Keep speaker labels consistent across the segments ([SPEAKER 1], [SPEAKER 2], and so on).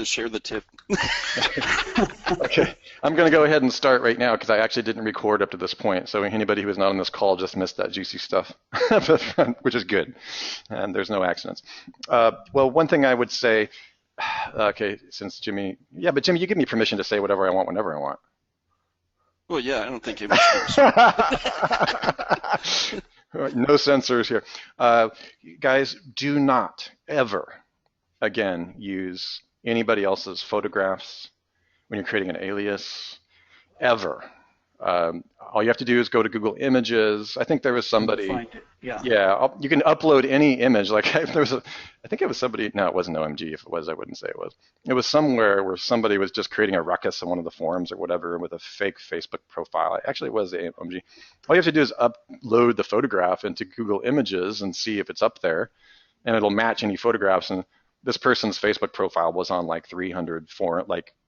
[SPEAKER 1] share the tip.
[SPEAKER 2] Okay, I'm going to go ahead and start right now because I actually didn't record up to this point. So anybody who was not on this call just missed that juicy stuff, which is good. And there's no accidents. Well, one thing I would say, okay, since Jimmy, yeah, but Jimmy, you give me permission to say whatever I want whenever I want.
[SPEAKER 1] Well, yeah, I don't think it was.
[SPEAKER 2] No censors here. Guys, do not ever again use anybody else's photographs when you're creating an alias, ever. All you have to do is go to Google Images. I think there was somebody.
[SPEAKER 3] Find it. Yeah.
[SPEAKER 2] Yeah, you can upload any image. Like there was I think it was somebody. No, it wasn't OMG. If it was, I wouldn't say it was. It was somewhere where somebody was just creating a ruckus on one of the forums or whatever with a fake Facebook profile. Actually, it was the OMG. All you have to do is upload the photograph into Google Images and see if it's up there, and it'll match any photographs. And this person's Facebook profile was on like 300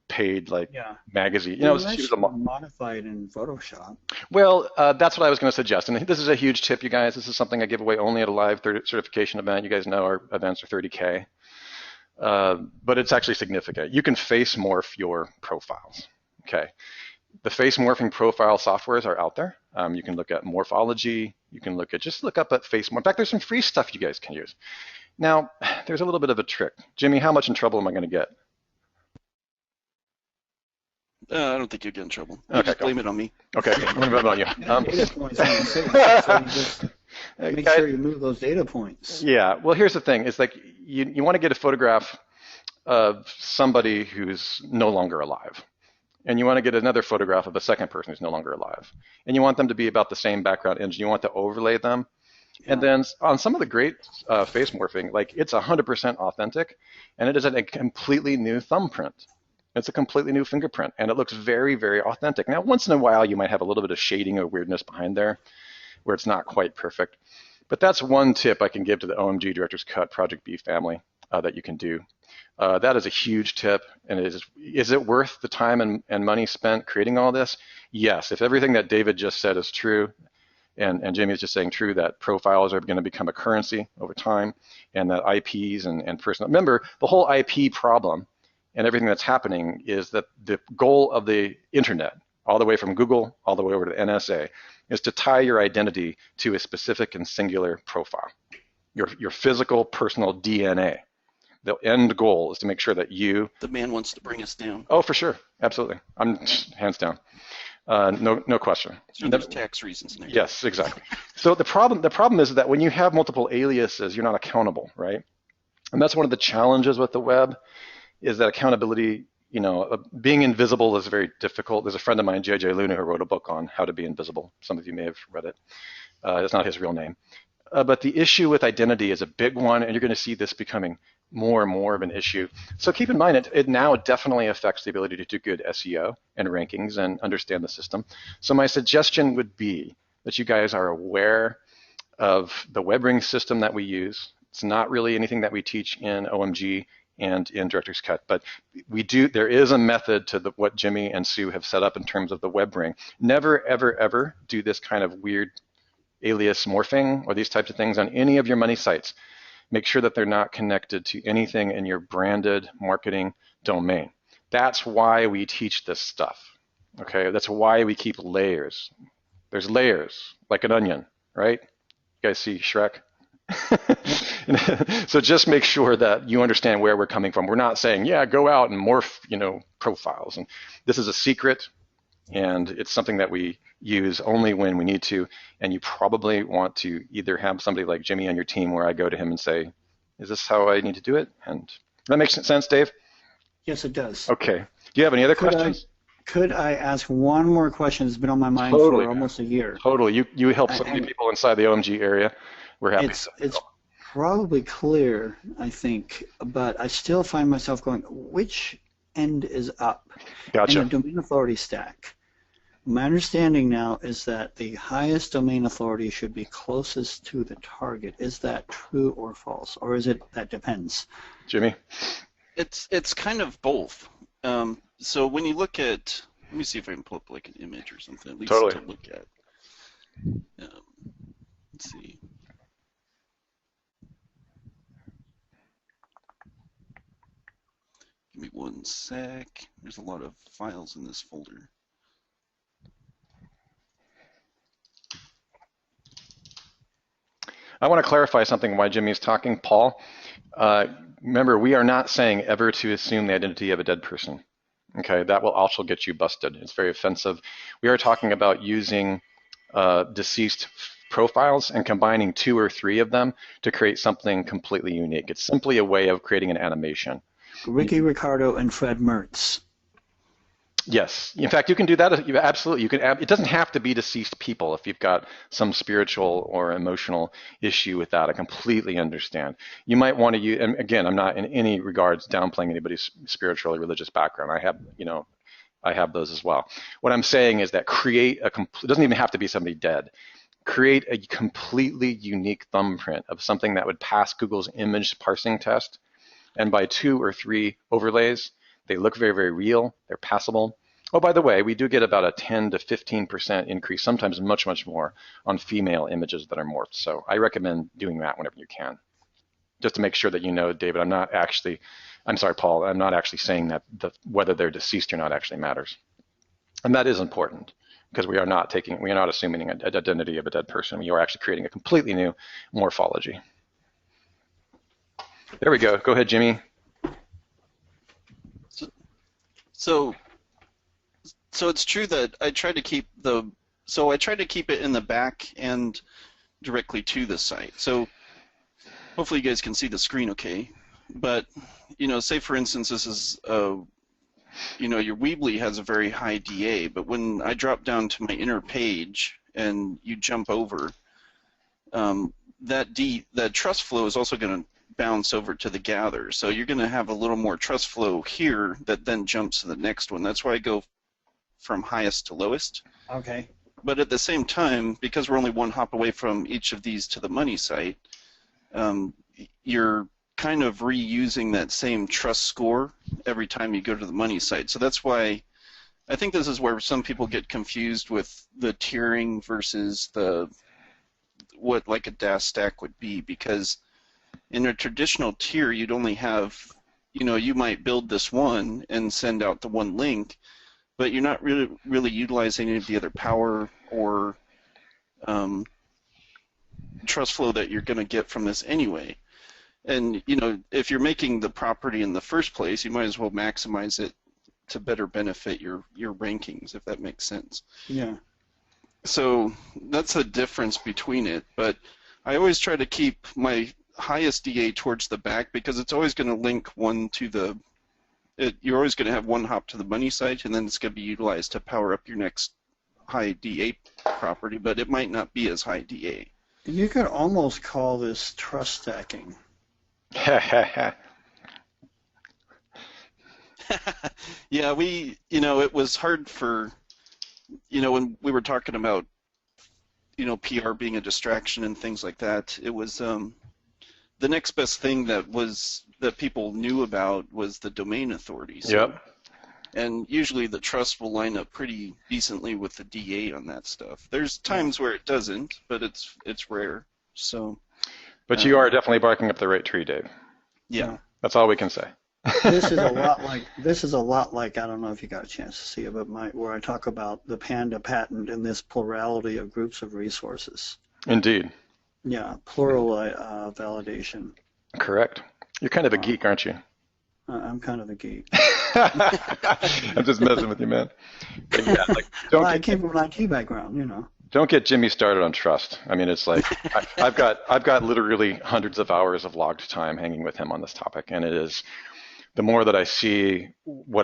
[SPEAKER 2] paid magazine. You know,
[SPEAKER 3] she was modified in Photoshop.
[SPEAKER 2] Well, that's what I was going to suggest. And this is a huge tip, you guys. This is something I give away only at a live certification event. You guys know our events are 30K. But it's actually significant. You can face morph your profiles. Okay. The face morphing profile softwares are out there. You can look at Morphology. You can just look up at face morph. In fact, there's some free stuff you guys can use. Now, there's a little bit of a trick. Jimmy, how much in trouble am I going to get?
[SPEAKER 3] Uh,
[SPEAKER 1] I don't think you'll get in trouble. You just blame it on me.
[SPEAKER 2] Okay, I'm going to blame it on you.
[SPEAKER 3] Data points on the same, so you just make sure you move those data points.
[SPEAKER 2] Yeah, well, here's the thing. It's like you want to get a photograph of somebody who's no longer alive. And you want to get another photograph of a second person who's no longer alive. And you want them to be about the same background image. You want to overlay them. Yeah. And then on some of the great face morphing, like it's 100% authentic, and it is a completely new thumbprint. It's a completely new fingerprint, and it looks very, very authentic. Now, once in a while, you might have a little bit of shading or weirdness behind there where it's not quite perfect. But that's one tip I can give to the OMG Director's Cut Project B family that you can do. That is a huge tip, and is it worth the time and money spent creating all this? Yes, if everything that David just said is true, and Jamie is just saying true, that profiles are going to become a currency over time, and that IPs and personal. Remember, the whole IP problem and everything that's happening is that the goal of the internet, all the way from Google, all the way over to the NSA, is to tie your identity to a specific and singular profile, your physical, personal DNA. The end goal is to make sure that you...
[SPEAKER 1] The man wants to bring us down.
[SPEAKER 2] Oh, for sure. Absolutely. I'm hands down. No question.
[SPEAKER 1] So there's tax reasons there.
[SPEAKER 2] Yes, exactly. So the problem is that when you have multiple aliases, you're not accountable, right? And that's one of the challenges with the web, is that accountability, being invisible is very difficult. There's a friend of mine, JJ Luna, who wrote a book on how to be invisible. Some of you may have read it. It's not his real name. But the issue with identity is a big one, and you're going to see this becoming more and more of an issue. So keep in mind, it now definitely affects the ability to do good SEO and rankings and understand the system. So my suggestion would be that you guys are aware of the WebRing system that we use. It's not really anything that we teach in OMG and in Director's Cut, but there is a method to what Jimmy and Sue have set up in terms of the WebRing. Never, ever, ever do this kind of weird alias morphing or these types of things on any of your money sites. Make sure that they're not connected to anything in your branded marketing domain. That's why we teach this stuff, okay? That's why we keep layers. There's layers, like an onion, right? You guys see Shrek? So just make sure that you understand where we're coming from. We're not saying, yeah, go out and morph, profiles. And this is a secret, and it's something that we use only when we need to. And you probably want to either have somebody like Jimmy on your team where I go to him and say, is this how I need to do it? And that makes sense, Dave?
[SPEAKER 3] Yes, it does.
[SPEAKER 2] Okay. Do you have any other questions?
[SPEAKER 3] Could I ask one more question that's been on my mind for almost a year?
[SPEAKER 2] Totally. You help so many people inside the OMG area. We're happy.
[SPEAKER 3] It's probably clear, I think, but I still find myself going, which end is up?
[SPEAKER 2] Gotcha.
[SPEAKER 3] In the domain authority stack. My understanding now is that the highest domain authority should be closest to the target. Is that true or false, or is it that depends?
[SPEAKER 2] Jimmy?
[SPEAKER 1] It's kind of both. So when you look at, let me see if I can pull up like an image or something at least to look at. Let's see. Give me one sec. There's a lot of files in this folder.
[SPEAKER 2] I want to clarify something why Jimmy's talking. Paul, remember, we are not saying ever to assume the identity of a dead person. Okay, that will also get you busted. It's very offensive. We are talking about using deceased profiles and combining 2 or 3 of them to create something completely unique. It's simply a way of creating an animation.
[SPEAKER 3] Ricky Ricardo and Fred Mertz.
[SPEAKER 2] Yes. In fact, you can do that. Absolutely. You can. It doesn't have to be deceased people if you've got some spiritual or emotional issue with that. I completely understand. You might want to use, and again, I'm not in any regards downplaying anybody's spiritual or religious background. I have those as well. What I'm saying is that it doesn't even have to be somebody dead. Create a completely unique thumbprint of something that would pass Google's image parsing test. And by 2 or 3 overlays, they look very, very real. They're passable. Oh, by the way, we do get about a 10 to 15% increase, sometimes much, much more, on female images that are morphed. So I recommend doing that whenever you can. Just to make sure that you know, David, I'm sorry, Paul, I'm not actually saying that whether they're deceased or not actually matters. And that is important because we are not assuming an identity of a dead person. You are actually creating a completely new morphology. There we go. Go ahead, Jimmy.
[SPEAKER 1] So it's true that I try to keep it in the back and directly to the site. So hopefully you guys can see the screen okay. But, say for instance this is, your Weebly has a very high DA, but when I drop down to my inner page and you jump over, that trust flow is also going to bounce over to the gather. So you're going to have a little more trust flow here that then jumps to the next one. That's why I go from highest to lowest.
[SPEAKER 3] Okay.
[SPEAKER 1] But at the same time, because we're only one hop away from each of these to the money site, you're kind of reusing that same trust score every time you go to the money site. So that's why I think this is where some people get confused with the tiering versus what like a DAS stack would be, because in a traditional tier, you'd only have, you might build this one and send out the one link, but you're not really utilizing any of the other power or trust flow that you're going to get from this anyway. And, if you're making the property in the first place, you might as well maximize it to better benefit your rankings, if that makes sense.
[SPEAKER 3] Yeah.
[SPEAKER 1] So that's a difference between it, but I always try to keep my highest DA towards the back because it's always going to link one to you're always going to have one hop to the money site, and then it's going to be utilized to power up your next high DA property, but it might not be as high DA.
[SPEAKER 3] You could almost call this trust stacking.
[SPEAKER 1] Yeah, it was hard for, when we were talking about, PR being a distraction and things like that, it was, the next best thing that people knew about was the domain authority. So,
[SPEAKER 2] yep.
[SPEAKER 1] And usually the trust will line up pretty decently with the DA on that stuff. There's times where it doesn't, but it's rare. So.
[SPEAKER 2] But you are definitely barking up the right tree, Dave.
[SPEAKER 1] Yeah.
[SPEAKER 2] That's all we can say.
[SPEAKER 3] This is a lot like I don't know if you got a chance to see it, but where I talk about the Panda patent and this plurality of groups of resources.
[SPEAKER 2] Indeed.
[SPEAKER 3] Yeah, plural validation.
[SPEAKER 2] Correct. You're kind of a geek, aren't you?
[SPEAKER 3] I'm kind of a geek.
[SPEAKER 2] I'm just messing with you, man. Yeah,
[SPEAKER 3] I came from an IT background,
[SPEAKER 2] Don't get Jimmy started on trust. I mean, it's like I've got literally hundreds of hours of logged time hanging with him on this topic, and it is the more that I see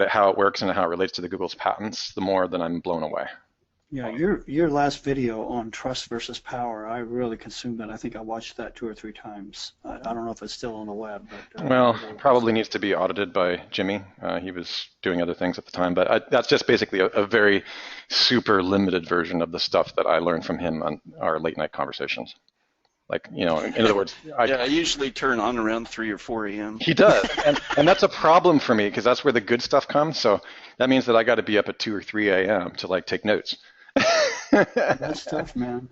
[SPEAKER 2] how it works and how it relates to the Google's patents, the more that I'm blown away.
[SPEAKER 3] Yeah, your last video on trust versus power, I really consumed that. I think I watched that 2 or 3 times. I don't know if it's still on the web. But,
[SPEAKER 2] well, probably needs to be audited by Jimmy. He was doing other things at the time, but that's just basically a very super limited version of the stuff that I learned from him on our late night conversations. In other words,
[SPEAKER 1] I usually turn on around 3 or 4 a.m.
[SPEAKER 2] He does, and that's a problem for me because that's where the good stuff comes. So that means that I got to be up at 2 or 3 a.m. to take notes.
[SPEAKER 3] That's tough, man.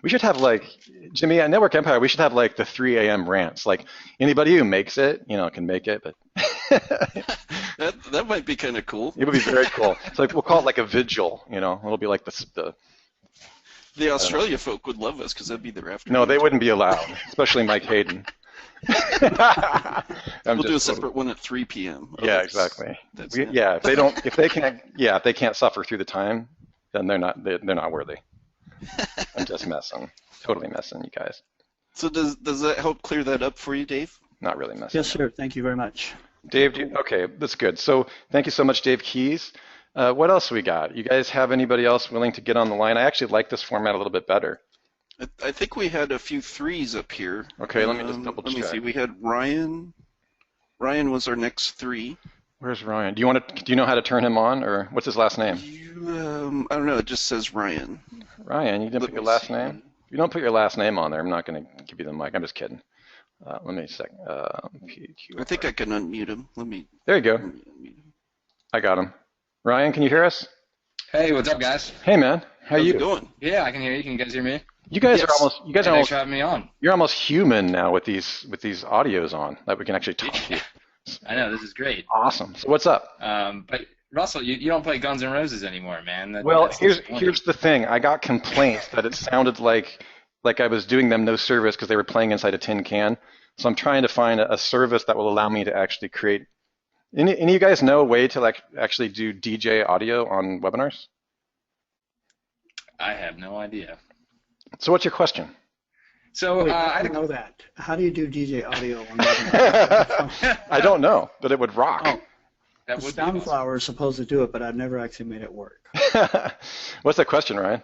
[SPEAKER 2] We should have like, Jimmy, at Network Empire, we should have like the 3 a.m. rants. Like anybody who makes it, can make it, but
[SPEAKER 1] That might be kind of cool.
[SPEAKER 2] it would be very cool. So like we'll call it like a vigil, It'll be like
[SPEAKER 1] The Australia folk would love us because that'd be their afternoon.
[SPEAKER 2] No, they wouldn't be allowed, especially Mike Hayden.
[SPEAKER 1] We'll do a separate one at 3 p.m. Oh,
[SPEAKER 2] yeah, exactly.
[SPEAKER 1] That's
[SPEAKER 2] Yeah, if they can't suffer through the time, then they're not worthy. I'm just messing, totally messing, you guys.
[SPEAKER 1] So does that help clear that up for you, Dave?
[SPEAKER 2] Not really messing.
[SPEAKER 3] Yes, sir. Thank you very much.
[SPEAKER 2] Dave, okay, that's good. So thank you so much, Dave Keys. What else we got? You guys have anybody else willing to get on the line? I actually like this format a little bit better.
[SPEAKER 1] I think we had a few threes up here.
[SPEAKER 2] Okay, let me just double check.
[SPEAKER 1] Let me see. We had Ryan. Ryan was our next three.
[SPEAKER 2] Where's Ryan? Do you know how to turn him on, or what's his last name?
[SPEAKER 1] I don't know. It just says Ryan.
[SPEAKER 2] Ryan, you didn't put your last name? If you don't put your last name on there, I'm not going to give you the mic. I'm just kidding. Let me check.
[SPEAKER 1] I think I can unmute him.
[SPEAKER 2] There you go. I got him. Ryan, can you hear us?
[SPEAKER 4] Hey, what's up, guys?
[SPEAKER 2] Hey, man. How
[SPEAKER 1] How's
[SPEAKER 2] you
[SPEAKER 1] it going?
[SPEAKER 4] Yeah, I can hear you. Can you guys hear me?
[SPEAKER 2] You guys
[SPEAKER 1] Yes.
[SPEAKER 2] are almost. You guys are
[SPEAKER 4] Thanks
[SPEAKER 2] almost.
[SPEAKER 4] for having me on.
[SPEAKER 2] You're almost human now with these audios on that we can actually talk to you.
[SPEAKER 4] I know, this is great.
[SPEAKER 2] Awesome. So what's up?
[SPEAKER 4] But Russell, you don't play Guns N' Roses anymore, man.
[SPEAKER 2] Well,
[SPEAKER 4] That's
[SPEAKER 2] here's
[SPEAKER 4] disappointing.
[SPEAKER 2] the thing. I got complaints that it sounded like I was doing them no service because they were playing inside a tin can. So I'm trying to find a service that will allow me to actually create. Any of you guys know a way to like actually do DJ audio on webinars?
[SPEAKER 4] I have no idea.
[SPEAKER 2] So what's your question?
[SPEAKER 4] So
[SPEAKER 3] Wait,
[SPEAKER 4] I
[SPEAKER 3] I
[SPEAKER 4] had
[SPEAKER 3] don't know that. How do you do DJ audio on that?
[SPEAKER 2] I don't know, but it would rock.
[SPEAKER 3] Oh,
[SPEAKER 4] that would be awesome.
[SPEAKER 3] Soundflower is supposed to do it, but I've never actually made it work.
[SPEAKER 2] What's that question, Ryan?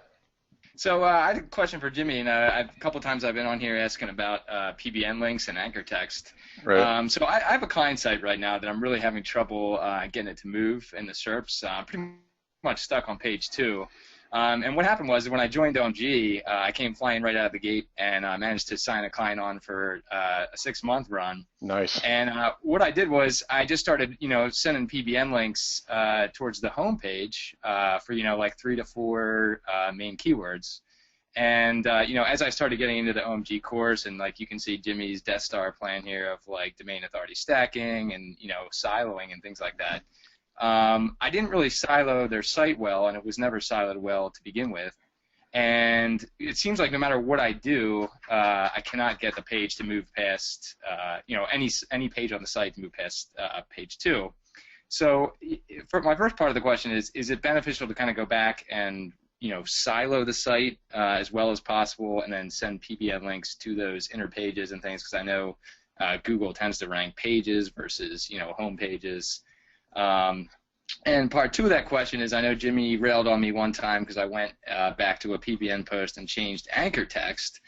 [SPEAKER 4] So I had a question for Jimmy, and a couple times I've been on here asking about PBN links and anchor text.
[SPEAKER 2] Right.
[SPEAKER 4] So I have a client site right now that I'm really having trouble getting it to move in the SERPs. I'm pretty much stuck on page 2. And what happened was when I joined OMG, I came flying right out of the gate and managed to sign a client on for a 6-month run.
[SPEAKER 2] Nice.
[SPEAKER 4] And what I did was I just started, sending PBN links towards the home page for, like 3 to 4 main keywords. And, as I started getting into the OMG course, and like you can see Jimmy's Death Star plan here of like domain authority stacking and, siloing and things like that. I didn't really silo their site well, and it was never siloed well to begin with. And it seems like no matter what I do, I cannot get the page to move past, any page on the site to move past page 2. So for my first part of the question is it beneficial to kind of go back and, silo the site as well as possible and then send PBN links to those inner pages and things, because I know Google tends to rank pages versus, home pages. And part 2 of that question is I know Jimmy railed on me one time because I went back to a PBN post and changed anchor text,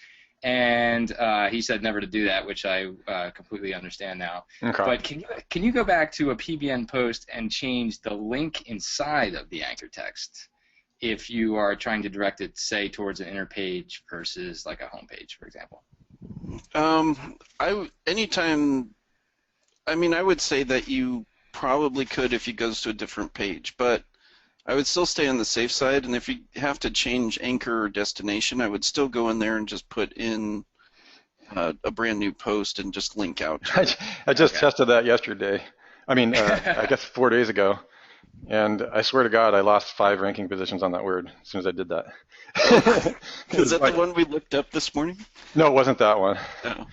[SPEAKER 4] and he said never to do that, which I completely understand now.
[SPEAKER 2] Okay.
[SPEAKER 4] But can you go back to a PBN post and change the link inside of the anchor text if you are trying to direct it, say, towards an inner page versus like a home page, for example?
[SPEAKER 1] I would say that you probably could if it goes to a different page, but I would still stay on the safe side, and if you have to change anchor or destination, I would still go in there and just put in a brand new post and just link out.
[SPEAKER 2] I just tested that yesterday. I guess 4 days ago. And I swear to God, I lost 5 ranking positions on that word as soon as I did that.
[SPEAKER 1] Is that the one we looked up this morning?
[SPEAKER 2] No, it wasn't that one.
[SPEAKER 1] No.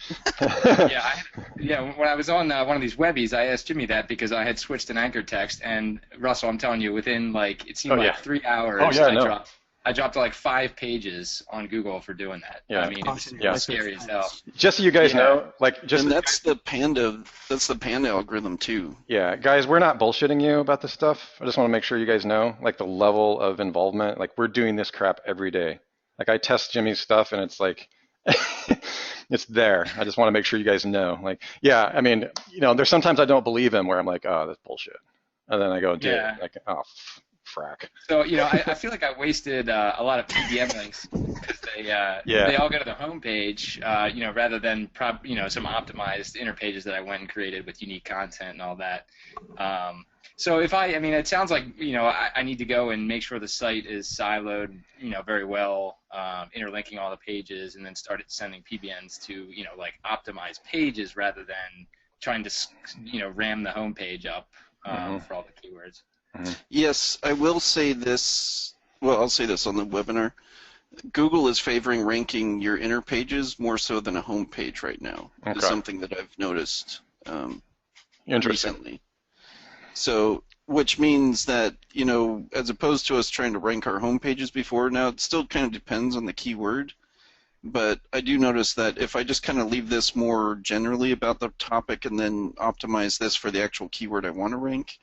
[SPEAKER 4] When I was on one of these Webbies, I asked Jimmy that because I had switched an anchor text, and Russell, I'm telling you, within it seemed 3 hours, I dropped like 5 pages on Google for doing that.
[SPEAKER 2] Yeah.
[SPEAKER 4] I mean, it was scary as hell.
[SPEAKER 2] Just so you guys know,
[SPEAKER 1] and that's the Panda algorithm too.
[SPEAKER 2] Yeah, guys, we're not bullshitting you about this stuff. I just want to make sure you guys know, the level of involvement. We're doing this crap every day. I test Jimmy's stuff, and it's it's there. I just want to make sure you guys know. There's sometimes I don't believe him where I'm like, oh, that's bullshit. And then I go, dude, oh, frack.
[SPEAKER 4] So, I feel like I wasted a lot of PBM links because they all go to the home page, rather than some optimized inner pages that I went and created with unique content and all that. So I mean, it sounds like, I need to go and make sure the site is siloed, very well, interlinking all the pages, and then start sending PBNs to, like optimize pages rather than trying to, ram the home page up for all the keywords.
[SPEAKER 1] Yes, I will say this. Well, I'll say this on the webinar. Google is favoring ranking your inner pages more so than a home page right now.
[SPEAKER 2] Okay.
[SPEAKER 1] It's something that I've noticed
[SPEAKER 2] Interesting.
[SPEAKER 1] recently. So, which means that, as opposed to us trying to rank our home pages before, now it still kind of depends on the keyword, but I do notice that if I just kind of leave this more generally about the topic and then optimize this for the actual keyword I want to rank,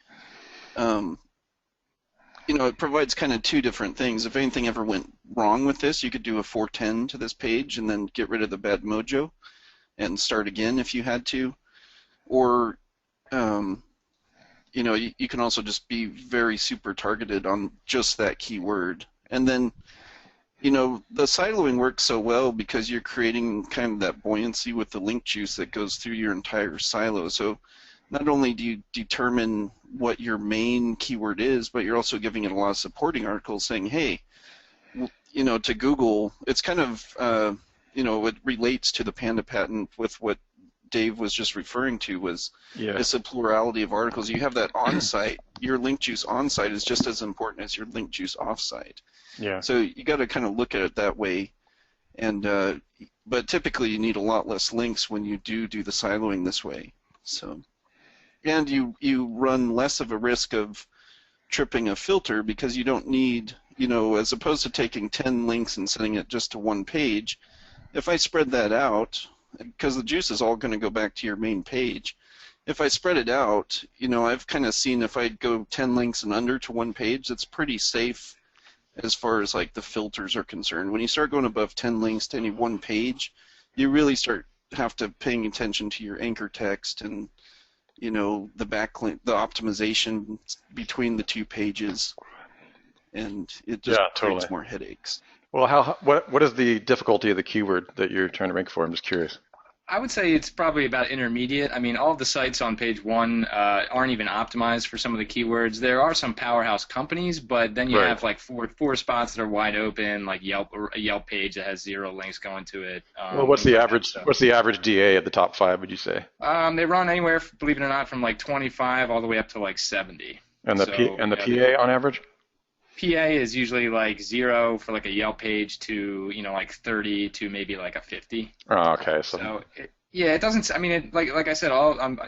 [SPEAKER 1] it provides kind of two different things. If anything ever went wrong with this, you could do a 410 to this page and then get rid of the bad mojo and start again if you had to. Or, you can also just be very super targeted on just that keyword. And then, the siloing works so well because you're creating kind of that buoyancy with the link juice that goes through your entire silo. So not only do you determine what your main keyword is, but you're also giving it a lot of supporting articles saying, hey, to Google, it's kind of, it relates to the Panda patent with what Dave was just referring to was it's a plurality of articles. You have that on-site, your link juice on-site is just as important as your link juice off-site.
[SPEAKER 2] Yeah.
[SPEAKER 1] So you got to kind of look at it that way. And but typically you need a lot less links when you do the siloing this way. So, and you run less of a risk of tripping a filter because you don't need, as opposed to taking 10 links and sending it just to one page, if I spread that out, because the juice is all going to go back to your main page, if I spread it out, I've kind of seen if I go 10 links and under to one page, it's pretty safe as far as like the filters are concerned. When you start going above 10 links to any one page, you really have to paying attention to your anchor text and the backlink, the optimization between the two pages, and it just creates more headaches.
[SPEAKER 2] Well, what is the difficulty of the keyword that you're trying to rank for? I'm just curious.
[SPEAKER 4] I would say it's probably about intermediate. I mean, all of the sites on page one aren't even optimized for some of the keywords. There are some powerhouse companies, but then you have like four spots that are wide open, like Yelp, or a Yelp page that has 0 links going to it.
[SPEAKER 2] Well, what's the average DA of the top 5? Would you say?
[SPEAKER 4] They run anywhere, believe it or not, from like 25 all the way up to like 70.
[SPEAKER 2] And the PA on average?
[SPEAKER 4] PA is usually like 0 for like a Yelp page to like 30 to maybe like a 50.
[SPEAKER 2] Oh, okay.
[SPEAKER 4] So it doesn't. I mean, like I said, I'm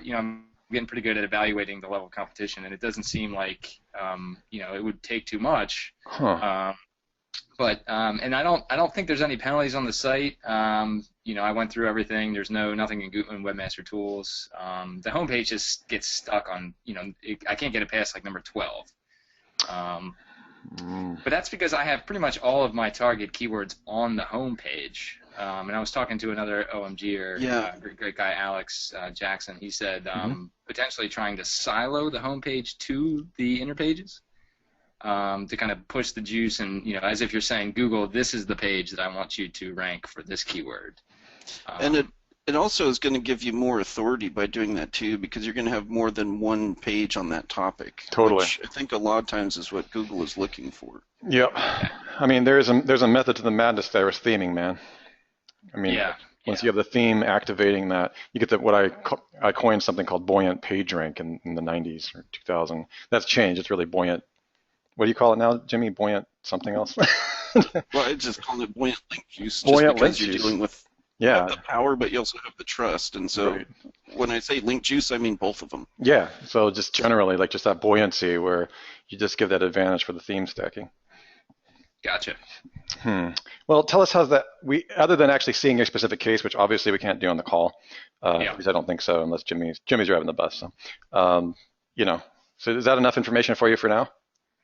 [SPEAKER 4] getting pretty good at evaluating the level of competition, and it doesn't seem like it would take too much.
[SPEAKER 2] Huh.
[SPEAKER 4] But and I don't think there's any penalties on the site. I went through everything. There's nothing in Gutman Webmaster Tools. The homepage just gets stuck on I can't get it past like number 12. But that's because I have pretty much all of my target keywords on the home page. And I was talking to another OMGer, great guy, Alex Jackson. He said potentially trying to silo the home page to the inner pages to kind of push the juice and, as if you're saying, Google, this is the page that I want you to rank for this keyword.
[SPEAKER 1] And it also is going to give you more authority by doing that too, because you're going to have more than one page on that topic.
[SPEAKER 2] Totally.
[SPEAKER 1] Which I think a lot of times is what Google is looking for.
[SPEAKER 2] Yep. I mean, there's a method to the madness there with theming, man. I mean, once you have the theme activating that, you get what I coined something called buoyant page rank in the 90s or 2000. That's changed. It's really buoyant. What do you call it now, Jimmy? Buoyant something else?
[SPEAKER 1] Well, I just call it buoyant link juice.
[SPEAKER 2] Buoyant
[SPEAKER 1] just because you're dealing with the power, but you also have the trust. And so when I say link juice, I mean both of them. Yeah.
[SPEAKER 2] So just generally, like just that buoyancy where you just give that advantage for the theme stacking.
[SPEAKER 4] Gotcha.
[SPEAKER 2] Well, tell us how's that. Other than actually seeing your specific case, which obviously we can't do on the call, because I don't think so, unless Jimmy's driving the bus. So, so is that enough information for you for now?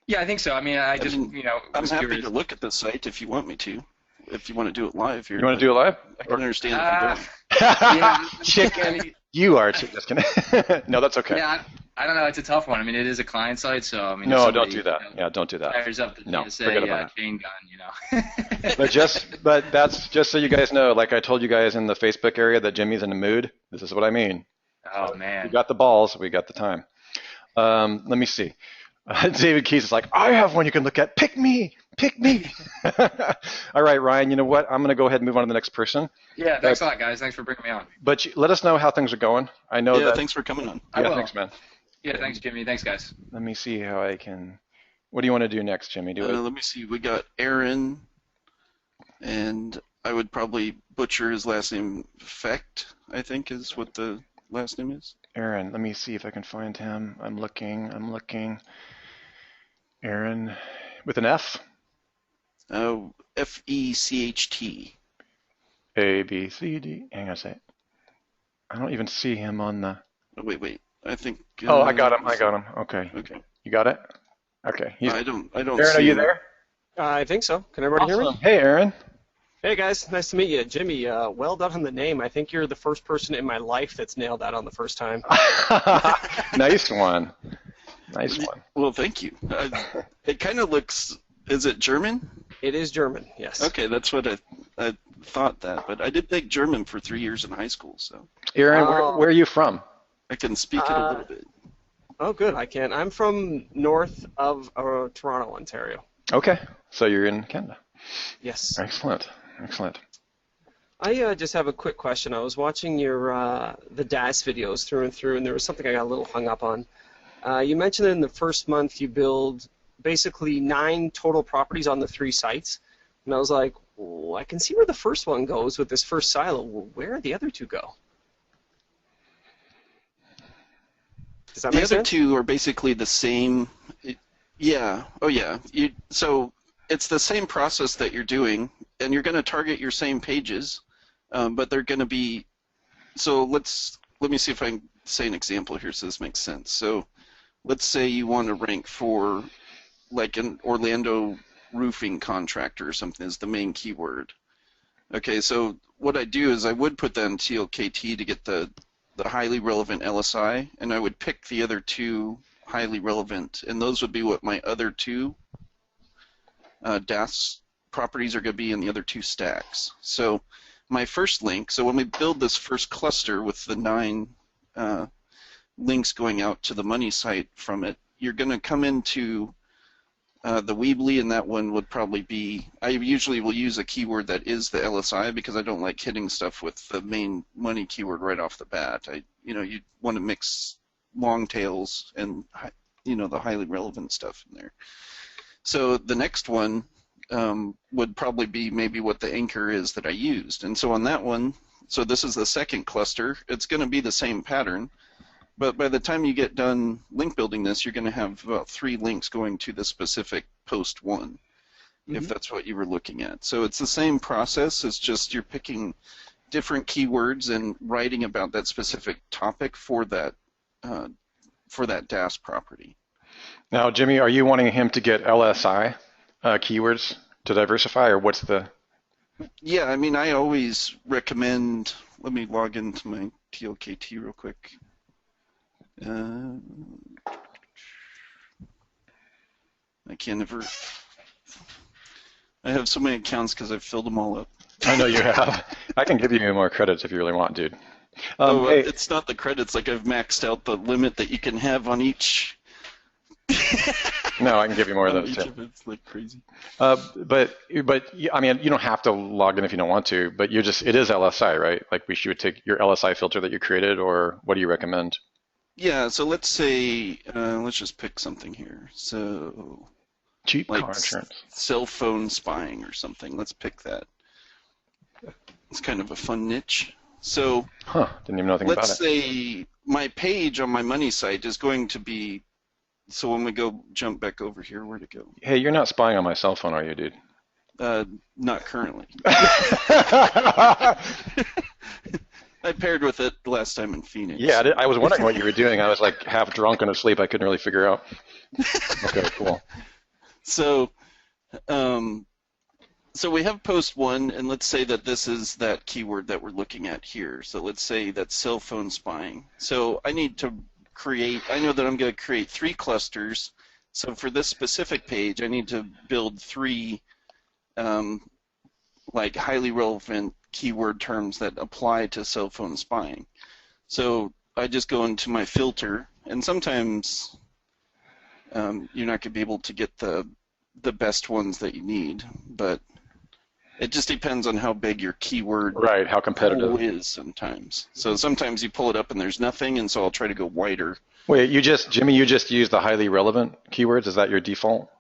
[SPEAKER 4] Yeah, I think so. I mean, I'm
[SPEAKER 1] happy to look at the site if you want me to. If you want to do it live here.
[SPEAKER 2] You want to do it live?
[SPEAKER 1] I can understand if you don't.
[SPEAKER 2] Chicken. You are just kidding. No, that's okay.
[SPEAKER 4] Yeah, I don't know. It's a tough one. I mean, it is a client site, so I mean.
[SPEAKER 2] No, don't do that. Don't do that.
[SPEAKER 4] Fires up the
[SPEAKER 2] forget about it.
[SPEAKER 4] chain gun,
[SPEAKER 2] But that's just so you guys know. Like I told you guys in the Facebook area that Jimmy's in the mood. This is what I mean.
[SPEAKER 4] Oh man.
[SPEAKER 2] We got the balls. We got the time. Let me see. David Keys is like, I have one you can look at. Pick me. Pick me. All right, Ryan, you know what? I'm going to go ahead and move on to the next person.
[SPEAKER 4] Yeah, thanks a lot, guys. Thanks for bringing me on.
[SPEAKER 2] But let us know how things are going. I know
[SPEAKER 1] Yeah,
[SPEAKER 2] that.
[SPEAKER 1] thanks for coming on.
[SPEAKER 4] I
[SPEAKER 2] Yeah,
[SPEAKER 4] will.
[SPEAKER 2] thanks, man.
[SPEAKER 4] Yeah, thanks, Jimmy. Thanks, guys.
[SPEAKER 2] Let me see how I can. What do you want to do next, Jimmy?
[SPEAKER 1] Let me see. We got Aaron, and I would probably butcher his last name. Fecht, I think, is what the last name is.
[SPEAKER 2] Aaron. Let me see if I can find him. I'm looking. Aaron, with an F.
[SPEAKER 1] Fecht.
[SPEAKER 2] A B C D. Hang on a sec. I don't even see him on the.
[SPEAKER 1] Oh, wait. I think.
[SPEAKER 2] Oh, I got him. Okay.
[SPEAKER 1] Okay.
[SPEAKER 2] You got it? Okay.
[SPEAKER 1] I don't.
[SPEAKER 2] Aaron,
[SPEAKER 1] see
[SPEAKER 2] are you
[SPEAKER 1] him.
[SPEAKER 2] there?
[SPEAKER 5] I think so. Can everybody hear me?
[SPEAKER 2] Hey, Aaron.
[SPEAKER 5] Hey guys, nice to meet you. Jimmy, well done on the name. I think you're the first person in my life that's nailed that on the first time.
[SPEAKER 2] Nice one. Nice one.
[SPEAKER 1] Well, thank you. It kind of looks. Is it German?
[SPEAKER 5] It is German, yes.
[SPEAKER 1] Okay, that's what I thought that, but I did take German for 3 years in high school, so
[SPEAKER 2] Aaron, where are you from?
[SPEAKER 1] I can speak it a little bit.
[SPEAKER 5] Oh, good. I can. I'm from north of Toronto, Ontario.
[SPEAKER 2] Okay, so you're in Canada.
[SPEAKER 5] Yes.
[SPEAKER 2] Excellent.
[SPEAKER 5] I just have a quick question. I was watching your the DAS videos through and through, and there was something I got a little hung up on. You mentioned that in the first month you build basically 9 total properties on the 3 sites, and I was like, well, I can see where the first one goes with this first silo. Well, where do the other 2 go? Does that
[SPEAKER 1] The
[SPEAKER 5] make
[SPEAKER 1] other
[SPEAKER 5] sense?
[SPEAKER 1] 2 are basically the same. Yeah. Oh, yeah. So it's the same process that you're doing, and you're going to target your same pages, but they're going to be. So let me see if I can say an example here so this makes sense. So let's say you want to rank for like an Orlando roofing contractor or something as the main keyword. Okay, so what I do is I would put that in TLKT to get the highly relevant LSI, and I would pick the other 2 highly relevant, and those would be what my other 2 DAS properties are going to be in the other 2 stacks. So my first link, so when we build this first cluster with the 9 links going out to the money site from it, you're going to come into the Weebly, and that one would probably be, I usually will use a keyword that is the LSI because I don't like hitting stuff with the main money keyword right off the bat. You want to mix long tails and the highly relevant stuff in there. So the next one would probably be maybe what the anchor is that I used. And so on that one, so this is the second cluster, it's going to be the same pattern, but by the time you get done link building this, you're going to have about 3 links going to the specific post 1, if that's what you were looking at. So it's the same process, it's just you're picking different keywords and writing about that specific topic for that DAS property.
[SPEAKER 2] Now, Jimmy, are you wanting him to get LSI keywords to diversify, or what's the?
[SPEAKER 1] Yeah, I mean, I always recommend. Let me log into my TLKT real quick. I can't ever. I have so many accounts because I've filled them all up.
[SPEAKER 2] I know you have. I can give you more credits if you really want, dude.
[SPEAKER 1] Hey. It's not the credits. Like I've maxed out the limit that you can have on each.
[SPEAKER 2] No, I can give you more of those too.
[SPEAKER 1] It's like crazy.
[SPEAKER 2] But I mean, you don't have to log in if you don't want to. But it is LSI, right? Like you would take your LSI filter that you created, or what do you recommend?
[SPEAKER 1] Yeah. So let's say let's just pick something here. So
[SPEAKER 2] Cheap
[SPEAKER 1] like
[SPEAKER 2] car insurance.
[SPEAKER 1] Cell phone spying or something. Let's pick that. It's kind of a fun niche. So
[SPEAKER 2] didn't even know anything about it.
[SPEAKER 1] Let's say my page on my money site is going to be. So when we jump back over here, where'd it go?
[SPEAKER 2] Hey, you're not spying on my cell phone, are you, dude?
[SPEAKER 1] Not currently. I paired with it last time in Phoenix.
[SPEAKER 2] Yeah, I was wondering what you were doing. I was like half drunk and asleep. I couldn't really figure out. Okay, cool.
[SPEAKER 1] So we have post 1, and let's say that this is that keyword that we're looking at here. So let's say that's cell phone spying. So I need to I know that I'm going to create 3 clusters. So for this specific page, I need to build 3 like highly relevant keyword terms that apply to cell phone spying. So I just go into my filter, and sometimes you're not going to be able to get the best ones that you need. But it just depends on how big your keyword
[SPEAKER 2] Right, how competitive.
[SPEAKER 1] pool is sometimes. So sometimes you pull it up and there's nothing, and so I'll try to go wider.
[SPEAKER 2] Wait, Jimmy, you just use the highly relevant keywords? Is that your default?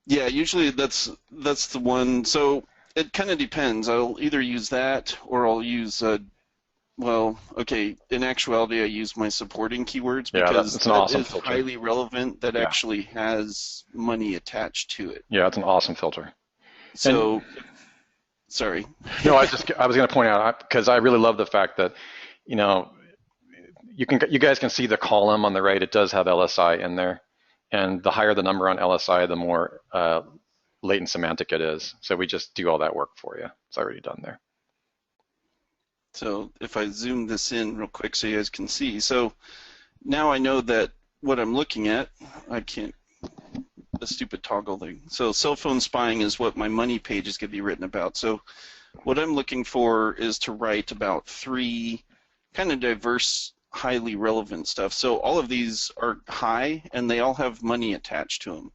[SPEAKER 1] Yeah, usually that's the one. So it kind of depends. I'll either use that or I'll use well, okay, in actuality, I use my supporting keywords
[SPEAKER 2] Yeah,
[SPEAKER 1] because
[SPEAKER 2] that's an
[SPEAKER 1] that
[SPEAKER 2] awesome
[SPEAKER 1] is
[SPEAKER 2] filter.
[SPEAKER 1] highly relevant, that
[SPEAKER 2] Yeah.
[SPEAKER 1] actually has money attached to it.
[SPEAKER 2] Yeah, it's an awesome filter.
[SPEAKER 1] So, sorry.
[SPEAKER 2] No, I was going to point out, because I really love the fact that, you know, you guys can see the column on the right. It does have LSI in there, and the higher the number on LSI, the more latent semantic it is. So we just do all that work for you. It's already done there.
[SPEAKER 1] So if I zoom this in real quick so you guys can see. So now I know that what I'm looking at, I can't, the stupid toggle thing. So cell phone spying is what my money page is going to be written about. So what I'm looking for is to write about 3 kind of diverse, highly relevant stuff. So all of these are high and they all have money attached to them.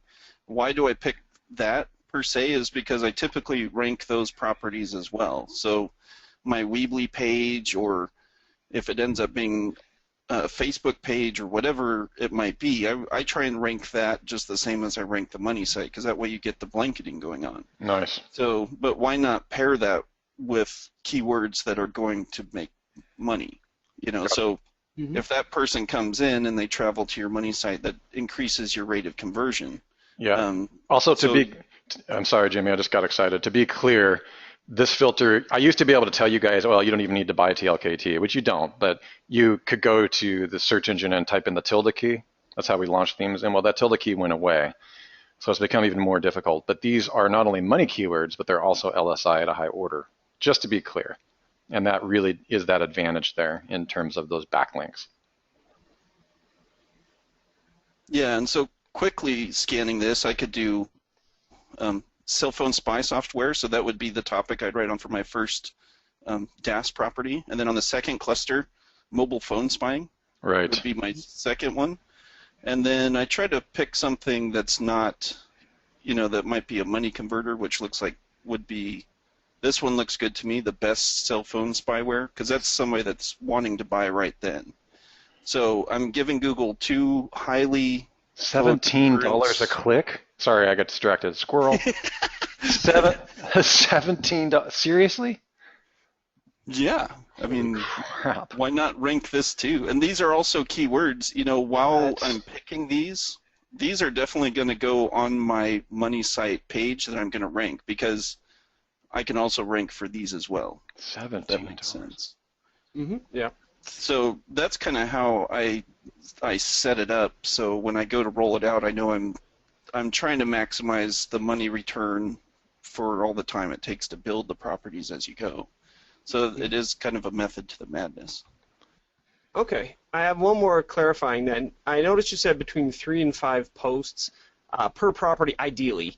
[SPEAKER 1] Why do I pick that per se is because I typically rank those properties as well. So my Weebly page, or if it ends up being a Facebook page or whatever it might be, I try and rank that just the same as I rank the money site, because that way you get the blanketing going on.
[SPEAKER 2] Nice.
[SPEAKER 1] So, but why not pair that with keywords that are going to make money? You know, so if that person comes in and they travel to your money site, that increases your rate of conversion.
[SPEAKER 2] Yeah. Also, I'm sorry, Jimmy, I just got excited. To be clear, this filter, I used to be able to tell you guys, well, you don't even need to buy TLKT, which you don't, but you could go to the search engine and type in the tilde key. That's how we launched themes. And well, that tilde key went away. So it's become even more difficult. But these are not only money keywords, but they're also LSI at a high order, just to be clear. And that really is that advantage there in terms of those backlinks.
[SPEAKER 1] Yeah, and so quickly scanning this, I could do cell phone spy software, so that would be the topic I'd write on for my first DAS property. And then on the second cluster, mobile phone spying would be my second one. And then I try to pick something that's not, you know, that might be a money converter, which looks like would be, this one looks good to me, the best cell phone spyware, because that's somebody that's wanting to buy right then. So I'm giving Google 2 highly
[SPEAKER 2] $17 a click? Sorry, I got distracted. Squirrel. $17? Seriously?
[SPEAKER 1] Yeah. I mean,
[SPEAKER 2] crap.
[SPEAKER 1] Why not rank this too? And these are also keywords. You know, while I'm picking these are definitely going to go on my money site page that I'm going to rank, because I can also rank for these as well.
[SPEAKER 2] $17.
[SPEAKER 1] That makes sense.
[SPEAKER 5] Yeah.
[SPEAKER 1] So that's kind of how I set it up. So when I go to roll it out, I know I'm trying to maximize the money return for all the time it takes to build the properties as you go. So it is kind of a method to the madness.
[SPEAKER 5] Okay. I have one more clarifying then. I noticed you said between 3 and 5 posts per property ideally.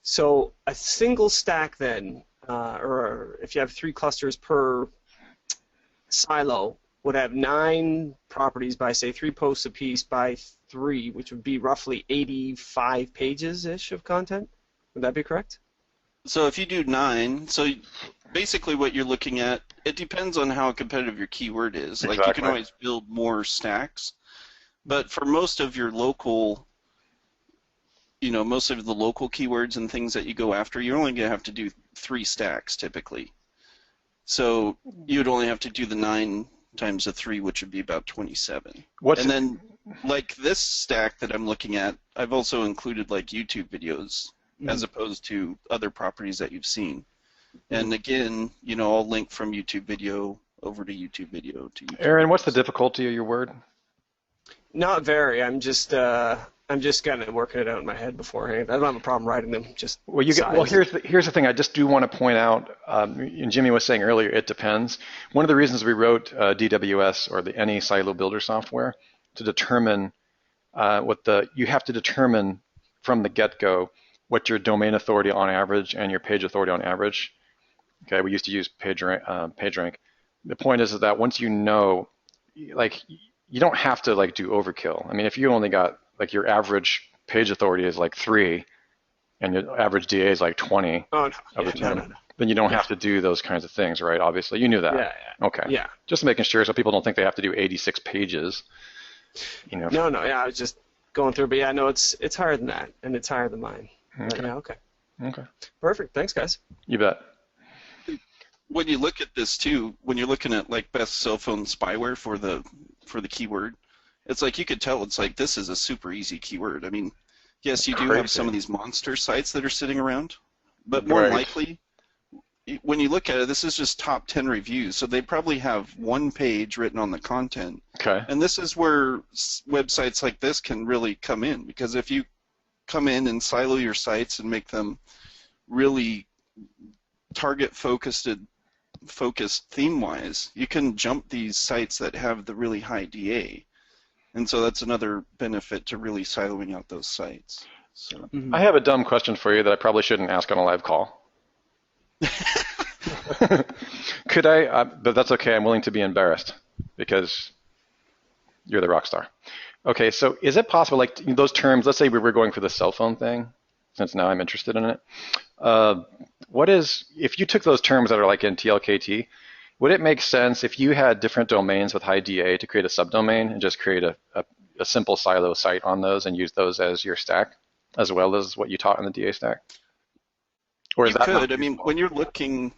[SPEAKER 5] So a single stack then, or if you have 3 clusters per silo, would have 9 properties by, say, 3 posts apiece by 3, which would be roughly 85 pages-ish of content. Would that be correct?
[SPEAKER 1] So if you do 9, so basically what you're looking at, it depends on how competitive your keyword is. Like you can always build more stacks, but for most of your local, you know, most of the local keywords and things that you go after, you're only going to have to do 3 stacks typically. So you'd only have to do the 9 times the 3, which would be about 27. And then, like this stack that I'm looking at, I've also included like YouTube videos as opposed to other properties that you've seen. And again, you know, I'll link from YouTube video over to YouTube video to YouTube.
[SPEAKER 2] Aaron, what's the difficulty of your word?
[SPEAKER 5] Not very. I'm just kind of working it out in my head beforehand. I don't have a problem writing them. Just
[SPEAKER 2] well, here's the thing. I just do want to point out. And Jimmy was saying earlier, it depends. One of the reasons we wrote DWS or the any silo builder software to determine you have to determine from the get-go what your domain authority on average and your page authority on average. Okay, we used to use PageRank. The point is that once you know, like, you don't have to like do overkill. I mean, if you only got like your average page authority is like 3 and your average DA is like 20
[SPEAKER 5] Oh, no.
[SPEAKER 2] of the
[SPEAKER 5] Yeah, no,
[SPEAKER 2] time,
[SPEAKER 5] no, no.
[SPEAKER 2] then you don't
[SPEAKER 5] Yeah.
[SPEAKER 2] have to do those kinds of things, right? Obviously, you knew that.
[SPEAKER 5] Yeah,
[SPEAKER 2] Okay.
[SPEAKER 5] yeah.
[SPEAKER 2] Just making sure so people don't think they have to do 86 pages. You know.
[SPEAKER 5] No, no, yeah, I was just going through, but yeah, no, it's higher than that, and it's higher than mine. But
[SPEAKER 2] Okay.
[SPEAKER 5] yeah, okay.
[SPEAKER 2] Okay.
[SPEAKER 5] Perfect. Thanks, guys.
[SPEAKER 2] You bet.
[SPEAKER 1] When you look at this too, when you're looking at like best cell phone spyware for the keyword, it's like you could tell it's like this is a super easy keyword. I mean, yes, you do have some of these monster sites that are sitting around, but more
[SPEAKER 2] Right.
[SPEAKER 1] likely, when you look at it, this is just top 10 reviews, so they probably have one page written on the content.
[SPEAKER 2] Okay.
[SPEAKER 1] And this is where websites like this can really come in, because if you come in and silo your sites and make them really target focused theme-wise, you can jump these sites that have the really high DA. And so that's another benefit to really siloing out those sites. So.
[SPEAKER 2] I have a dumb question for you that I probably shouldn't ask on a live call. Could I, but that's okay, I'm willing to be embarrassed because you're the rock star. Okay, so is it possible, like those terms, let's say we were going for the cell phone thing, since now I'm interested in it. What is, if you took those terms that are like in TLKT, would it make sense if you had different domains with high DA to create a subdomain and just create a simple silo site on those and use those as your stack, as well as what you taught in the DA stack? Or is
[SPEAKER 1] you
[SPEAKER 2] that
[SPEAKER 1] could.
[SPEAKER 2] not
[SPEAKER 1] I mean, when you're looking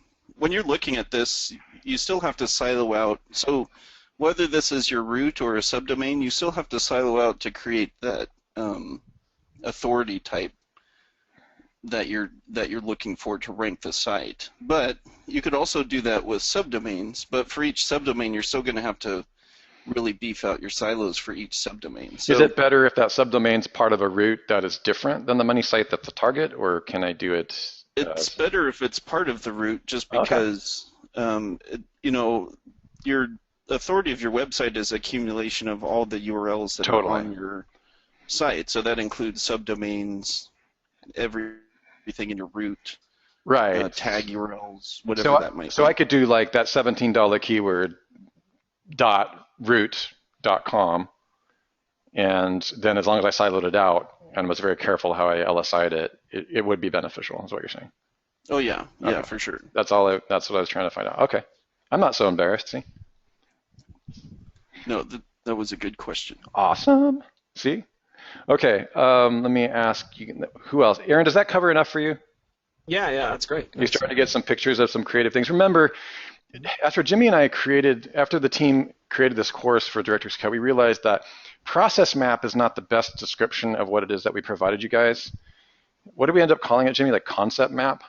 [SPEAKER 1] at this, you still have to silo out. So whether this is your root or a subdomain, you still have to silo out to create that authority type that you're looking for to rank the site. But you could also do that with subdomains. But for each subdomain, you're still going to have to really beef out your silos for each subdomain. So,
[SPEAKER 2] is it better if that subdomain's part of a root that is different than the money site that's the target, or can I do it?
[SPEAKER 1] It's better if it's part of the root, just because your authority of your website is accumulation of all the URLs that are on your site. So that includes subdomains, everything in your root,
[SPEAKER 2] right?
[SPEAKER 1] Tag URLs, whatever that might be.
[SPEAKER 2] So I could do like that $17 keyword .root.com, and then as long as I siloed it out and was very careful how I LSI'd it, it would be beneficial, is what you're saying.
[SPEAKER 1] Oh yeah, yeah,
[SPEAKER 2] okay.
[SPEAKER 1] For sure.
[SPEAKER 2] That's what I was trying to find out. Okay, I'm not so embarrassed. See?
[SPEAKER 1] No, that was a good question.
[SPEAKER 2] Awesome. See? Okay, let me ask you, who else? Aaron, does that cover enough for you?
[SPEAKER 5] Yeah, that's great.
[SPEAKER 2] You started to get some pictures of some creative things. Remember, after Jimmy and I after the team created this course for Director's Cut, we realized that process map is not the best description of what it is that we provided you guys. What did we end up calling it, Jimmy? Like concept map?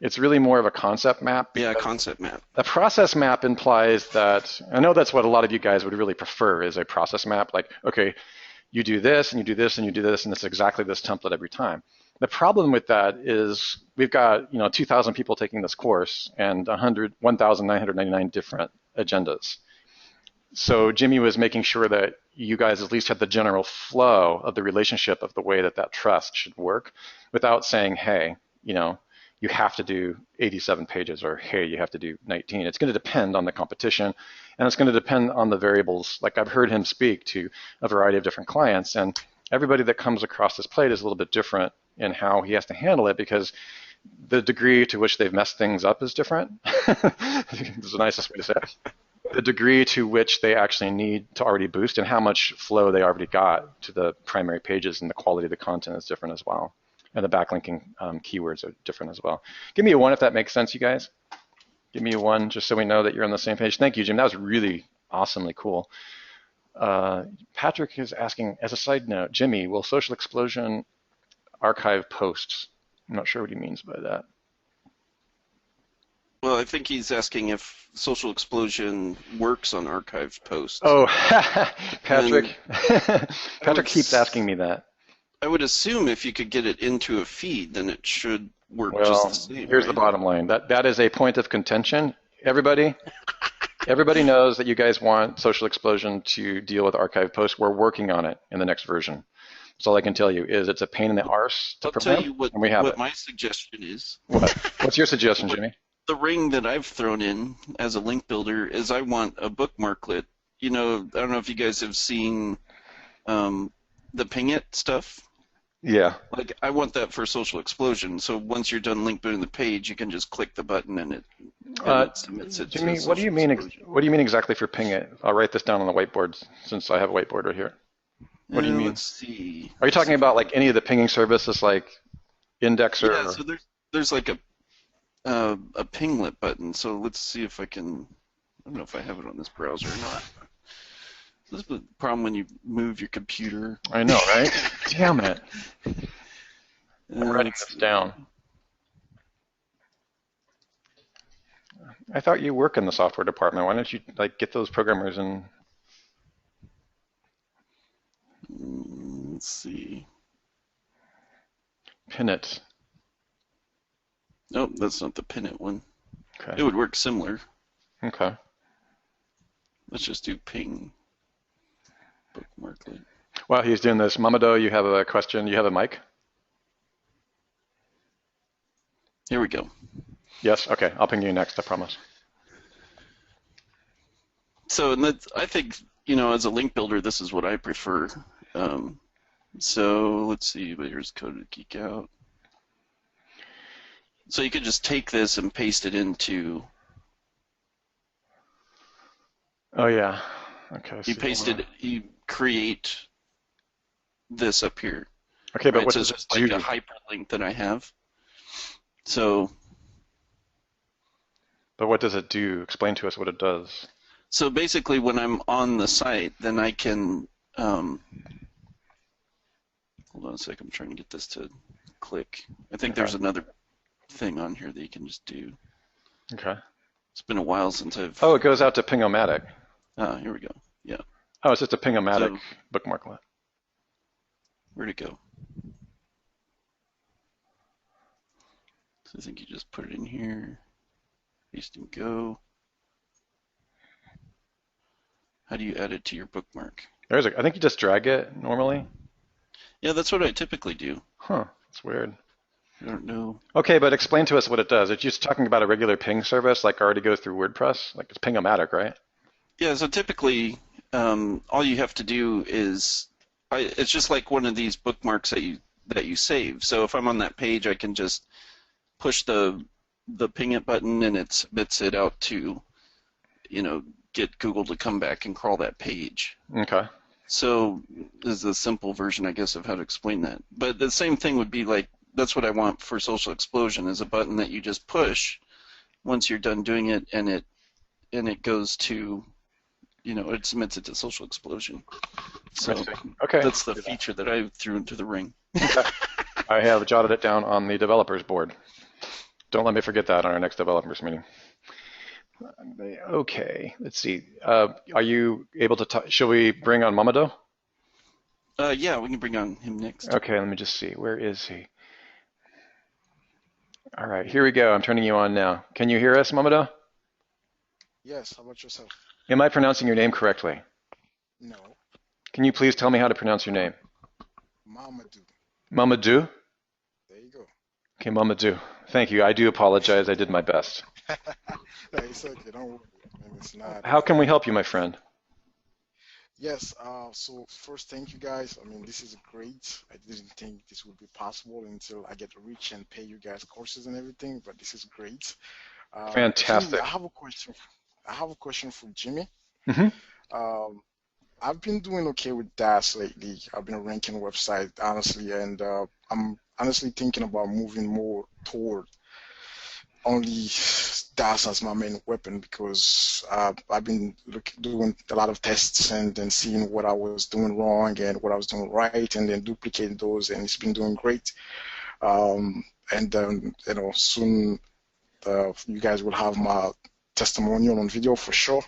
[SPEAKER 2] It's really more of a concept map.
[SPEAKER 1] Yeah, concept map.
[SPEAKER 2] A process map implies that, I know that's what a lot of you guys would really prefer, is a process map. Like, okay, you do this, and you do this, and you do this, and it's exactly this template every time. The problem with that is we've got 2,000 people taking this course and 1,999 different agendas. So Jimmy was making sure that you guys at least had the general flow of the relationship of the way that trust should work without saying, hey, you have to do 87 pages, or hey, you have to do 19. It's going to depend on the competition, and it's going to depend on the variables. Like I've heard him speak to a variety of different clients, and everybody that comes across this plate is a little bit different in how he has to handle it, because the degree to which they've messed things up is different. This is the nicest way to say it. The degree to which they actually need to already boost and how much flow they already got to the primary pages, and the quality of the content is different as well. And the backlinking keywords are different as well. Give me a 1 if that makes sense, you guys. Give me a 1 just so we know that you're on the same page. Thank you, Jim. That was really awesomely cool. Patrick is asking, as a side note, Jimmy, will Social Explosion archive posts? I'm not sure what he means by that.
[SPEAKER 1] Well, I think he's asking if Social Explosion works on archived posts.
[SPEAKER 2] Oh, Patrick. Patrick keeps asking me that.
[SPEAKER 1] I would assume if you could get it into a feed, then it should work
[SPEAKER 2] well,
[SPEAKER 1] just the same.
[SPEAKER 2] Here's the bottom line. That is a point of contention. Everybody knows that you guys want Social Explosion to deal with archive posts. We're working on it in the next version. So all I can tell you is it's a pain in the arse to prevent,
[SPEAKER 1] I'll tell you what my suggestion is.
[SPEAKER 2] What? What's your suggestion, Jimmy?
[SPEAKER 1] The ring that I've thrown in as a link builder is I want a bookmarklet. I don't know if you guys have seen the ping it stuff.
[SPEAKER 2] Yeah.
[SPEAKER 1] Like I want that for Social Explosion. So once you're done link building the page, you can just click the button and it submits it
[SPEAKER 2] Jimmy,
[SPEAKER 1] to
[SPEAKER 2] what do you
[SPEAKER 1] Social
[SPEAKER 2] mean?
[SPEAKER 1] Explosion.
[SPEAKER 2] What do you mean exactly for ping it? I'll write this down on the whiteboard since I have a whiteboard right here. What do you mean?
[SPEAKER 1] Let's see.
[SPEAKER 2] Are you talking about like any of the pinging services like Indexer?
[SPEAKER 1] Yeah, so there's like a pinglet button. So let's see if I can. I don't know if I have it on this browser or not. This is the problem when you move your computer.
[SPEAKER 2] I know, right? Damn it. I'm writing
[SPEAKER 1] Let's
[SPEAKER 2] this
[SPEAKER 1] see.
[SPEAKER 2] down. I thought you work in the software department. Why don't you like get those programmers and?
[SPEAKER 1] Let's see.
[SPEAKER 2] Pin it.
[SPEAKER 1] Nope, that's not the pin it one.
[SPEAKER 2] Okay.
[SPEAKER 1] It would work similar.
[SPEAKER 2] Okay.
[SPEAKER 1] Let's just do ping bookmarklet.
[SPEAKER 2] While he's doing this, Mamadou, you have a question. You have a mic?
[SPEAKER 1] Here we go.
[SPEAKER 2] Yes. Okay. I'll ping you next. I promise.
[SPEAKER 1] So I think, as a link builder, this is what I prefer. So let's see, but here's code to geek out. So you could just take this and paste it into.
[SPEAKER 2] Oh yeah. Okay.
[SPEAKER 1] You create this up here.
[SPEAKER 2] Okay, but
[SPEAKER 1] right?
[SPEAKER 2] what
[SPEAKER 1] So
[SPEAKER 2] does
[SPEAKER 1] it's
[SPEAKER 2] this
[SPEAKER 1] like
[SPEAKER 2] do?
[SPEAKER 1] a hyperlink that I have. So.
[SPEAKER 2] But what does it do? Explain to us what it does.
[SPEAKER 1] So basically, when I'm on the site, then I can. Hold on a sec. I'm trying to get this to click. I think there's another thing on here that you can just do.
[SPEAKER 2] Okay.
[SPEAKER 1] It's been a while since I've.
[SPEAKER 2] Oh, it goes out to Ping-O-Matic.
[SPEAKER 1] Here we go. Yeah.
[SPEAKER 2] Oh, it's just a Ping-O-Matic bookmarklet.
[SPEAKER 1] Where'd it go? So I think you just put it in here. Paste and go. How do you add it to your bookmark?
[SPEAKER 2] I think you just drag it normally.
[SPEAKER 1] Yeah, that's what I typically do.
[SPEAKER 2] Huh. That's weird.
[SPEAKER 1] I don't know.
[SPEAKER 2] Okay, but explain to us what it does. It's just talking about a regular ping service, like already goes through WordPress. Like it's Ping-O-Matic, right?
[SPEAKER 1] Yeah, so typically, all you have to do is, it's just like one of these bookmarks that you save. So if I'm on that page, I can just push the ping it button, and it submits it out to, get Google to come back and crawl that page.
[SPEAKER 2] Okay.
[SPEAKER 1] So this is a simple version, I guess, of how to explain that. But the same thing would be like, that's what I want for Social Explosion, is a button that you just push once you're done doing it, and it goes to, it submits it to Social Explosion. So
[SPEAKER 2] Okay.
[SPEAKER 1] that's the feature that I threw into the ring.
[SPEAKER 2] I have jotted it down on the developers board. Don't let me forget that on our next developers meeting. Okay, let's see. Are you able to talk? Shall we bring on Mamadou?
[SPEAKER 1] Yeah, we can bring on him next.
[SPEAKER 2] Okay, let me just see. Where is he? All right, here we go. I'm turning you on now. Can you hear us, Mamadou?
[SPEAKER 6] Yes, how about yourself?
[SPEAKER 2] Am I pronouncing your name correctly?
[SPEAKER 6] No,
[SPEAKER 2] Can you please tell me how to pronounce your name?
[SPEAKER 6] Mamadou.
[SPEAKER 2] Mamadou?
[SPEAKER 6] There you go.
[SPEAKER 2] Okay, Mamadou. Thank you. I do apologize. I did my best.
[SPEAKER 6] No, it's okay, don't worry. I mean, it's not.
[SPEAKER 2] How can we help you, my friend?
[SPEAKER 6] Yes, so first, thank you guys. I mean, this is great. I didn't think this would be possible until I get rich and pay you guys courses and everything, but this is great.
[SPEAKER 2] Fantastic.
[SPEAKER 6] Jimmy, I have a question. I have a question for Jimmy.
[SPEAKER 2] Mhm.
[SPEAKER 6] I've been doing okay with DAS lately. I've been ranking website honestly, and I'm honestly thinking about moving more toward only DAS as my main weapon, because I've been doing a lot of tests and then seeing what I was doing wrong and what I was doing right, and then duplicating those, and it's been doing great. And then soon you guys will have my testimonial on video for sure.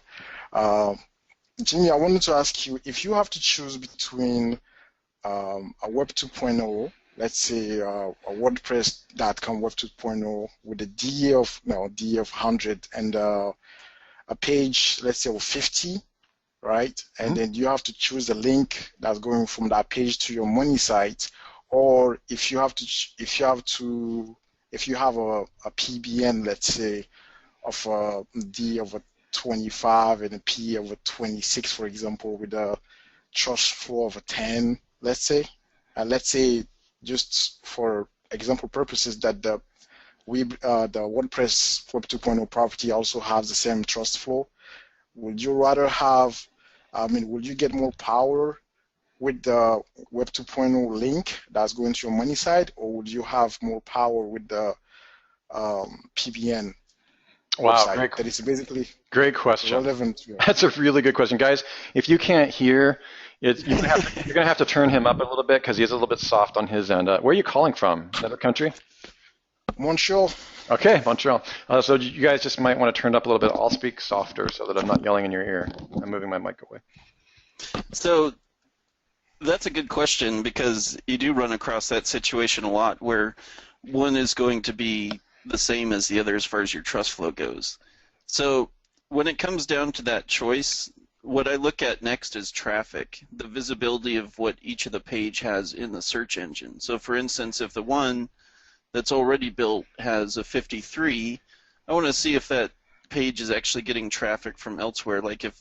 [SPEAKER 6] Jimmy, I wanted to ask you, if you have to choose between a Web 2.0, let's say a WordPress.com Web 2.0 with a DA of 100 and a page, let's say, of 50, right? And then you have to choose a link that's going from that page to your money site, or if you have a PBN, let's say, of a D of a 25 and a P of a 26, for example, with a trust flow of a 10, let's say, and let's say just for example purposes that the WordPress Web 2.0 property also has the same trust flow, would you rather have, would you get more power with the Web 2.0 link that's going to your money site, or would you have more power with the PBN
[SPEAKER 2] Wow,
[SPEAKER 6] website that is basically
[SPEAKER 2] great question.
[SPEAKER 6] relevant to your...
[SPEAKER 2] That's a really good question, guys. If you can't hear, you're gonna have to turn him up a little bit because he's a little bit soft on his end. Where are you calling from? Another country?
[SPEAKER 6] Montreal.
[SPEAKER 2] Okay, Montreal. So you guys just might want to turn it up a little bit. I'll speak softer so that I'm not yelling in your ear. I'm moving my mic away.
[SPEAKER 1] So that's a good question, because you do run across that situation a lot where one is going to be the same as the other as far as your trust flow goes. So when it comes down to that choice, what I look at next is traffic, the visibility of what each of the page has in the search engine. So for instance, if the one that's already built has a 53, I want to see if that page is actually getting traffic from elsewhere, like if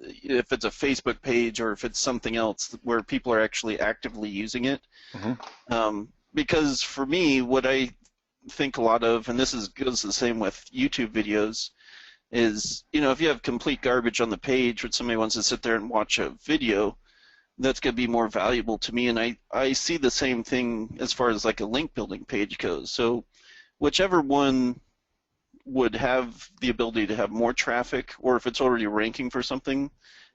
[SPEAKER 1] it's a Facebook page or if it's something else where people are actually actively using it.
[SPEAKER 2] Mm-hmm.
[SPEAKER 1] Because for me, what I think a lot of, and this goes the same with YouTube videos, is, if you have complete garbage on the page where somebody wants to sit there and watch a video, that's going to be more valuable to me. And I see the same thing as far as like a link building page goes. So whichever one would have the ability to have more traffic, or if it's already ranking for something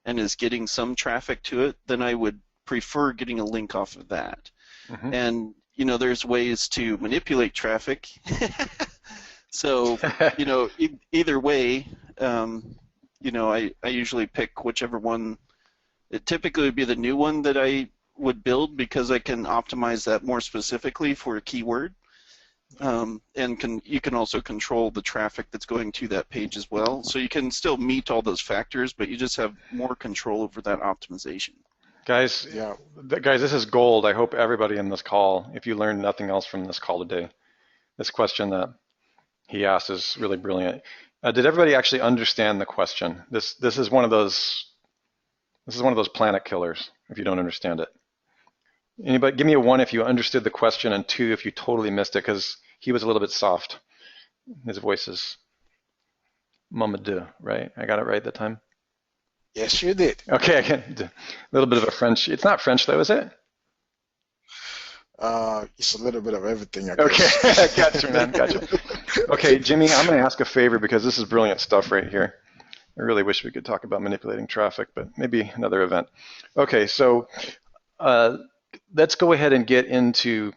[SPEAKER 1] and is getting some traffic to it, then I would prefer getting a link off of that.
[SPEAKER 2] Mm-hmm.
[SPEAKER 1] And there's ways to manipulate traffic. So either way, I usually pick whichever one. It typically would be the new one that I would build, because I can optimize that more specifically for a keyword. And you can also control the traffic that's going to that page as well. So you can still meet all those factors, but you just have more control over that optimization.
[SPEAKER 2] Guys, this is gold. I hope everybody in this call, if you learned nothing else from this call today, this question that he asked is really brilliant. Did everybody actually understand the question? This is one of those planet killers if you don't understand it. Anybody, give me a 1 if you understood the question, and 2 if you totally missed it, because he was a little bit soft. His voice is Mamadou, right? I got it right that time?
[SPEAKER 6] Yes, you did.
[SPEAKER 2] Okay, a little bit of a French. It's not French though, is it?
[SPEAKER 6] It's a little bit of everything, I guess.
[SPEAKER 2] Okay, gotcha, man, gotcha. Okay, Jimmy, I'm going to ask a favor, because this is brilliant stuff right here. I really wish we could talk about manipulating traffic, but maybe another event. Okay, so let's go ahead and get into,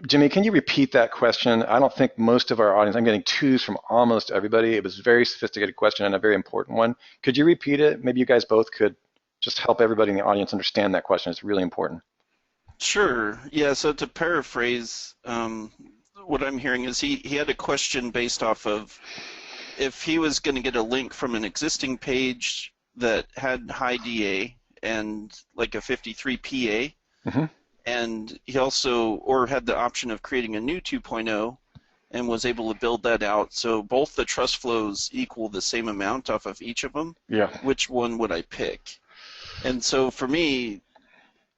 [SPEAKER 2] Jimmy, can you repeat that question? I don't think most of our audience, I'm getting 2s from almost everybody. It was a very sophisticated question and a very important one. Could you repeat it? Maybe you guys both could just help everybody in the audience understand that question. It's really important.
[SPEAKER 1] Sure. Yeah, so to paraphrase, what I'm hearing is he had a question based off of if he was going to get a link from an existing page that had high DA and like a 53 PA,
[SPEAKER 2] mm-hmm.
[SPEAKER 1] and he also, or had the option of creating a new 2.0 and was able to build that out. So both the trust flows equal the same amount off of each of them.
[SPEAKER 2] Yeah.
[SPEAKER 1] Which one would I pick? And so for me,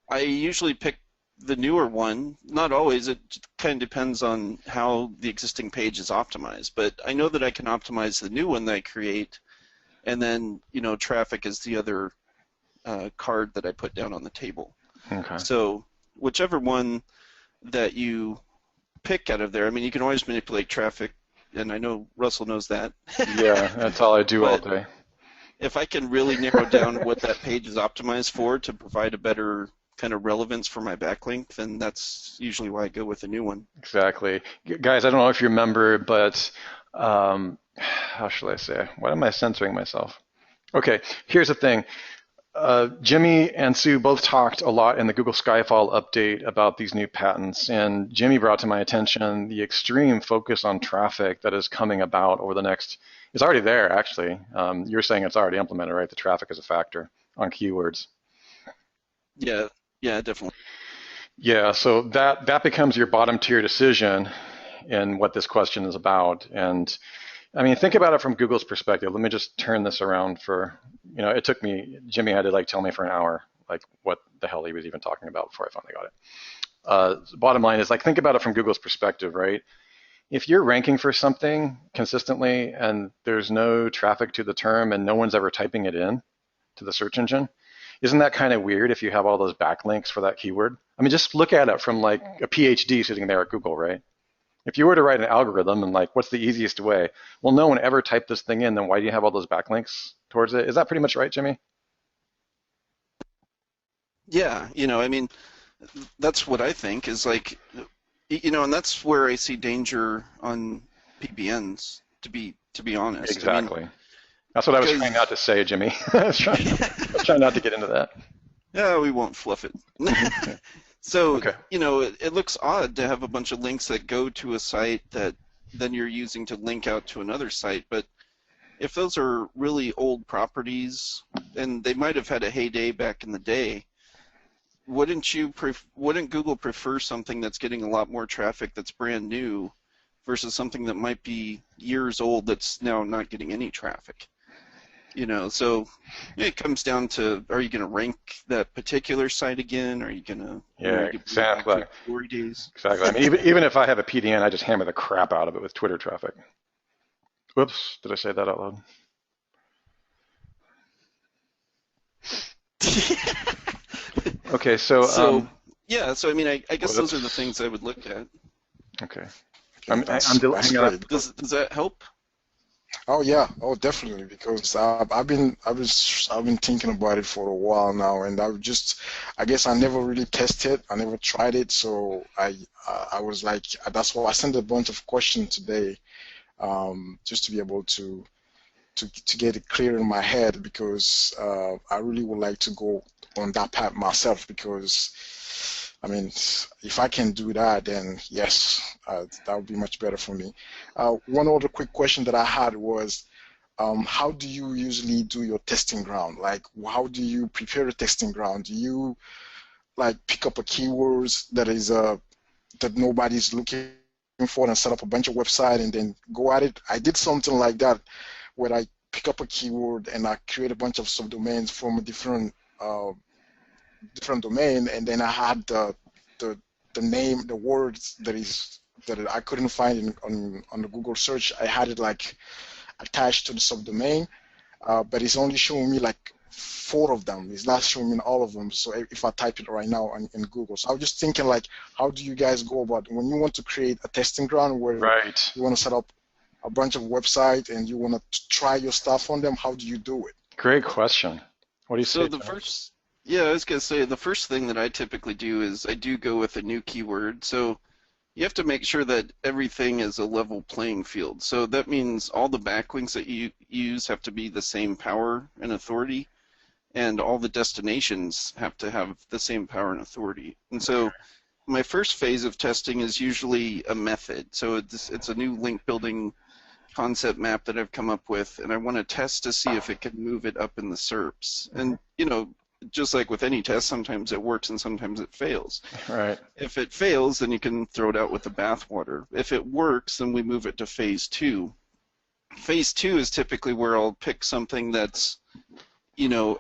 [SPEAKER 1] I usually pick the newer one. Not always. It kind of depends on how the existing page is optimized. But I know that I can optimize the new one that I create, and then traffic is the other card that I put down on the table.
[SPEAKER 2] Okay.
[SPEAKER 1] So whichever one that you pick out of there, you can always manipulate traffic, and I know Russell knows that.
[SPEAKER 2] Yeah, that's all I do all day.
[SPEAKER 1] If I can really narrow down what that page is optimized for to provide a better kind of relevance for my backlink, then that's usually why I go with a new one.
[SPEAKER 2] Exactly. Guys, I don't know if you remember, but how shall I say? Why am I censoring myself? Okay, here's the thing. Jimmy and Sue both talked a lot in the Google Skyfall update about these new patents, and Jimmy brought to my attention the extreme focus on traffic that is coming about over the next, it's already there actually. You're saying it's already implemented, right? The traffic is a factor on keywords.
[SPEAKER 1] Yeah, definitely.
[SPEAKER 2] Yeah, so that becomes your bottom tier decision in what this question is about. And think about it from Google's perspective. Let me just turn this around for, it took me, Jimmy had to tell me for an hour like what the hell he was even talking about before I finally got it. Bottom line is, like, think about it from Google's perspective, right? If you're ranking for something consistently and there's no traffic to the term and no one's ever typing it in to the search engine, isn't that kind of weird if you have all those backlinks for that keyword? I mean, just look at it from like a PhD sitting there at Google, right? If you were to write an algorithm and like, what's the easiest way? Well, no one ever typed this thing in, then why do you have all those backlinks towards it? Is that pretty much right, Jimmy?
[SPEAKER 1] Yeah, I mean, that's what I think is like, and that's where I see danger on PBNs, to be honest.
[SPEAKER 2] Exactly.
[SPEAKER 1] I mean,
[SPEAKER 2] that's what I was trying not to say, Jimmy. I was trying not to get into that.
[SPEAKER 1] Yeah, we won't fluff it. So,
[SPEAKER 2] Okay.
[SPEAKER 1] it looks odd to have a bunch of links that go to a site that then you're using to link out to another site, but if those are really old properties, and they might have had a heyday back in the day, wouldn't Google prefer something that's getting a lot more traffic that's brand new versus something that might be years old that's now not getting any traffic? So it comes down to, are you going to rank that particular site again? Are you going to
[SPEAKER 2] exactly.
[SPEAKER 1] glory days?
[SPEAKER 2] Exactly. I mean, even if I have a PDN, I just hammer the crap out of it with Twitter traffic. Whoops, did I say that out loud? Okay, so
[SPEAKER 1] I mean, I guess those are the things I would look at.
[SPEAKER 2] Okay.
[SPEAKER 6] That's great.
[SPEAKER 1] Does that help?
[SPEAKER 6] Oh yeah, oh definitely, because I've been thinking about it for a while now, and I guess I never really tested, I never tried it, so I was like, that's why I sent a bunch of questions today, just to be able to get it clear in my head, because I really would like to go on that path myself, because I mean, if I can do that, then yes, that would be much better for me. One other quick question that I had was, how do you usually do your testing ground? Like, how do you prepare a testing ground? Do you like pick up a keywords that nobody's looking for and set up a bunch of website and then go at it? I did something like that where I pick up a keyword and I create a bunch of subdomains from a different domain, and then I had the name, the words that I couldn't find on the Google search. I had it like attached to the subdomain, but it's only showing me like 4 of them. It's not showing me all of them. So if I type it right now in Google, so I was just thinking, like, how do you guys go about when you want to create a testing ground where you want to set up a bunch of websites and you want to try your stuff on them? How do you do it?
[SPEAKER 2] Great question. What do you say?
[SPEAKER 1] I was going to say, the first thing that I typically do is I do go with a new keyword. So you have to make sure that everything is a level playing field. So that means all the backlinks that you use have to be the same power and authority, and all the destinations have to have the same power and authority. And so my first phase of testing is usually a method. So it's a new link building concept map that I've come up with, and I want to test to see if it can move it up in the SERPs. And just like with any test, sometimes it works and sometimes it fails.
[SPEAKER 2] Right.
[SPEAKER 1] If it fails, then you can throw it out with the bathwater. If it works, then we move it to phase 2. Phase 2 is typically where I'll pick something that's,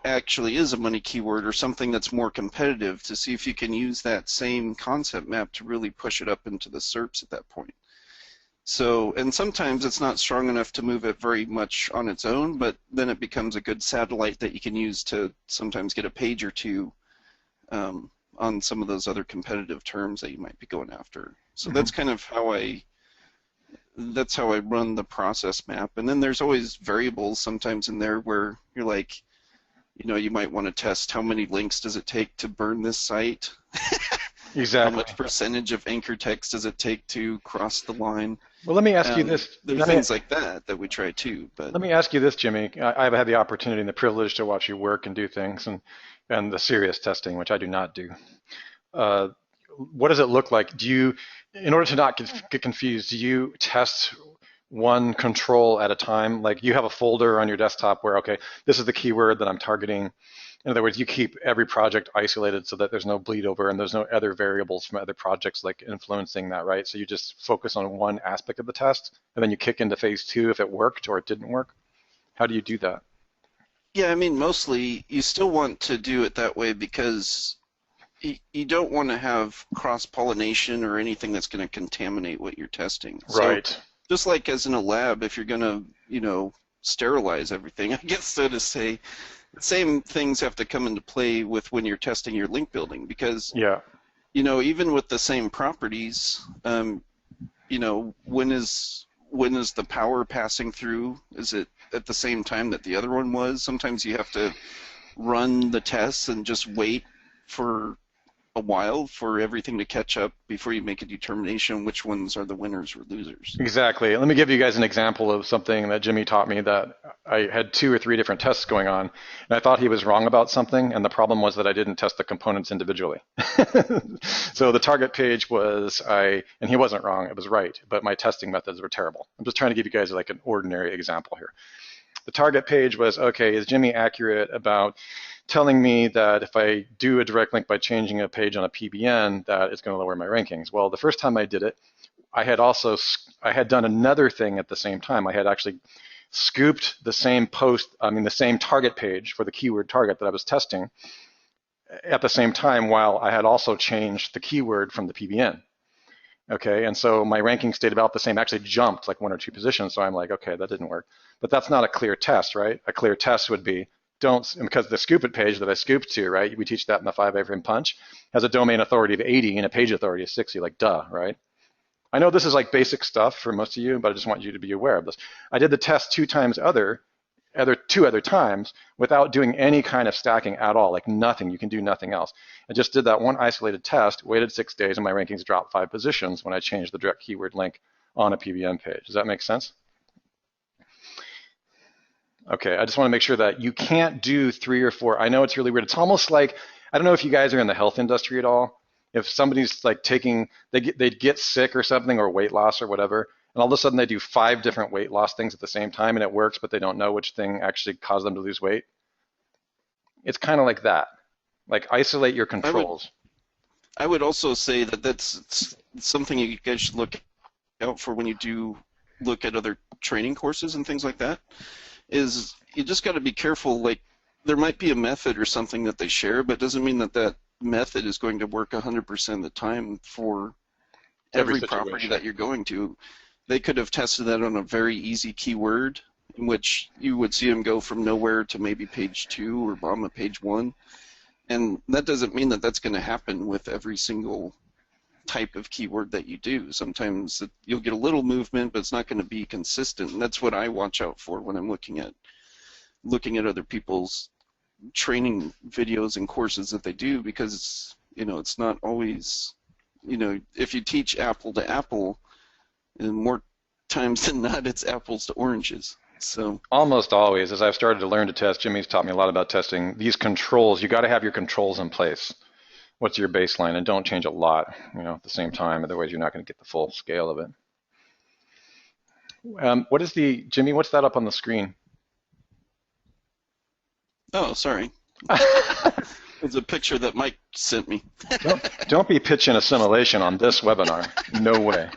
[SPEAKER 1] actually is a money keyword, or something that's more competitive, to see if you can use that same concept map to really push it up into the SERPs at that point. So, and sometimes it's not strong enough to move it very much on its own, but then it becomes a good satellite that you can use to sometimes get a page or two on some of those other competitive terms that you might be going after. So that's kind of how I run the process map. And then there's always variables sometimes in there where you're like, you might want to test how many links does it take to burn this site.
[SPEAKER 2] Exactly.
[SPEAKER 1] How much percentage of anchor text does it take to cross the line?
[SPEAKER 2] Well, let me ask you this.
[SPEAKER 1] There are things like that we try too. But
[SPEAKER 2] let me ask you this, Jimmy. I've had the opportunity and the privilege to watch you work and do things, and the serious testing, which I do not do. What does it look like? Do you, in order to not get confused, do you test one control at a time? Like, you have a folder on your desktop where, okay, this is the keyword that I'm targeting. In other words, you keep every project isolated so that there's no bleed over and there's no other variables from other projects like influencing that, right? So you just focus on one aspect of the test, and then you kick into phase 2 if it worked or it didn't work. How do you do that?
[SPEAKER 1] Yeah, I mean, mostly you still want to do it that way because you don't want to have cross-pollination or anything that's going to contaminate what you're testing. So
[SPEAKER 2] Right.
[SPEAKER 1] just like as in a lab, if you're going to, sterilize everything, I guess so to say, the same things have to come into play with when you're testing your link building because,
[SPEAKER 2] Yeah.
[SPEAKER 1] even with the same properties, when is the power passing through? Is it at the same time that the other one was? Sometimes you have to run the tests and just wait for a while for everything to catch up before you make a determination which ones are the winners or losers.
[SPEAKER 2] Exactly. Let me give you guys an example of something that Jimmy taught me that I had 2 or 3 different tests going on, and I thought he was wrong about something, and the problem was that I didn't test the components individually. So the target page was, and he wasn't wrong, it was right, but my testing methods were terrible. I'm just trying to give you guys like an ordinary example here. The target page was, okay, is Jimmy accurate about telling me that if I do a direct link by changing a page on a PBN, that it's going to lower my rankings? Well, the first time I did it, I had done another thing at the same time. I had actually scooped the same the same target page for the keyword target that I was testing at the same time while I had also changed the keyword from the PBN. Okay, and so my ranking stayed about the same, actually jumped like 1 or 2 positions. So I'm like, okay, that didn't work. But that's not a clear test, right? A clear test would be, because the scoop it page that I scooped to, right? We teach that in the 5-A-Frame punch, has a domain authority of 80 and a page authority of 60, like duh, right? I know this is like basic stuff for most of you, but I just want you to be aware of this. I did the test 2 other times without doing any kind of stacking at all, like nothing. You can do nothing else. I just did that one isolated test, waited 6 days, and my rankings dropped 5 positions when I changed the direct keyword link on a PBN page. Does that make sense? Okay, I just want to make sure that you can't do 3 or 4. I know it's really weird. It's almost like, I don't know if you guys are in the health industry at all. If somebody's like they get sick or something, or weight loss or whatever, and all of a sudden they do 5 different weight loss things at the same time and it works, but they don't know which thing actually caused them to lose weight. It's kind of like that. Like isolate your controls.
[SPEAKER 1] I would also say that that's something you guys should look out for when you do look at other training courses and things like that, is you just got to be careful. Like, there might be a method or something that they share, but it doesn't mean that that method is going to work 100% of the time for every property that you're going to. They could have tested that on a very easy keyword, in which you would see them go from nowhere to maybe page 2 or bottom of page 1. And that doesn't mean that that's going to happen with every single type of keyword that you do. Sometimes you'll get a little movement, but it's not going to be consistent. And that's what I watch out for when I'm looking at other people's training videos and courses that they do, because it's not always, if you teach apple to apple, and more times than not it's apples to oranges. So
[SPEAKER 2] almost always, as I've started to learn to test, Jimmy's taught me a lot about testing these controls. You got to have your controls in place. What's your baseline? And don't change a lot, at the same time. Otherwise, you're not going to get the full scale of it. Jimmy, what's that up on the screen?
[SPEAKER 1] Oh, sorry. It's a picture that Mike sent me.
[SPEAKER 2] Don't be pitching assimilation on this webinar. No way.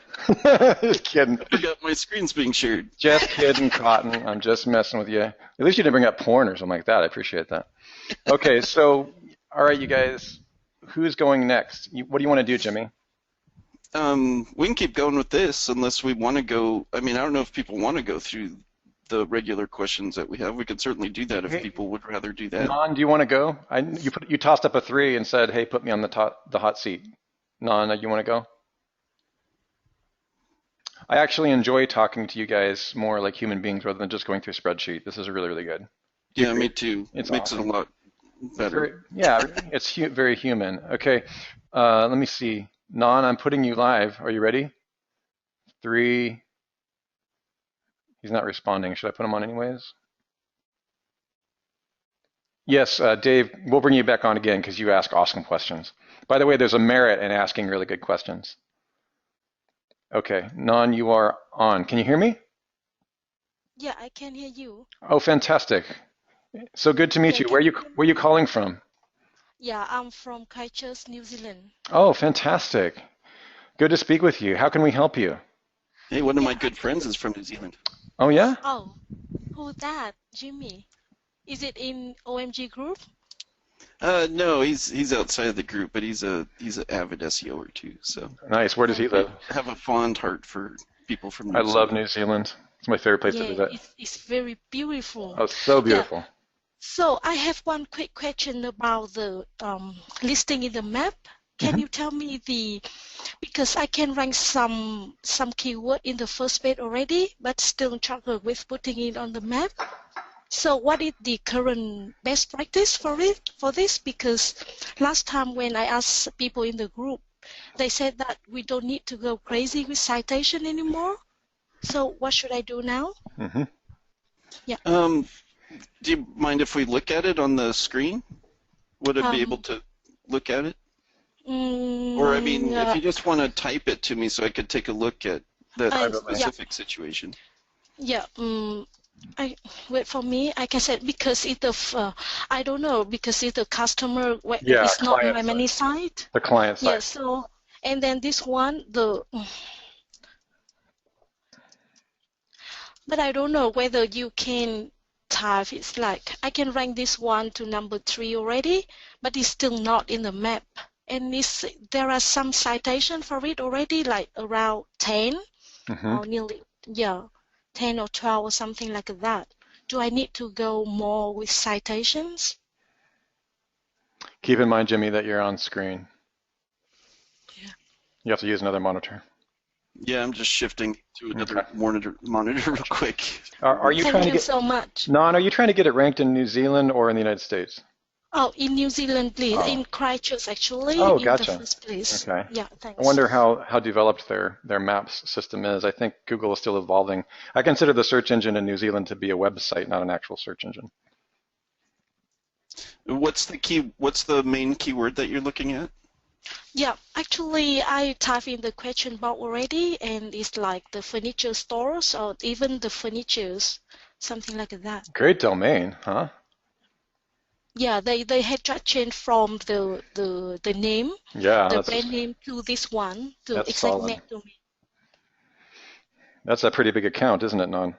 [SPEAKER 2] Just kidding.
[SPEAKER 1] I forgot my screen's being shared.
[SPEAKER 2] Just kidding, Cotton. I'm just messing with you. At least you didn't bring up porn or something like that. I appreciate that. Okay, so, all right, you guys. Who's going next? What do you want to do, Jimmy?
[SPEAKER 1] We can keep going with this unless we want to go. I mean, I don't know if people want to go through the regular questions that we have. We could certainly do that if people would rather do that.
[SPEAKER 2] Non, do you want to go? You tossed up a 3 and said, "Hey, put me on the hot seat." Non, you want to go? I actually enjoy talking to you guys more like human beings rather than just going through a spreadsheet. This is really, really good.
[SPEAKER 1] Yeah, me too. It makes
[SPEAKER 2] awesome.
[SPEAKER 1] it a lot better.
[SPEAKER 2] It's very human. Okay, let me see. Non, I'm putting you live. Are you ready? 3. He's not responding. Should I put him on anyways? Yes, Dave, we'll bring you back on again because you ask awesome questions. By the way, there's a merit in asking really good questions. Okay, Non, you are on. Can you hear me?
[SPEAKER 7] Yeah, I can hear you.
[SPEAKER 2] Oh, fantastic. So good to meet you. Where are you calling from?
[SPEAKER 7] Yeah, I'm from Qzx, New Zealand.
[SPEAKER 2] Oh, fantastic. Good to speak with you. How can we help you?
[SPEAKER 1] Hey, one of my good friends is from New Zealand.
[SPEAKER 2] Oh, yeah?
[SPEAKER 7] Oh, who's that? Jimmy. Is it in OMG group?
[SPEAKER 1] No, he's outside of the group, but he's an avid SEOer too. So
[SPEAKER 2] Nice. Where does he live?
[SPEAKER 1] I have a fond heart for people from
[SPEAKER 2] I
[SPEAKER 1] New
[SPEAKER 2] love
[SPEAKER 1] Zealand.
[SPEAKER 2] New Zealand. It's my favorite place to
[SPEAKER 7] Yeah,
[SPEAKER 2] visit.
[SPEAKER 7] it's very beautiful.
[SPEAKER 2] Oh, so
[SPEAKER 7] Yeah.
[SPEAKER 2] beautiful.
[SPEAKER 7] So I have one quick question about the listing in the map. Can you tell me because I can rank some keyword in the first page already, but still struggle with putting it on the map. So what is the current best practice for this? Because last time when I asked people in the group, they said that we don't need to go crazy with citation anymore. So what should I do now? Yeah.
[SPEAKER 1] Do you mind if we look at it on the screen? Would I be able to look at it? Or, I mean, if you just want to type it to me so I could take a look at that specific situation.
[SPEAKER 7] Yeah. Wait for me. I can say because it's I don't know because it's the customer. It's not my money site.
[SPEAKER 2] The client side.
[SPEAKER 7] Yeah. So and then this one but I don't know whether you can type. It's like I can rank this one to number 3 already, but it's still not in the map. And there are some citation for it already, like around 10 or nearly, 10 or 12 or something like that. Do I need to go more with citations?
[SPEAKER 2] Keep in mind, Jimmy, that you're on screen.
[SPEAKER 7] Yeah.
[SPEAKER 2] You have to use another monitor.
[SPEAKER 1] Yeah, I'm just shifting to another monitor real quick.
[SPEAKER 2] Are you trying to get
[SPEAKER 7] so much.
[SPEAKER 2] Non, are you trying to get it ranked in New Zealand or in the United States?
[SPEAKER 7] Oh, in New Zealand, please. Oh. In Christchurch, actually.
[SPEAKER 2] Oh,
[SPEAKER 7] in
[SPEAKER 2] gotcha.
[SPEAKER 7] the first place.
[SPEAKER 2] Okay.
[SPEAKER 7] Yeah, thanks.
[SPEAKER 2] I wonder how developed their maps system is. I think Google is still evolving. I consider the search engine in New Zealand to be a website, not an actual search engine.
[SPEAKER 1] What's the main keyword that you're looking at?
[SPEAKER 7] Yeah, actually, I typed in the question box already, and it's like the furniture stores or even the furnitures, something like that.
[SPEAKER 2] Great domain, huh?
[SPEAKER 7] Yeah, they had just changed from the name, the brand name to this one, to Qzx911 to me.
[SPEAKER 2] That's a pretty big account, isn't it, Non?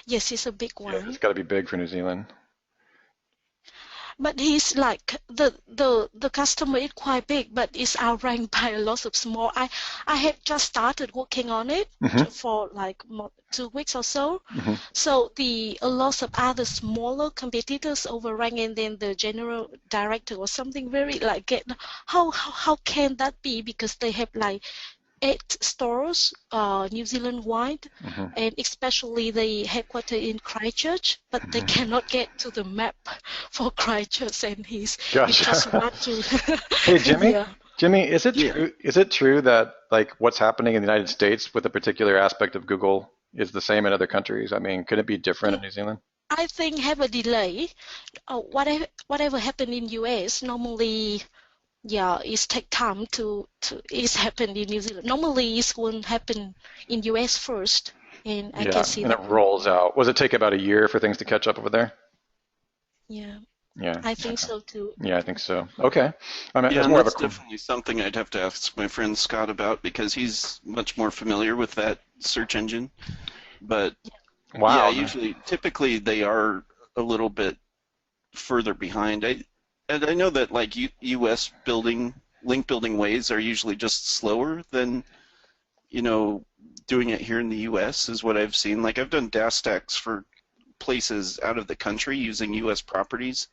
[SPEAKER 7] Yes, it's a big one.
[SPEAKER 2] Yeah, it's got to be big for New Zealand.
[SPEAKER 7] But he's like the customer is quite big, but it's outranked by a lot of small. I had just started working on it for like 2 weeks or so. So a lot of other smaller competitors overrank, and then the general director or something very like how can that be? Because they have like 8 stores, New Zealand wide, and especially the headquarters in Christchurch, but they cannot get to the map for Christchurch, and he just wants to.
[SPEAKER 2] Hey, Jimmy. Yeah. Jimmy, is it true? Is it true that like what's happening in the United States with a particular aspect of Google is the same in other countries? I mean, could it be different in New Zealand?
[SPEAKER 7] I think have a delay. Whatever happened in US normally. Yeah, it takes time it's happened in New Zealand. Normally, it won't happen in US first, and I can see that.
[SPEAKER 2] And it rolls out. Does it take about a year for things to catch up over there?
[SPEAKER 7] Yeah.
[SPEAKER 2] Yeah.
[SPEAKER 7] I think so too.
[SPEAKER 2] Yeah, I think so. Okay. I mean,
[SPEAKER 1] that's definitely something I'd have to ask my friend Scott about because he's much more familiar with that search engine. But typically they are a little bit further behind. And I know that like U.S. link building ways are usually just slower than, doing it here in the U.S. is what I've seen. Like I've done DAS stacks for places out of the country using U.S. properties,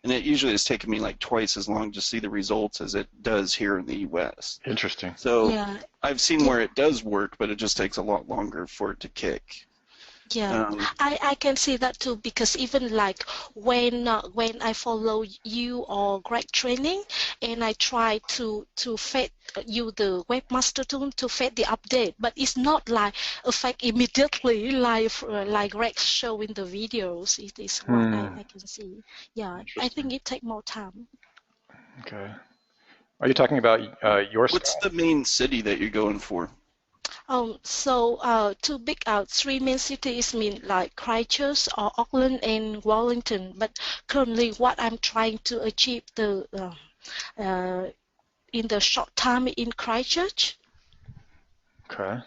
[SPEAKER 1] and it usually has taken me like twice as long to see the results as it does here in the U.S.
[SPEAKER 2] Interesting.
[SPEAKER 1] So I've seen where it does work, but it just takes a lot longer for it to kick.
[SPEAKER 7] Yeah, I can see that too because even like when I follow you or Greg training and I try to fed you the webmaster tool to fed the update, but it's not like affect immediately like Greg show in the videos. It is what I can see. Yeah, I think it take more time.
[SPEAKER 2] Okay. Are you talking about your?
[SPEAKER 1] What's the main city that you're going for?
[SPEAKER 7] So 3 main cities mean like Christchurch or Auckland and Wellington. But currently, what I'm trying to achieve in the short time in Christchurch.
[SPEAKER 2] Okay.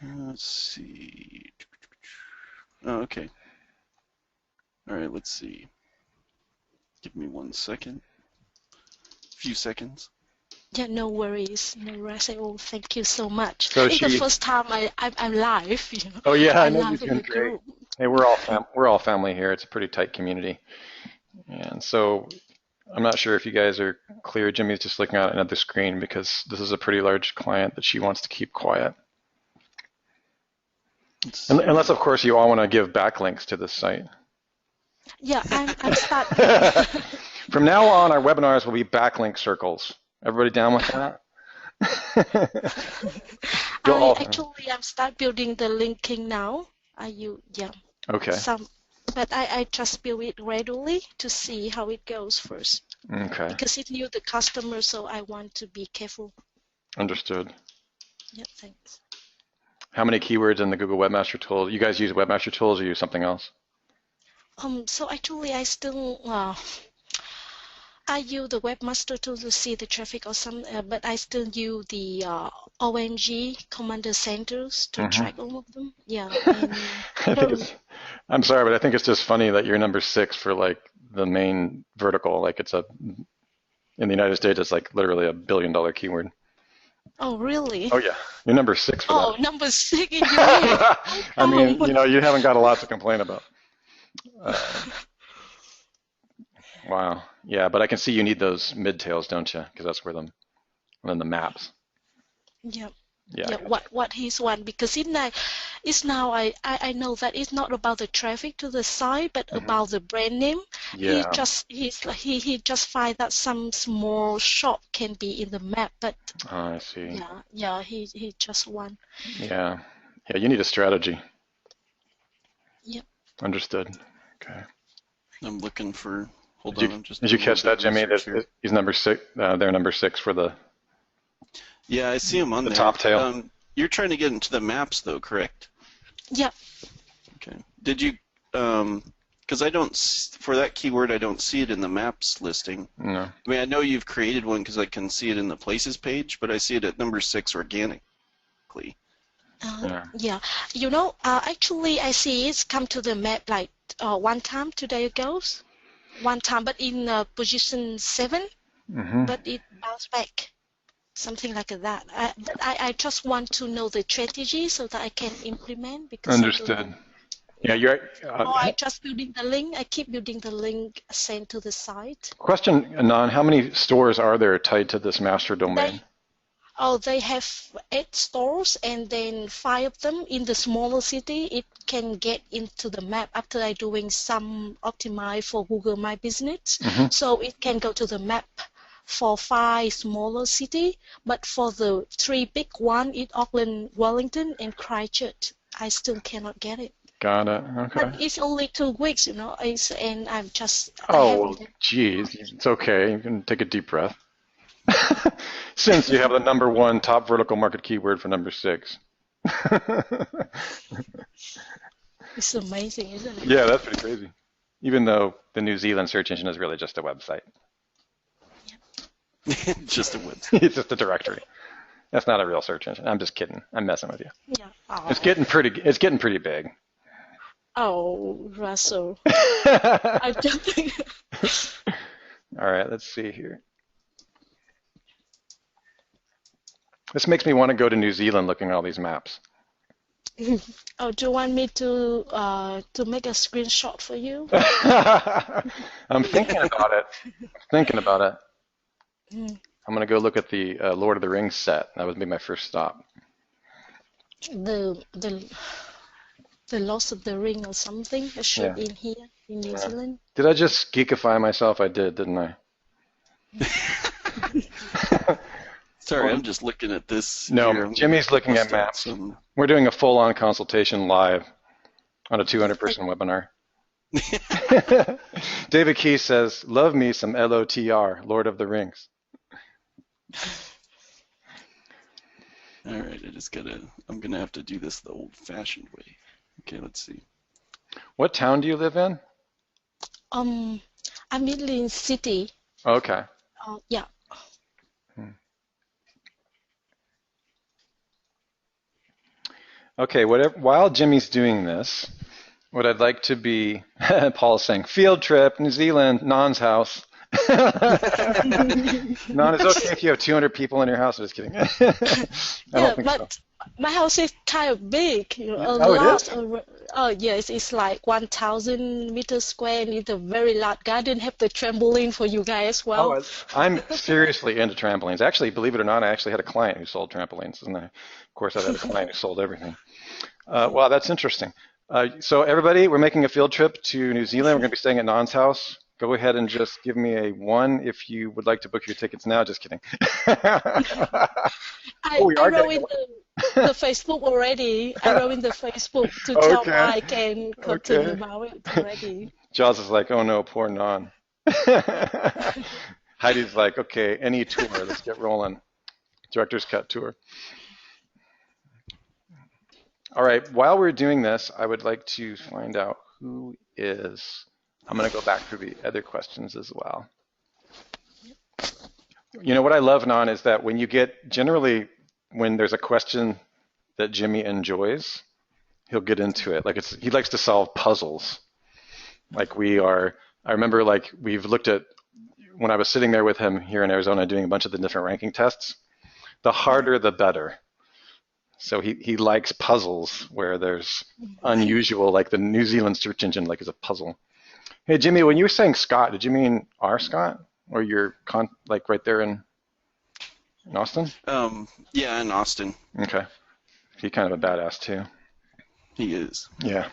[SPEAKER 1] Let's see. Oh, okay. All right, let's see. Give me 1 second. Few seconds.
[SPEAKER 7] Yeah, no worries, no rush at all. Thank you so much.
[SPEAKER 2] So
[SPEAKER 7] It's the first time I'm live, you know.
[SPEAKER 2] Oh yeah, I
[SPEAKER 7] I'm
[SPEAKER 2] know you're
[SPEAKER 7] live in
[SPEAKER 2] doing
[SPEAKER 7] the
[SPEAKER 2] great.
[SPEAKER 7] group.
[SPEAKER 2] Hey, we're all family here. It's a pretty tight community, and so I'm not sure if you guys are clear. Jimmy's just looking at another screen because this is a pretty large client that she wants to keep quiet. Unless, of course, you all want to give backlinks to this site.
[SPEAKER 7] Yeah, I'm starting.
[SPEAKER 2] From now on, our webinars will be backlink circles. Everybody down with that?
[SPEAKER 7] I'm start building the linking now.
[SPEAKER 2] Okay.
[SPEAKER 7] But I just build it gradually to see how it goes first.
[SPEAKER 2] Okay.
[SPEAKER 7] Because it new the customer, so I want to be careful.
[SPEAKER 2] Understood.
[SPEAKER 7] Yeah, thanks.
[SPEAKER 2] How many keywords in the Google Webmaster Tools? You guys use Webmaster Tools or use something else?
[SPEAKER 7] So actually, I still I use the Webmaster Tool to see the traffic or some, but I still use the ONG Commander Centers to track all of them. Yeah. And
[SPEAKER 2] I'm sorry, but I think it's just funny that you're number 6 for like the main vertical. Like in the United States, it's like literally $1 billion keyword.
[SPEAKER 7] Oh, really?
[SPEAKER 2] Oh, yeah. You're number 6 for that.
[SPEAKER 7] Oh, number 6 in US.
[SPEAKER 2] I mean, you haven't got a lot to complain about. Wow. Yeah, but I can see you need those mid-tails, don't you? Because that's where the maps.
[SPEAKER 7] Yeah.
[SPEAKER 2] Yeah.
[SPEAKER 7] What he's want, because it's now I know that it's not about the traffic to the site, but about the brand name.
[SPEAKER 2] Yeah.
[SPEAKER 7] He just find that some small shop can be in the map, but
[SPEAKER 2] I see.
[SPEAKER 7] Yeah, he just want.
[SPEAKER 2] Yeah. Yeah, you need a strategy.
[SPEAKER 7] Yep.
[SPEAKER 2] Understood. Okay.
[SPEAKER 1] I'm looking for. Hold on.
[SPEAKER 2] Did you catch that, Jimmy? He's number 6. They're number 6 for the.
[SPEAKER 1] Yeah, I see him on
[SPEAKER 2] the
[SPEAKER 1] there.
[SPEAKER 2] Top tail.
[SPEAKER 1] You're trying to get into the maps, though, correct?
[SPEAKER 7] Yep.
[SPEAKER 1] Okay. Did you? Because I don't, for that keyword, I don't see it in the maps listing.
[SPEAKER 2] No.
[SPEAKER 1] I mean, I know you've created one because I can see it in the places page, but I see it at number 6 organically.
[SPEAKER 7] Yeah. Actually, I see it's come to the map like one time 2 days ago. One time, but in position 7, but it bounced back. Something like that. I just want to know the strategy so that I can implement. Because
[SPEAKER 2] understood. Yeah, you're.
[SPEAKER 7] I just building the link. I keep building the link sent to the site.
[SPEAKER 2] Question, Anon, how many stores are there tied to this master domain?
[SPEAKER 7] They have 8 stores, and then 5 of them in the smaller city. It can get into the map after I doing some optimize for Google My Business. So it can go to the map for 5 smaller city, but for the 3 big one in Auckland, Wellington, and Christchurch, I still cannot get it.
[SPEAKER 2] Got it. Okay.
[SPEAKER 7] But it's only 2 weeks, and I'm just.
[SPEAKER 2] Oh, geez, it's okay. You can take a deep breath. Since you have the number 1 top vertical market keyword for number 6.
[SPEAKER 7] It's amazing, isn't it?
[SPEAKER 2] Yeah, that's pretty crazy. Even though the New Zealand search engine is really just a website.
[SPEAKER 1] Just a website.
[SPEAKER 2] It's just a directory. That's not a real search engine. I'm just kidding. I'm messing with you.
[SPEAKER 7] Yeah. Oh.
[SPEAKER 2] It's getting pretty big.
[SPEAKER 7] Oh, Russell. I don't think.
[SPEAKER 2] All right, let's see here. This makes me want to go to New Zealand looking at all these maps.
[SPEAKER 7] Oh, do you want me to make a screenshot for you?
[SPEAKER 2] I'm thinking about it. I'm going to go look at the Lord of the Rings set. That would be my first stop.
[SPEAKER 7] The Lost of the Ring or something, a show in here in New Zealand.
[SPEAKER 2] Did I just geekify myself? I did, didn't I?
[SPEAKER 1] Sorry, I'm just looking at this.
[SPEAKER 2] No,
[SPEAKER 1] here.
[SPEAKER 2] Jimmy's looking at maps. We're doing a full-on consultation live on a 200-person webinar. David Key says, love me some LOTR, Lord of the Rings.
[SPEAKER 1] All right, I'm going to have to do this the old-fashioned way. Okay, let's see.
[SPEAKER 2] What town do you live in?
[SPEAKER 7] I'm in Lynn City.
[SPEAKER 2] Okay.
[SPEAKER 7] Yeah.
[SPEAKER 2] Okay, while Jimmy's doing this, what I'd like to be, Paul is saying, field trip, New Zealand, Non's house. Non, it's okay if you have 200 people in your house. I'm just kidding. I don't think so.
[SPEAKER 7] My house is kind of big, a
[SPEAKER 2] Oh,
[SPEAKER 7] lot.
[SPEAKER 2] it is?
[SPEAKER 7] Oh yes, it's like 1,000 meters square, and it's a very large garden. Have the trampoline for you guys as well.
[SPEAKER 2] Oh, I'm seriously into trampolines. Actually, believe it or not, I actually had a client who sold trampolines, and of course, I had a client who sold everything. Wow, that's interesting. So everybody, we're making a field trip to New Zealand. We're going to be staying at Non's house. Go ahead and just give me a 1 if you would like to book your tickets now. Just kidding.
[SPEAKER 7] I wrote in the Facebook already. I wrote in the Facebook to tell Mike and Cotton about it already.
[SPEAKER 2] Jaws is like, oh no, poor Non. Heidi's like, okay, any tour, let's get rolling. Director's cut tour. All right, while we're doing this, I would like to find out who is, I'm going to go back through the other questions as well. You know what I love, Non, is that when you get, generally, when there's a question that Jimmy enjoys, he'll get into it. Like he likes to solve puzzles. Like I remember like we've looked at, when I was sitting there with him here in Arizona doing a bunch of the different ranking tests, the harder the better. So he likes puzzles where there's unusual, like the New Zealand search engine like is a puzzle. Hey Jimmy, when you were saying Scott, did you mean our Scott? Or you're like right there in Austin?
[SPEAKER 1] Yeah, in Austin.
[SPEAKER 2] Okay. He's kind of a badass too.
[SPEAKER 1] He is.
[SPEAKER 2] Yeah.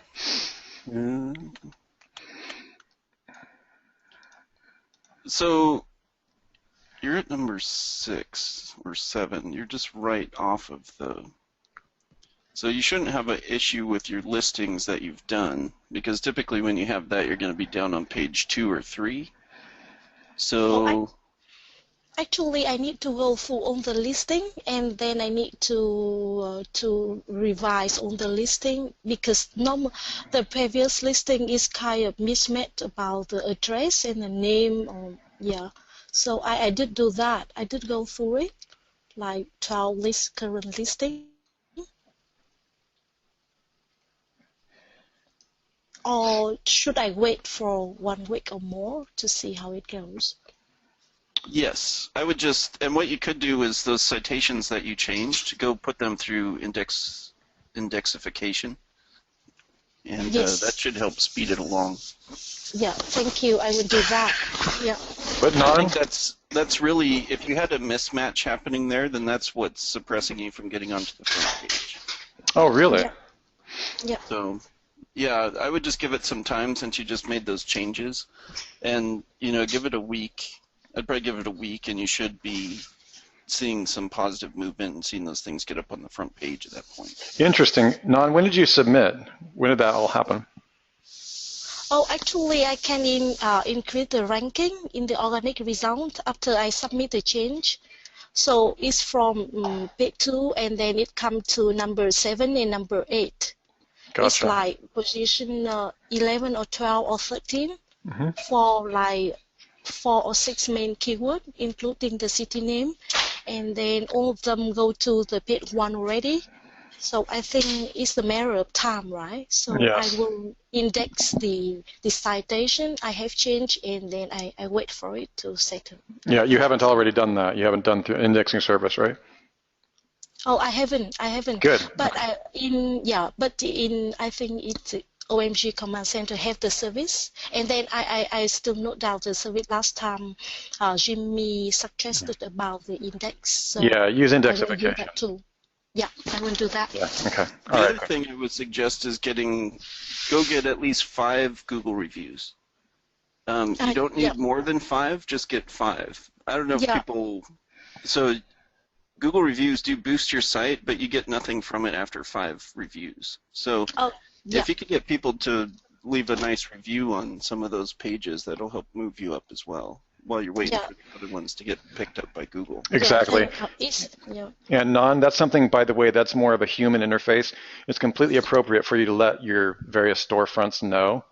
[SPEAKER 1] So you're at number 6 or 7. You're just right off of the. So you shouldn't have an issue with your listings that you've done, because typically when you have that, you're going to be down on page 2 or 3. So.
[SPEAKER 7] Actually, I need to go through on the listing, and then I need to revise on the listing, because the previous listing is kind of mismatched about the address and the name. So I did do that. I did go through it, like 12 current listing. Or should I wait for 1 week or more to see how it goes?
[SPEAKER 1] Yes, I would just, and what you could do is those citations that you changed, go put them through indexification, and that should help speed it along.
[SPEAKER 7] Yeah, thank you. I would do that. Yeah.
[SPEAKER 2] But
[SPEAKER 1] I think that's really, if you had a mismatch happening there, then that's what's suppressing you from getting onto the front page.
[SPEAKER 2] Oh, really?
[SPEAKER 7] Yeah.
[SPEAKER 1] So, yeah, I would just give it some time since you just made those changes, and give it a week. I'd probably give it a week, and you should be seeing some positive movement and seeing those things get up on the front page at that point.
[SPEAKER 2] Interesting. Non, when did you submit? When did that all happen?
[SPEAKER 7] Oh, actually, I can increase the ranking in the organic result after I submit the change. So it's from page 2, and then it comes to number 7 and number 8.
[SPEAKER 2] Gotcha.
[SPEAKER 7] It's like position 11 or 12 or 13 for like 4 or 6 main keywords, including the city name, and then all of them go to the page 1 already. So I think it's a matter of time, right? So
[SPEAKER 2] yes.
[SPEAKER 7] I will index the citation I have changed, and then I wait for it to settle.
[SPEAKER 2] Yeah, you haven't already done that. You haven't done through indexing service, right?
[SPEAKER 7] Oh, I haven't.
[SPEAKER 2] Good.
[SPEAKER 7] But I think it's OMG Command Center have the service, and then I still note down the service last time. Jimmy suggested about the index. So
[SPEAKER 2] yeah, use indexification.
[SPEAKER 7] I will do that too. Yeah, I will do that.
[SPEAKER 2] Yeah. Okay.
[SPEAKER 1] The other thing I would suggest is go get at least 5 Google reviews. You don't need more than 5. Just get 5. I don't know if people. So Google reviews do boost your site, but you get nothing from it after 5 reviews. So if you could get people to leave a nice review on some of those pages, that'll help move you up as well while you're waiting for the other ones to get picked up by Google.
[SPEAKER 2] Exactly. And Non, that's something, by the way, that's more of a human interface. It's completely appropriate for you to let your various storefronts know.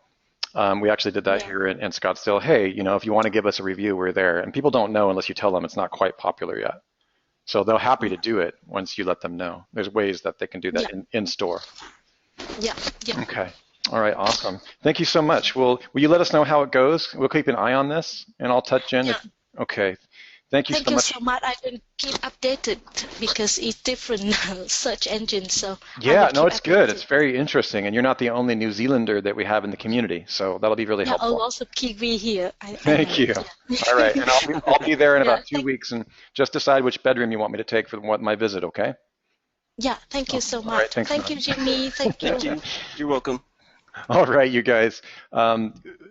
[SPEAKER 2] We actually did that here in Scottsdale. Hey, if you want to give us a review, we're there. And people don't know unless you tell them it's not quite popular yet. So they're happy to do it once you let them know. There's ways that they can do that in store.
[SPEAKER 7] Yeah.
[SPEAKER 2] Okay. All right, awesome. Thank you so much. Will you let us know how it goes? We'll keep an eye on this, and I'll touch in.
[SPEAKER 7] Yeah.
[SPEAKER 2] Okay. Thank you
[SPEAKER 7] Thank
[SPEAKER 2] so
[SPEAKER 7] you
[SPEAKER 2] much.
[SPEAKER 7] so much. I will keep updated because it's different search engine, so I
[SPEAKER 2] Yeah,
[SPEAKER 7] will
[SPEAKER 2] no,
[SPEAKER 7] keep
[SPEAKER 2] it's good. It's
[SPEAKER 7] updated.
[SPEAKER 2] very interesting, and you're not the only New Zealander that we have in the community, so that'll be really
[SPEAKER 7] Yeah, a
[SPEAKER 2] helpful.
[SPEAKER 7] lot of Kiwi here. I
[SPEAKER 2] Thank
[SPEAKER 7] know.
[SPEAKER 2] you.
[SPEAKER 7] Yeah.
[SPEAKER 2] All right, and I'll be there in
[SPEAKER 7] Yeah,
[SPEAKER 2] about 2 weeks, and just decide which bedroom you want me to take for my visit, okay?
[SPEAKER 7] yeah, thank you
[SPEAKER 2] Oh,
[SPEAKER 7] so
[SPEAKER 2] all right,
[SPEAKER 7] much.
[SPEAKER 2] thanks,
[SPEAKER 7] Thank
[SPEAKER 2] man.
[SPEAKER 7] you, Jimmy. Thank you.
[SPEAKER 1] Thank you. You're welcome.
[SPEAKER 2] All right, you guys.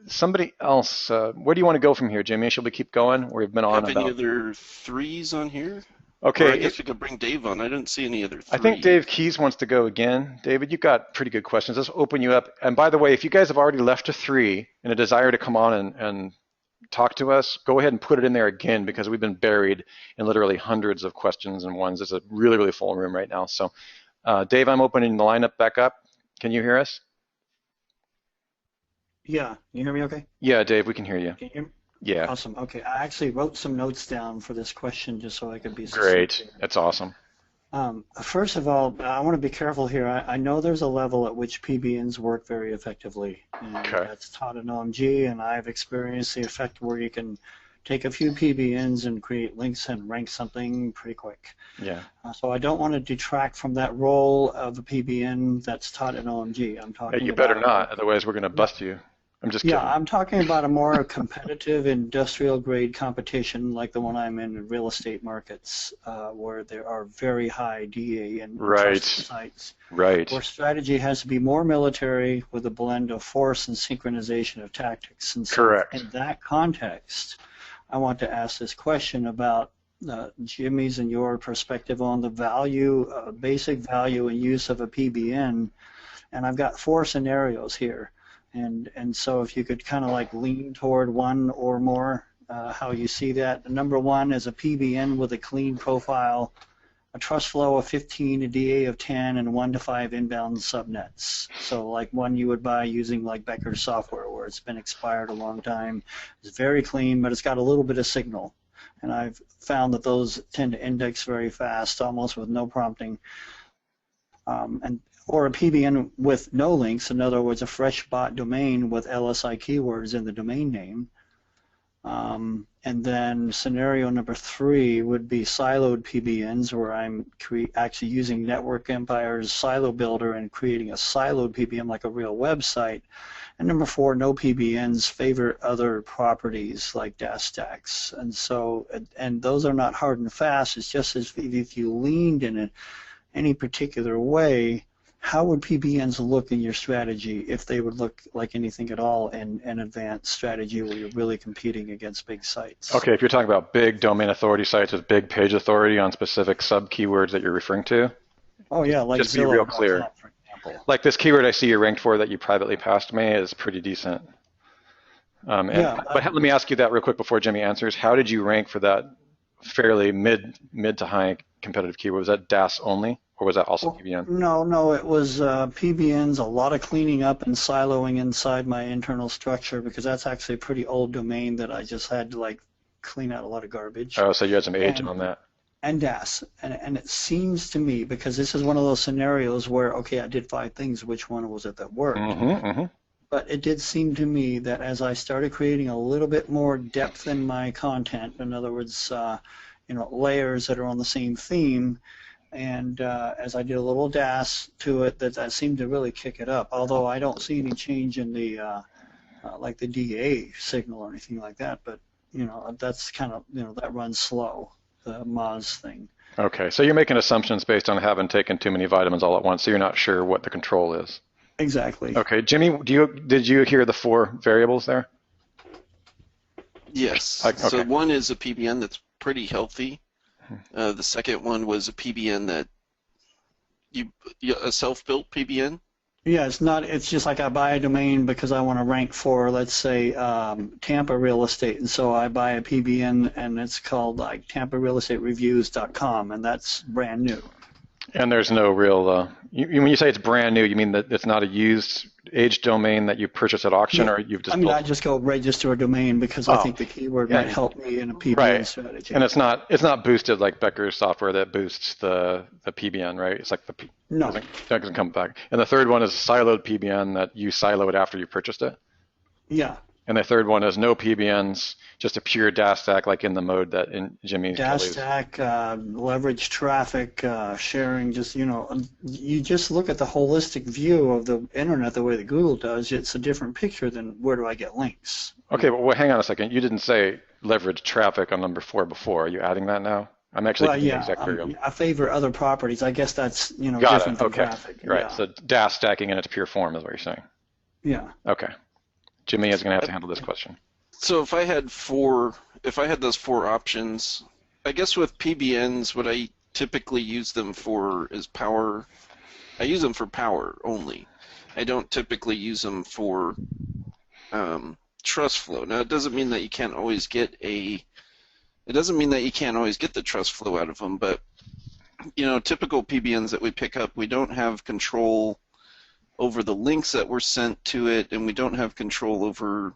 [SPEAKER 2] Somebody else, where do you want to go from here, Jimmy? Shall we keep going? We've been on
[SPEAKER 1] Have any
[SPEAKER 2] about.
[SPEAKER 1] other threes on here?
[SPEAKER 2] Okay,
[SPEAKER 1] Or I guess we could bring Dave on. I didn't see any other
[SPEAKER 2] I think
[SPEAKER 1] threes.
[SPEAKER 2] Dave Keys wants to go again. David, you've got pretty good questions. Let's open you up. And by the way, if you guys have already left a 3 and a desire to come on and talk to us, go ahead and put it in there again because we've been buried in literally hundreds of questions and ones. It's a really, really full room right now. So, Dave, I'm opening the lineup back up. Can you hear us?
[SPEAKER 3] Yeah, you hear me okay?
[SPEAKER 2] Yeah, Dave, we can hear you.
[SPEAKER 3] Can you hear me?
[SPEAKER 2] Yeah,
[SPEAKER 3] Awesome. Okay, I actually wrote some notes down for this question just so I could be
[SPEAKER 2] great.
[SPEAKER 3] succinct.
[SPEAKER 2] That's awesome.
[SPEAKER 3] First of all, I want to be careful here. I know there's a level at which PBNs work very effectively, and
[SPEAKER 2] Okay.
[SPEAKER 3] that's taught in OMG, and I've experienced the effect where you can take a few PBNs and create links and rank something pretty quick.
[SPEAKER 2] Yeah.
[SPEAKER 3] So I don't want to detract from that role of a PBN that's taught in OMG. I'm
[SPEAKER 2] Yeah,
[SPEAKER 3] talking
[SPEAKER 2] you
[SPEAKER 3] about
[SPEAKER 2] better not, otherwise we're going to bust you. I'm just kidding.
[SPEAKER 3] I'm talking about a more competitive industrial grade competition like the one I'm in real estate markets, where there are very high DA and
[SPEAKER 2] Right.
[SPEAKER 3] trusted sites,
[SPEAKER 2] Right.
[SPEAKER 3] where strategy has to be more military with a blend of force and synchronization of tactics. And so
[SPEAKER 2] Correct.
[SPEAKER 3] in that context, I want to ask this question about Jimmy's and your perspective on the value, basic value and use of a PBN. And I've got 4 scenarios here. And so if you could kind of like lean toward one or more, how you see that. Number 1 is a PBN with a clean profile, a trust flow of 15, a DA of 10, and 1 to 5 inbound subnets. So like one you would buy using like Becker's software where it's been expired a long time. It's very clean, but it's got a little bit of signal. And I've found that those tend to index very fast, almost with no prompting. Or a PBN with no links, in other words, a fresh bot domain with LSI keywords in the domain name. And then scenario number 3 would be siloed PBNs, where I'm actually using Network Empire's silo builder and creating a siloed PBN like a real website. And number 4, no PBNs favor other properties like DAS stacks. And so, and those are not hard and fast. It's just as if you leaned in any particular way, how would PBNs look in your strategy if they would look like anything at all in an advanced strategy where you're really competing against big sites?
[SPEAKER 2] Okay, if you're talking about big domain authority sites with big page authority on specific sub keywords that you're referring to.
[SPEAKER 3] Oh yeah, like
[SPEAKER 2] just be real clear.
[SPEAKER 3] Zillow.com, for example.
[SPEAKER 2] Like this keyword I see you ranked for that you privately passed me is pretty decent. But let me ask you that real quick before Jimmy answers. How did you rank for that fairly mid to high competitive keyword? Was that DAS only? Or was that also PBN?
[SPEAKER 3] No, it was PBNs, a lot of cleaning up and siloing inside my internal structure because that's actually a pretty old domain that I just had to like clean out a lot of garbage.
[SPEAKER 2] Oh, so you had some agent on that.
[SPEAKER 3] And DAS. And it seems to me, because this is one of those scenarios where, okay, I did 5 things, which one was it that worked? But it did seem to me that as I started creating a little bit more depth in my content, in other words, layers that are on the same theme, and as I did a little DAS to it, that seemed to really kick it up. Although I don't see any change in the like the DA signal or anything like that. But that's kind of that runs slow, the Moz thing.
[SPEAKER 2] Okay, so you're making assumptions based on having taken too many vitamins all at once, so you're not sure what the control is.
[SPEAKER 3] Exactly.
[SPEAKER 2] Okay, Jimmy, did you hear the 4 variables there?
[SPEAKER 1] Yes.
[SPEAKER 2] Okay.
[SPEAKER 1] So one is a PBN that's pretty healthy. The second one was a PBN that a self-built PBN.
[SPEAKER 3] Yeah, it's just like I buy a domain because I want to rank for, let's say, Tampa real estate, and so I buy a PBN and it's called like TampaRealEstateReviews.com, and that's brand new.
[SPEAKER 2] And there's no real, when you say it's brand new, you mean that it's not a used aged domain that you purchase at auction,
[SPEAKER 3] Yeah.
[SPEAKER 2] or you've just
[SPEAKER 3] I mean,
[SPEAKER 2] built?
[SPEAKER 3] I just go register a domain because I think the keyword might help me in a PBN
[SPEAKER 2] right.
[SPEAKER 3] strategy.
[SPEAKER 2] And it's not boosted like Becker's software that boosts the PBN, right? It's like
[SPEAKER 3] No.
[SPEAKER 2] That doesn't come back. And the third one is siloed PBN that you silo it after you purchased it.
[SPEAKER 3] Yeah.
[SPEAKER 2] And the third one is no PBNs, just a pure DAS stack, like in the mode that in Jimmy
[SPEAKER 3] DAS
[SPEAKER 2] Kelly's.
[SPEAKER 3] stack, leverage traffic, sharing, just, you just look at the holistic view of the internet the way that Google does. It's a different picture than where do I get links.
[SPEAKER 2] Okay, but hang on a second. You didn't say leverage traffic on number 4 before. Are you adding that now? I'm actually
[SPEAKER 3] Well,
[SPEAKER 2] doing the
[SPEAKER 3] yeah,
[SPEAKER 2] exact variable.
[SPEAKER 3] I favor other properties. I guess that's,
[SPEAKER 2] Got
[SPEAKER 3] different
[SPEAKER 2] it.
[SPEAKER 3] than
[SPEAKER 2] Okay.
[SPEAKER 3] traffic.
[SPEAKER 2] Right.
[SPEAKER 3] Yeah.
[SPEAKER 2] So DAS stacking in its pure form is what you're saying.
[SPEAKER 3] Yeah.
[SPEAKER 2] Okay. Jimmy is going to have to handle this question.
[SPEAKER 1] So if I had those 4 options, I guess with PBNs, what I typically use them for is power. I use them for power only. I don't typically use them for trust flow. Now, it doesn't mean that you can't always get the trust flow out of them, but typical PBNs that we pick up, we don't have control over the links that were sent to it, and we don't have control over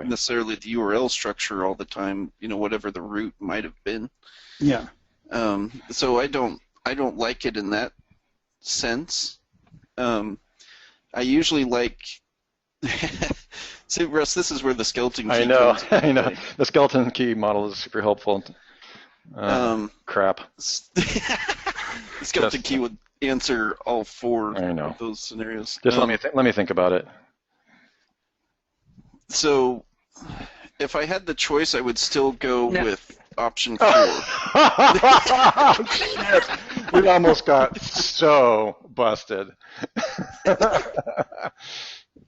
[SPEAKER 1] necessarily the URL structure all the time, whatever the root might have been.
[SPEAKER 3] Yeah.
[SPEAKER 1] So I don't like it in that sense. I usually like. See, Russ, this is where the skeleton key. I know.
[SPEAKER 2] The skeleton key model is super helpful. Crap.
[SPEAKER 1] The skeleton key would answer all 4 of those scenarios.
[SPEAKER 2] Just let me think about it.
[SPEAKER 1] So, if I had the choice, I would still go with option 4.
[SPEAKER 2] We almost got so busted.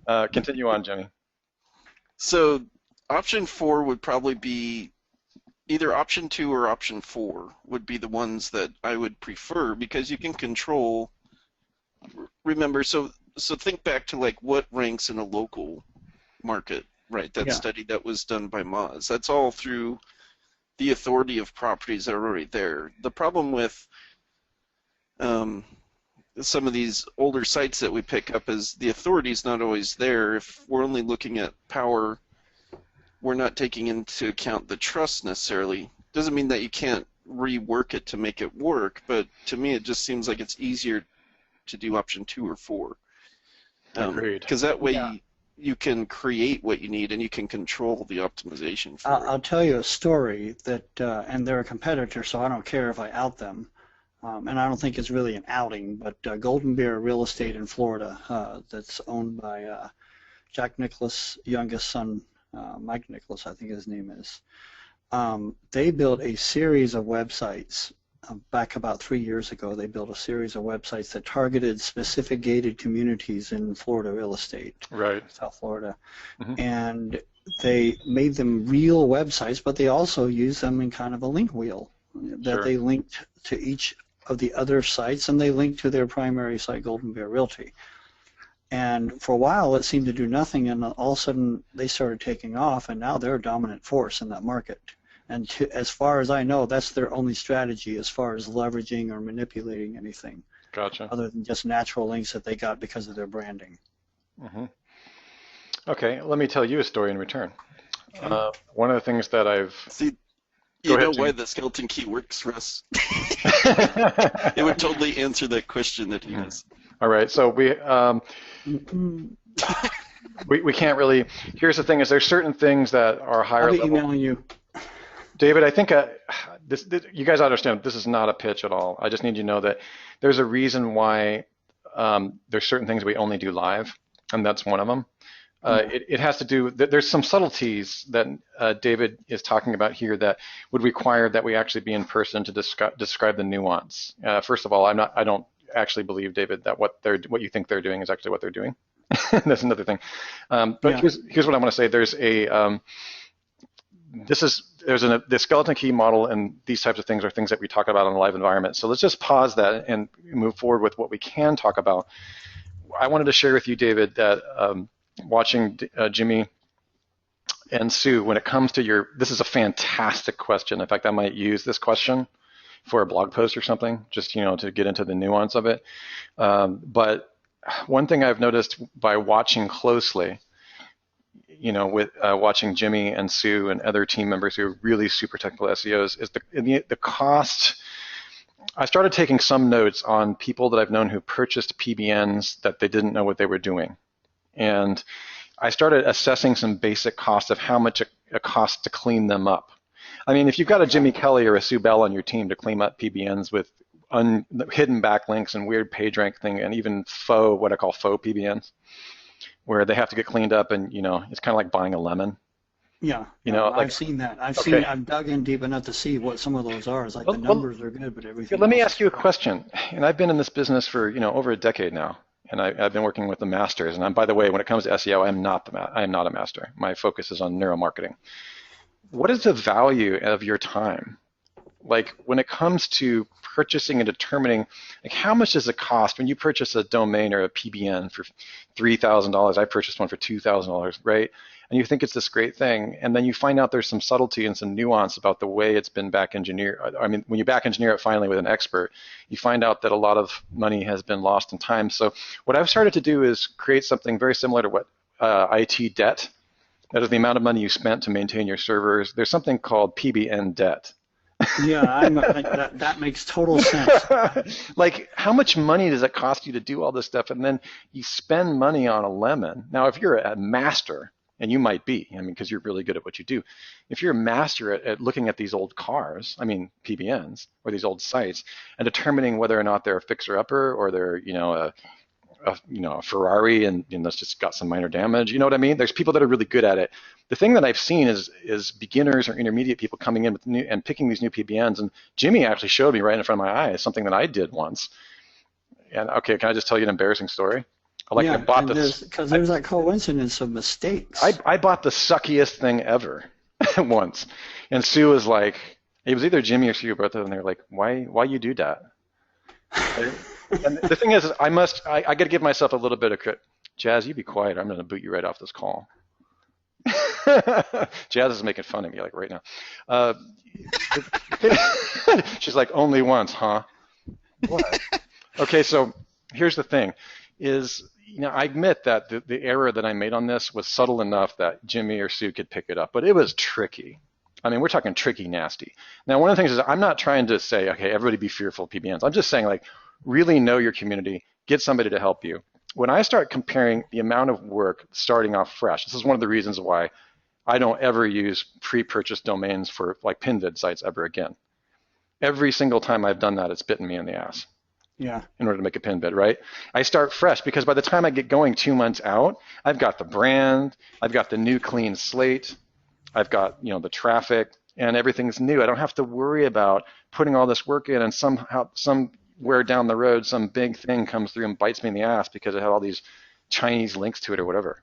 [SPEAKER 2] Continue on, Jimmy.
[SPEAKER 1] So, option 4 would probably be either option 2 or option 4 would be the ones that I would prefer because you can control. Remember, so think back to like what ranks in a local market, right? That study that was done by Moz. That's all through the authority of properties that are already there. The problem with some of these older sites that we pick up is the authority is not always there. If we're only looking at power, we're not taking into account the trust necessarily. Doesn't mean that you can't rework it to make it work, but to me it just seems like it's easier to do option 2 or 4.
[SPEAKER 2] Agreed.
[SPEAKER 1] Because that way you can create what you need and you can control the optimization for
[SPEAKER 3] I'll tell you a story that, and they're a competitor, so I don't care if I out them. And I don't think it's really an outing, but Golden Bear Real Estate in Florida, that's owned by Jack Nicklaus' youngest son, Mike Nicklaus, I think his name is. They built a series of websites. Back about 3 years ago, they built a series of websites that targeted specific gated communities in Florida real estate,
[SPEAKER 2] right?
[SPEAKER 3] South Florida. Mm-hmm. And they made them real websites, but they also used them in kind of a link wheel that they linked to each of the other sites, and they linked to their primary site, Golden Bear Realty. And for a while, it seemed to do nothing, and all of a sudden, they started taking off, and now they're a dominant force in that market. And as far as I know, that's their only strategy as far as leveraging or manipulating anything.
[SPEAKER 2] Gotcha.
[SPEAKER 3] Other than just natural links that they got because of their branding.
[SPEAKER 2] Mm-hmm. Okay, let me tell you a story in return. One of the things that I've...
[SPEAKER 1] See, you know why the skeleton key works, Russ? It would totally answer that question that he has.
[SPEAKER 2] All right, so we can't really... Here's the thing, is there's certain things that are higher level...
[SPEAKER 3] I'll be emailing you.
[SPEAKER 2] David, I think you guys understand this is not a pitch at all. I just need you to know that there's a reason why there's certain things we only do live, and that's one of them. It has to do, there's some subtleties that David is talking about here that would require that we actually be in person to describe the nuance. First of all, I don't actually believe, David, that what you think they're doing is actually what they're doing. That's another thing. But here's what I want to say. There's the skeleton key model, and these types of things are things that we talk about in a live environment. So let's just pause that and move forward with what we can talk about. I wanted to share with you, David, that watching Jimmy and Sue, when it comes to this is a fantastic question. In fact, I might use this question for a blog post or something, just to get into the nuance of it. But one thing I've noticed by watching closely, with watching Jimmy and Sue and other team members who are really super technical SEOs, is the cost. I started taking some notes on people that I've known who purchased PBNs that they didn't know what they were doing. And I started assessing some basic costs of how much it costs to clean them up. I mean, if you've got a Jimmy Kelly or a Sue Bell on your team to clean up PBNs with hidden backlinks and weird page rank thing, and even what I call faux PBNs, where they have to get cleaned up, and it's kind of like buying a lemon.
[SPEAKER 3] Yeah, I've seen that. I've dug in deep enough to see what some of those are. It's like the numbers are good, but everything.
[SPEAKER 2] Let me ask you a question. And I've been in this business for over a decade now, and I've been working with the masters. And by the way, when it comes to SEO, I am not a master. My focus is on neuromarketing. What is the value of your time? Like when it comes to purchasing and determining, like how much does it cost when you purchase a domain or a PBN for $3,000? I purchased one for $2,000, right? And you think it's this great thing, and then you find out there's some subtlety and some nuance about the way it's been back engineered. I mean, when you back engineer it finally with an expert, you find out that a lot of money has been lost in time. So what I've started to do is create something very similar to what IT debt. That is the amount of money you spent to maintain your servers. There's something called PBN debt.
[SPEAKER 3] Yeah, that makes total sense.
[SPEAKER 2] Like, how much money does it cost you to do all this stuff, and then you spend money on a lemon? Now, if you're a master, and you might be, because you're really good at what you do. If you're a master at looking at these old cars, PBNs, or these old sites, and determining whether or not they're a fixer-upper or they're, a Ferrari and that's just got some minor damage, you know what I mean? There's people that are really good at it. The thing that I've seen is beginners or intermediate people coming in with and picking these new PBNs, and Jimmy actually showed me right in front of my eyes something that I did once. And okay, can I just tell you an embarrassing story? I bought this
[SPEAKER 3] because there's that coincidence of mistakes.
[SPEAKER 2] I bought the suckiest thing ever once, and Sue was like, it was either Jimmy or Sue, both of them. They're like, why you do that? And the thing is, I got to give myself a little bit of credit. Jazz, you be quiet. I'm going to boot you right off this call. Jazz is making fun of me like right now. She's like, only once, huh? What? Okay, so here's the thing: is I admit that the error that I made on this was subtle enough that Jimmy or Sue could pick it up, but it was tricky. We're talking tricky, nasty. Now, one of the things is I'm not trying to say, okay, everybody be fearful of PBNs. I'm just saying, like, really know your community, get somebody to help you. When I start comparing the amount of work starting off fresh, this is one of the reasons why I don't ever use pre-purchased domains for like PinVid sites ever again. Every single time I've done that, it's bitten me in the ass.
[SPEAKER 3] Yeah.
[SPEAKER 2] In order to make a PinVid, right? I start fresh because by the time I get going 2 months out, I've got the brand, I've got the new clean slate, I've got the traffic, and everything's new. I don't have to worry about putting all this work in and somewhere down the road some big thing comes through and bites me in the ass because it had all these Chinese links to it or whatever.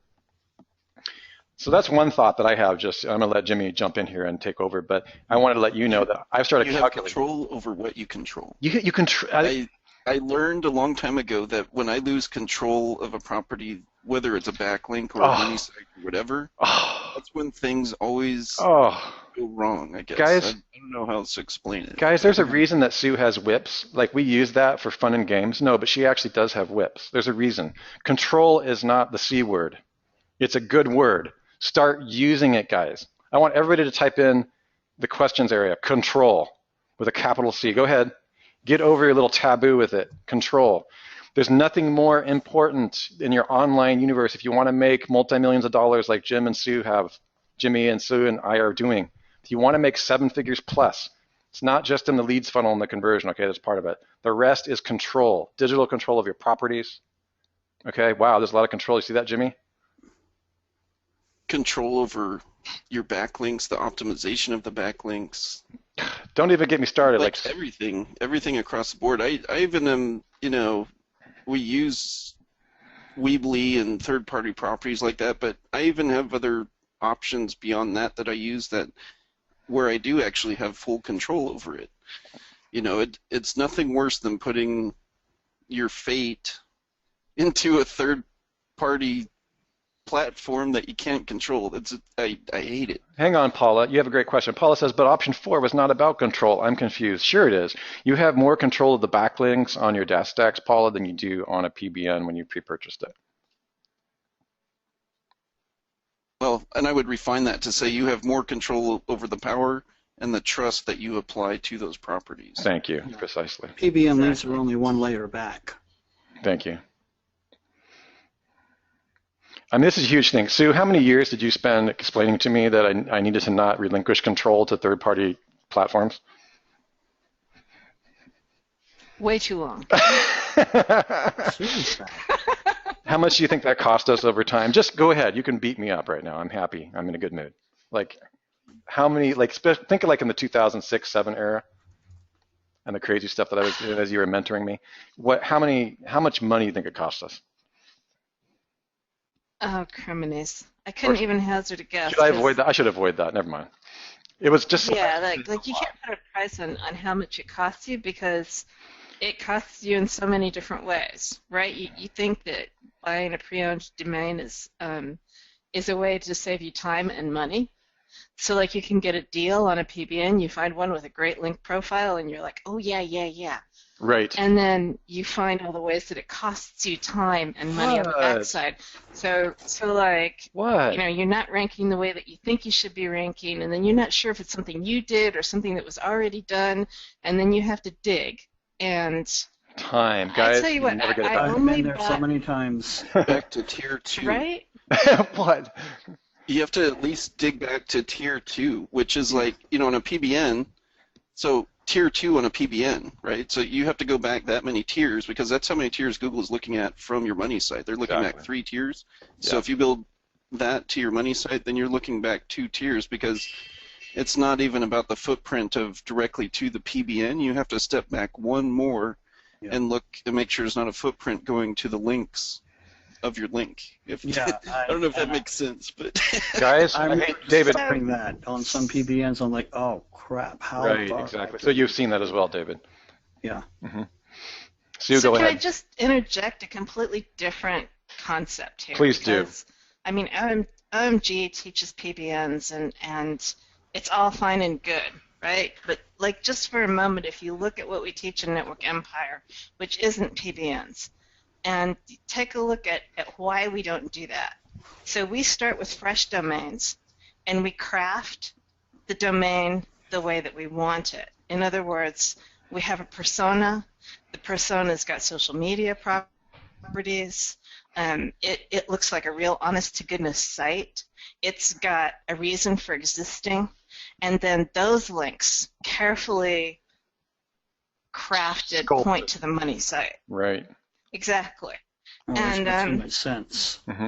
[SPEAKER 2] So that's one thought that I have. Just I'm gonna let Jimmy jump in here and take over, but I wanted to let you know that I've started calculating.
[SPEAKER 1] You have control over what you control.
[SPEAKER 2] You control.
[SPEAKER 1] I learned a long time ago that when I lose control of a property, whether it's a backlink or a mini site or whatever, that's when things always go wrong, I guess.
[SPEAKER 2] Guys,
[SPEAKER 1] I don't know how else to explain it.
[SPEAKER 2] Guys, there's a reason that Sue has whips. Like, we use that for fun and games. No, but she actually does have whips. There's a reason. Control is not the C word. It's a good word. Start using it, guys. I want everybody to type in the questions area, control, with a capital C. Go ahead. Get over your little taboo with it. Control. There's nothing more important in your online universe if you want to make multi-millions of dollars like Jimmy and Sue and I are doing. If you want to make 7 figures plus, it's not just in the leads funnel and the conversion. Okay, that's part of it. The rest is control, digital control of your properties. Okay, wow, there's a lot of control. You see that, Jimmy?
[SPEAKER 1] Control over your backlinks, the optimization of the backlinks.
[SPEAKER 2] Don't even get me started.
[SPEAKER 1] Like everything across the board. I even am, we use Weebly and third-party properties like that, but I even have other options beyond that I use where I do actually have full control over it. It's nothing worse than putting your fate into a third-party platform that you can't control. I hate it.
[SPEAKER 2] Hang on, Paula. You have a great question. Paula says, but option 4 was not about control. I'm confused. Sure it is. You have more control of the backlinks on your DAS stacks, Paula, than you do on a PBN when you pre-purchased it.
[SPEAKER 1] Well, and I would refine that to say you have more control over the power and the trust that you apply to those properties.
[SPEAKER 2] Thank you. Precisely.
[SPEAKER 3] PBM links are only one layer back.
[SPEAKER 2] Thank you. I mean, this is a huge thing. Sue, how many years did you spend explaining to me that I needed to not relinquish control to third-party platforms?
[SPEAKER 8] Way too long.
[SPEAKER 2] How much do you think that cost us over time? Just go ahead. You can beat me up right now. I'm happy. I'm in a good mood. Like, how many, like, think of like in the 2006-07 era and the crazy stuff that I was doing as you were mentoring me. How much money do you think it cost us?
[SPEAKER 8] Oh, criminies. I couldn't even hazard a guess.
[SPEAKER 2] Should I avoid that? I should avoid that. Never mind. It was just...
[SPEAKER 8] Yeah, like you can't put a price on how much it costs you because it costs you in so many different ways, right? You think that buying a pre-owned domain is a way to save you time and money. So like you can get a deal on a PBN, you find one with a great link profile, and you're like, oh yeah.
[SPEAKER 2] Right.
[SPEAKER 8] And then you find all the ways that it costs you time and money on the backside. So like,
[SPEAKER 2] what?
[SPEAKER 8] You know, you're not ranking the way that you think you should be ranking, and then you're not sure if it's something you did or something that was already done, and then you have to dig. And
[SPEAKER 2] time, guys.
[SPEAKER 8] I tell you what,
[SPEAKER 3] I've been there so many times.
[SPEAKER 1] Back to tier 2.
[SPEAKER 8] Right?
[SPEAKER 2] What?
[SPEAKER 1] You have to at least dig back to tier 2, which is like, you know, on a PBN, so tier 2 on a PBN, right? So you have to go back that many tiers because that's how many tiers Google is looking at from your money site. They're looking at 3 tiers. So if you build that to your money site, then you're looking back 2 tiers because it's not even about the footprint of directly to the PBN. You have to step back one more and look and make sure there's not a footprint going to the links of your link. I don't know if that makes sense, but
[SPEAKER 2] guys, David,
[SPEAKER 3] that on some PBNs, I'm like, oh crap, how
[SPEAKER 2] right,
[SPEAKER 3] far
[SPEAKER 2] exactly. So you've seen that as well, David.
[SPEAKER 3] Yeah.
[SPEAKER 2] Mm-hmm. Sue,
[SPEAKER 8] so
[SPEAKER 2] go ahead.
[SPEAKER 8] Can I just interject a completely different concept here?
[SPEAKER 2] Please do.
[SPEAKER 8] I mean, OMG teaches PBNs, and it's all fine and good, right? But like, just for a moment, if you look at what we teach in Network Empire, which isn't PBNs, and take a look at why we don't do that. So we start with fresh domains, and we craft the domain the way that we want it. In other words, we have a persona. The persona's got social media properties. It looks like a real honest-to-goodness site. It's got a reason for existing. And then those links, carefully crafted, point to the money site.
[SPEAKER 2] Right.
[SPEAKER 8] Exactly.
[SPEAKER 3] Oh,
[SPEAKER 8] and
[SPEAKER 3] that makes too much sense.
[SPEAKER 2] Mm-hmm.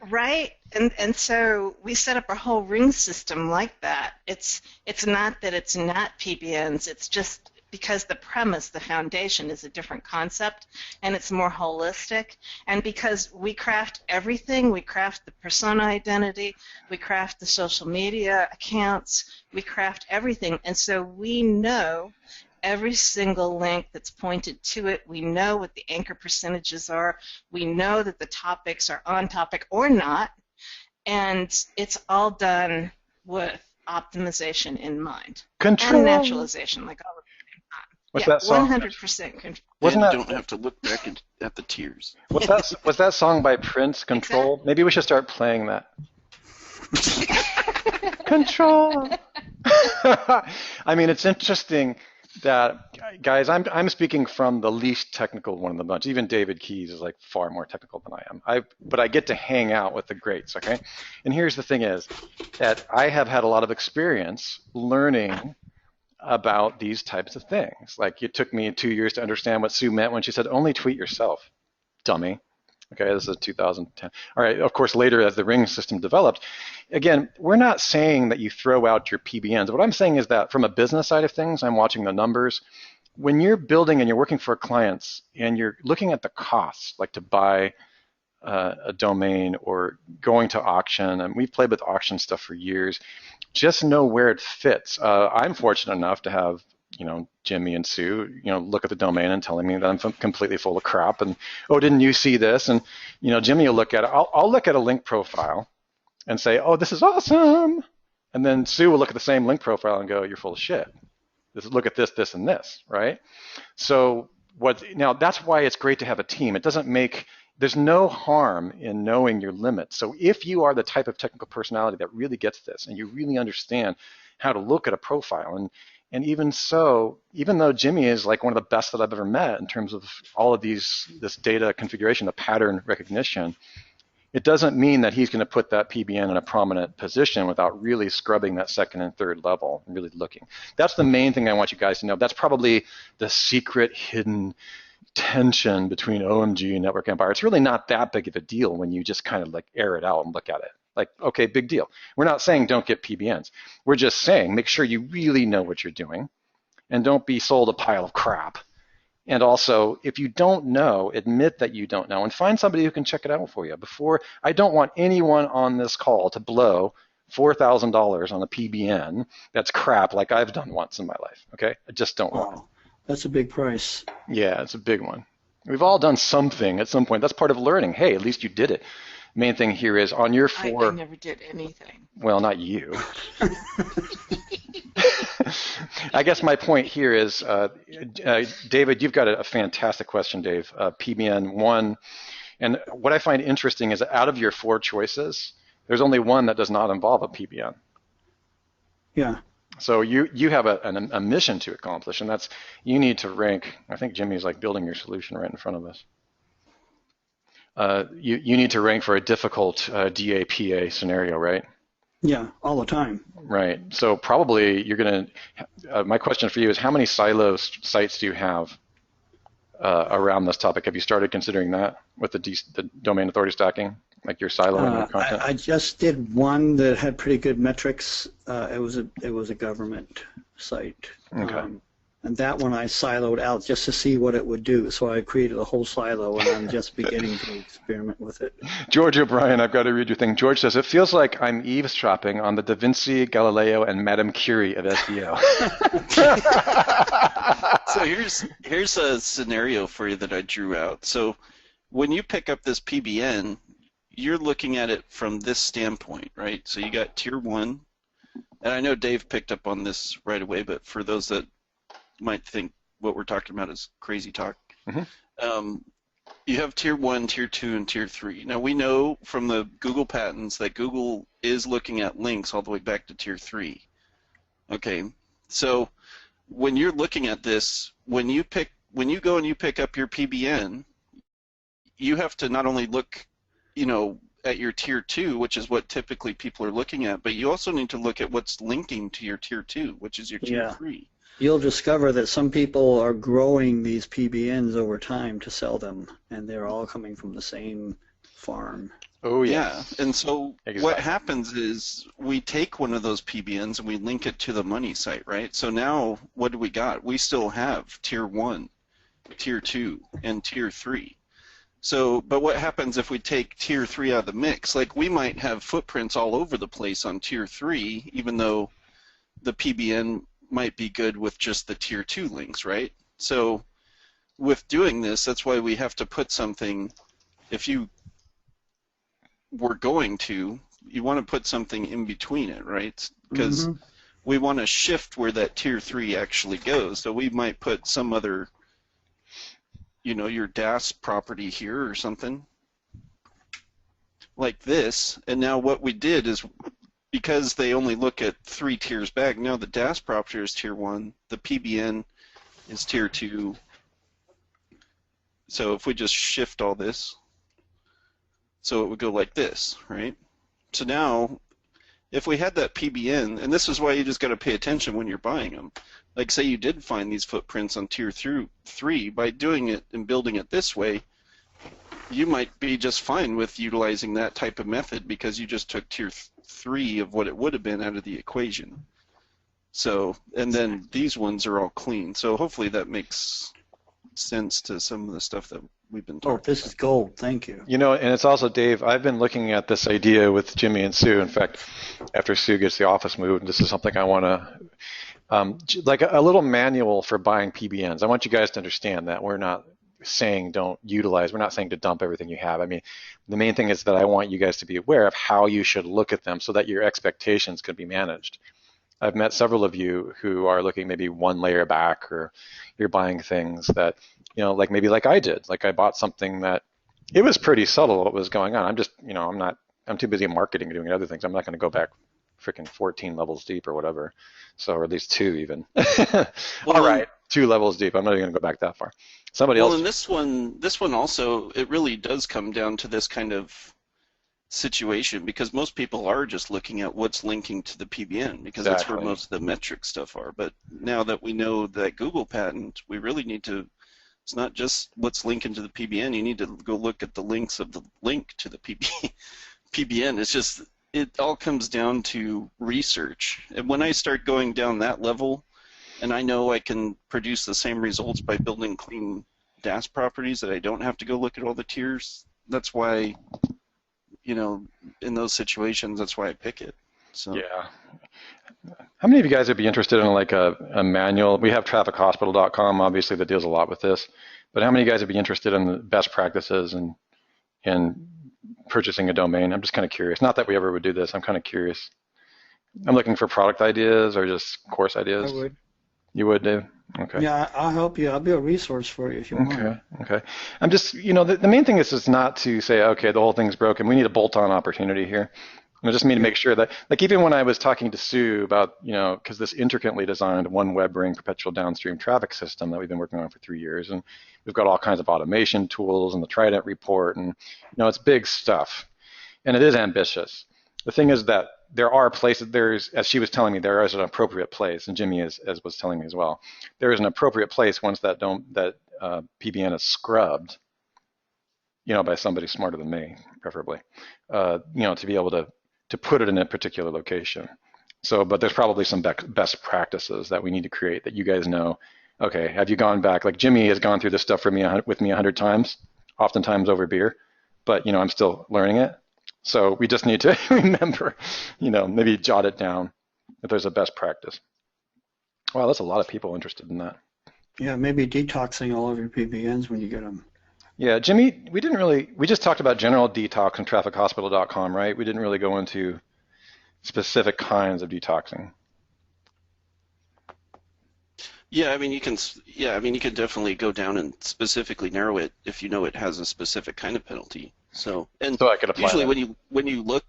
[SPEAKER 8] Right, and so we set up a whole ring system like that. It's not that it's not PBNs. It's just because the premise, the foundation, is a different concept, and it's more holistic. And because we craft everything, we craft the persona identity, we craft the social media accounts, we craft everything, and so we know every single link that's pointed to it. We know what the anchor percentages are. We know that the topics are on topic or not, and it's all done with optimization in mind.
[SPEAKER 2] Control.
[SPEAKER 8] And naturalization, like all of the time.
[SPEAKER 2] What's that song?
[SPEAKER 8] 100% control.
[SPEAKER 1] Wasn't that? You don't have to look back at the tiers.
[SPEAKER 2] Was that song by Prince, Control?
[SPEAKER 8] Exactly.
[SPEAKER 2] Maybe we should start playing that. Control. I mean, it's interesting that, guys, I'm speaking from the least technical one of the bunch. Even David Keys is like far more technical than I am. But I get to hang out with the greats, okay? And here's the thing is that I have had a lot of experience learning about these types of things. Like, it took me 2 years to understand what Sue meant when she said, only tweet yourself, dummy. Okay, this is 2010. All right, of course, later as the ring system developed, again, we're not saying that you throw out your PBNs. What I'm saying is that from a business side of things, I'm watching the numbers. When you're building and you're working for clients and you're looking at the costs, like to buy a domain or going to auction, and we've played with auction stuff for years, just know where it fits. I'm fortunate enough to have Jimmy and Sue, look at the domain and telling me that I'm completely full of crap. And, oh, didn't you see this? And, Jimmy will look at it. I'll look at a link profile and say, oh, this is awesome. And then Sue will look at the same link profile and go, you're full of shit. Look at this, this, and this, right? So now that's why it's great to have a team. There's no harm in knowing your limits. So if you are the type of technical personality that really gets this and you really understand how to look at a profile, and even so, even though Jimmy is like one of the best that I've ever met in terms of all of this data configuration, the pattern recognition, it doesn't mean that he's going to put that PBN in a prominent position without really scrubbing that second and third level and really looking. That's the main thing I want you guys to know. That's probably the secret hidden tension between OMG and Network Empire. It's really not that big of a deal when you just kind of like air it out and look at it. Like, okay, big deal. We're not saying don't get PBNs. We're just saying make sure you really know what you're doing and don't be sold a pile of crap. And also, if you don't know, admit that you don't know and find somebody who can check it out for you. I don't want anyone on this call to blow $4,000 on a PBN that's crap like I've done once in my life, okay? I just don't want it.
[SPEAKER 3] That's a big price.
[SPEAKER 2] Yeah, it's a big one. We've all done something at some point. That's part of learning. Hey, at least you did it. Main thing here is on your four.
[SPEAKER 8] I never did anything.
[SPEAKER 2] Well, not you. I guess my point here is, David, you've got a fantastic question, Dave. PBN 1. And what I find interesting is that out of your 4 choices, there's only one that does not involve a PBN.
[SPEAKER 3] Yeah.
[SPEAKER 2] So you have a mission to accomplish, and that's you need to rank. I think Jimmy's like building your solution right in front of us. You need to rank for a difficult DAPA scenario, right?
[SPEAKER 3] Yeah, all the time.
[SPEAKER 2] Right. So probably you're going to, my question for you is how many silos sites do you have around this topic? Have you started considering that with the domain authority stacking, like your siloing your content?
[SPEAKER 3] I just did one that had pretty good metrics. It was a government site.
[SPEAKER 2] Okay.
[SPEAKER 3] And that one I siloed out just to see what it would do. So I created a whole silo, and I'm just beginning to experiment with it.
[SPEAKER 2] George O'Brien, I've got to read your thing. George says, it feels like I'm eavesdropping on the Da Vinci, Galileo, and Madame Curie of SEO.
[SPEAKER 1] So here's a scenario for you that I drew out. So when you pick up this PBN, you're looking at it from this standpoint, right? So you got tier 1, and I know Dave picked up on this right away, but for those that might think what we're talking about is crazy talk. Mm-hmm. You have tier 1, tier 2, and tier 3. Now we know from the Google patents that Google is looking at links all the way back to tier 3. Okay, so when you're looking at this, when you go and you pick up your PBN, you have to not only look, at your tier 2, which is what typically people are looking at, but you also need to look at what's linking to your tier 2, which is your tier 3.
[SPEAKER 3] You'll discover that some people are growing these PBNs over time to sell them, and they're all coming from the same farm.
[SPEAKER 2] Oh, yes.
[SPEAKER 1] Yeah, and so what happens is we take one of those PBNs and we link it to the money site, right? So now what do we got? We still have tier 1, tier 2, and tier 3. So, but what happens if we take tier 3 out of the mix? Like we might have footprints all over the place on tier 3, even though the PBN might be good with just the tier 2 links, right? So with doing this, that's why we have to put something, if you were going to, you want to put something in between it, right? Because we want to shift where that tier 3 actually goes. So we might put some other, your DAS property here or something like this. And now what we did is, because they only look at 3 tiers back, now the DAS property is tier 1, the PBN is tier 2. So if we just shift all this, so it would go like this, right? So now, if we had that PBN, and this is why you just got to pay attention when you're buying them. Like say you did find these footprints on tier 3, by doing it and building it this way, you might be just fine with utilizing that type of method because you just took tier 3 of what it would have been out of the equation. So, and then these ones are all clean. So hopefully that makes sense to some of the stuff that we've been talking about.
[SPEAKER 3] Oh, this is gold. Thank you.
[SPEAKER 2] And it's also, Dave, I've been looking at this idea with Jimmy and Sue. In fact, after Sue gets the office moved, this is something I want to like a little manual for buying PBNs. I want you guys to understand that we're not saying don't utilize, we're not saying to dump everything you have. I mean, the main thing is that I want you guys to be aware of how you should look at them so that your expectations can be managed. I've met several of you who are looking maybe one layer back, or you're buying things that, like maybe like I did. Like I bought something that it was pretty subtle what was going on. I'm just, I'm too busy marketing and doing other things. I'm not going to go back freaking 14 levels deep or whatever. So, or at least 2 even.
[SPEAKER 1] Well,
[SPEAKER 2] all right, 2 levels deep. I'm not even going to go back that far. Somebody else.
[SPEAKER 1] Well, and this one also, it really does come down to this kind of situation, because most people are just looking at what's linking to the PBN, because that's where most of the metric stuff are. But now that we know that Google patent, we really need to, it's not just what's linking to the PBN, you need to go look at the links of the link to the PBN. It's just, it all comes down to research. And when I start going down that level, and I know I can produce the same results by building clean DAS properties, that I don't have to go look at all the tiers, that's why, in those situations, that's why I pick it. So.
[SPEAKER 2] Yeah. How many of you guys would be interested in like a manual? We have traffichospital.com, obviously, that deals a lot with this. But how many of you guys would be interested in the best practices and purchasing a domain? I'm just kind of curious. Not that we ever would do this. I'm kind of curious. I'm looking for product ideas or just course ideas.
[SPEAKER 3] I would.
[SPEAKER 2] You would, Dave? Okay.
[SPEAKER 3] Yeah, I'll help you. I'll be a resource for you if you want.
[SPEAKER 2] Okay. I'm just, the main thing is just not to say, okay, the whole thing's broken. We need a bolt-on opportunity here. I just need to make sure that, like even when I was talking to Sue about, because this intricately designed one web ring perpetual downstream traffic system that we've been working on for 3 years, and we've got all kinds of automation tools and the Trident report, and it's big stuff, and it is ambitious. The thing is that there are places, as she was telling me, there is an appropriate place, and Jimmy as was telling me as well, there is an appropriate place once that PBN is scrubbed, by somebody smarter than me, preferably, to be able to put it in a particular location. So, but there's probably some best practices that we need to create that you guys know. Okay, have you gone back? Like Jimmy has gone through this stuff with me 100 times, oftentimes over beer, but I'm still learning it. So we just need to remember, maybe jot it down if there's a best practice. Wow, that's a lot of people interested in that.
[SPEAKER 3] Yeah, maybe detoxing all of your PBNs when you get them.
[SPEAKER 2] Yeah, Jimmy, we just talked about general detox on traffichospital.com, right? We didn't really go into specific kinds of detoxing.
[SPEAKER 1] Yeah, you can definitely go down and specifically narrow it if you know it has a specific kind of penalty. So
[SPEAKER 2] I could apply
[SPEAKER 1] usually
[SPEAKER 2] that.
[SPEAKER 1] when you look,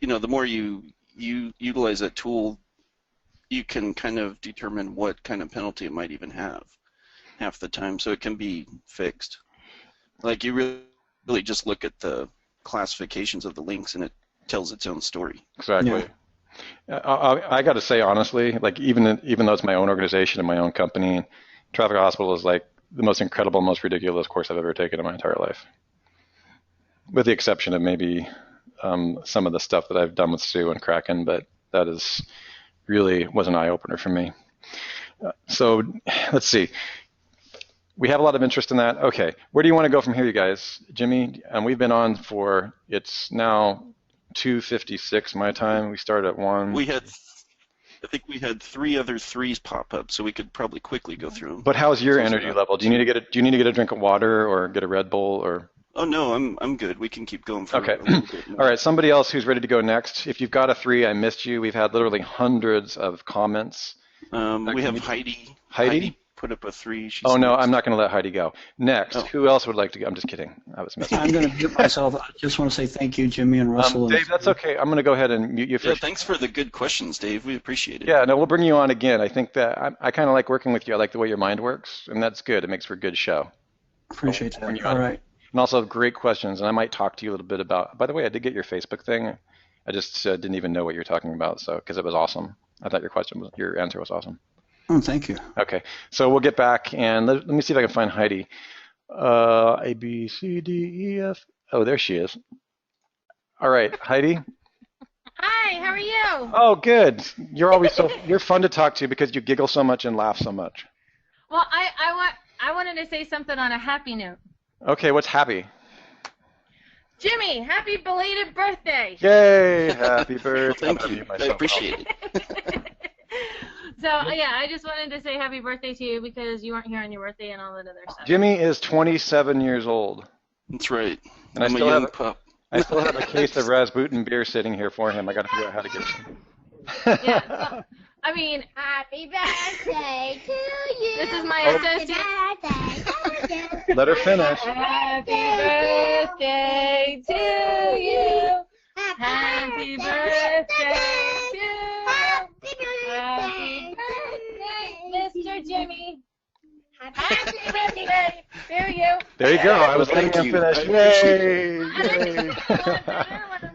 [SPEAKER 1] the more you utilize that tool, you can kind of determine what kind of penalty it might even have half the time, so it can be fixed. Like you really just look at the classifications of the links, and it tells its own story.
[SPEAKER 2] Exactly. Yeah. I got to say honestly, like even though it's my own organization and my own company, Traffic Hospital is like the most incredible, most ridiculous course I've ever taken in my entire life, with the exception of maybe some of the stuff that I've done with Sue and Kraken, but that is really was an eye-opener for me. So let's see. We have a lot of interest in that. Okay, where do you want to go from here, you guys? Jimmy, we've been on for, it's now 2:56 my time. We started at 1.
[SPEAKER 1] I think we had 3 other 3s pop up, so we could probably quickly go through them.
[SPEAKER 2] But how's your energy level? Do you need to get a drink of water or get a Red Bull or?
[SPEAKER 1] Oh no, I'm good. We can keep going for
[SPEAKER 2] okay.
[SPEAKER 1] a little bit more.
[SPEAKER 2] All right, somebody else who's ready to go next. If you've got a 3, I missed you. We've had literally hundreds of comments.
[SPEAKER 1] We have Heidi.
[SPEAKER 2] Heidi
[SPEAKER 1] put up a 3. She's
[SPEAKER 2] no,
[SPEAKER 1] next.
[SPEAKER 2] I'm not going to let Heidi go. Next, Who else would like to go? I'm just kidding. I was messing.
[SPEAKER 3] I'm going to mute myself. I just want to say thank you, Jimmy and Russell.
[SPEAKER 2] Dave, that's okay. I'm going to go ahead and mute you first.
[SPEAKER 1] Yeah, thanks for the good questions, Dave. We appreciate it.
[SPEAKER 2] Yeah, no, we'll bring you on again. I think that I kind of like working with you. I like the way your mind works, and that's good. It makes for a good show.
[SPEAKER 3] Appreciate that. All right.
[SPEAKER 2] And also great questions, and I might talk to you a little bit about, by the way, I did get your Facebook thing. I just didn't even know what you're talking about, so because it was awesome. I thought your answer was awesome.
[SPEAKER 3] Oh, thank you.
[SPEAKER 2] Okay, so we'll get back, and let me see if I can find Heidi. A, B, C, D, E, F. Oh, there she is. All right, Heidi.
[SPEAKER 9] Hi, how are you?
[SPEAKER 2] Oh, good. You're always you're fun to talk to because you giggle so much and laugh so much.
[SPEAKER 9] Well, I wanted to say something on a happy note.
[SPEAKER 2] Okay, what's happy?
[SPEAKER 9] Jimmy, happy belated birthday.
[SPEAKER 2] Yay, happy birthday.
[SPEAKER 1] Well, thank you. I appreciate it.
[SPEAKER 9] So yeah, I just wanted to say happy birthday to you because you weren't here on your birthday and all that other stuff.
[SPEAKER 2] Jimmy is 27 years old.
[SPEAKER 1] That's right.
[SPEAKER 2] And
[SPEAKER 1] I'm a young pup.
[SPEAKER 2] I still have a case of Rasputin beer sitting here for him. I got to figure out how to give it to him.
[SPEAKER 9] Yeah. So, I mean,
[SPEAKER 10] Happy birthday to you.
[SPEAKER 9] this is my associate.
[SPEAKER 2] Let her finish.
[SPEAKER 9] Happy birthday to you. Happy birthday to you. Happy birthday, Mr. Jimmy. Happy birthday to you.
[SPEAKER 2] There you go. I was letting him finish. Yay!
[SPEAKER 9] I'm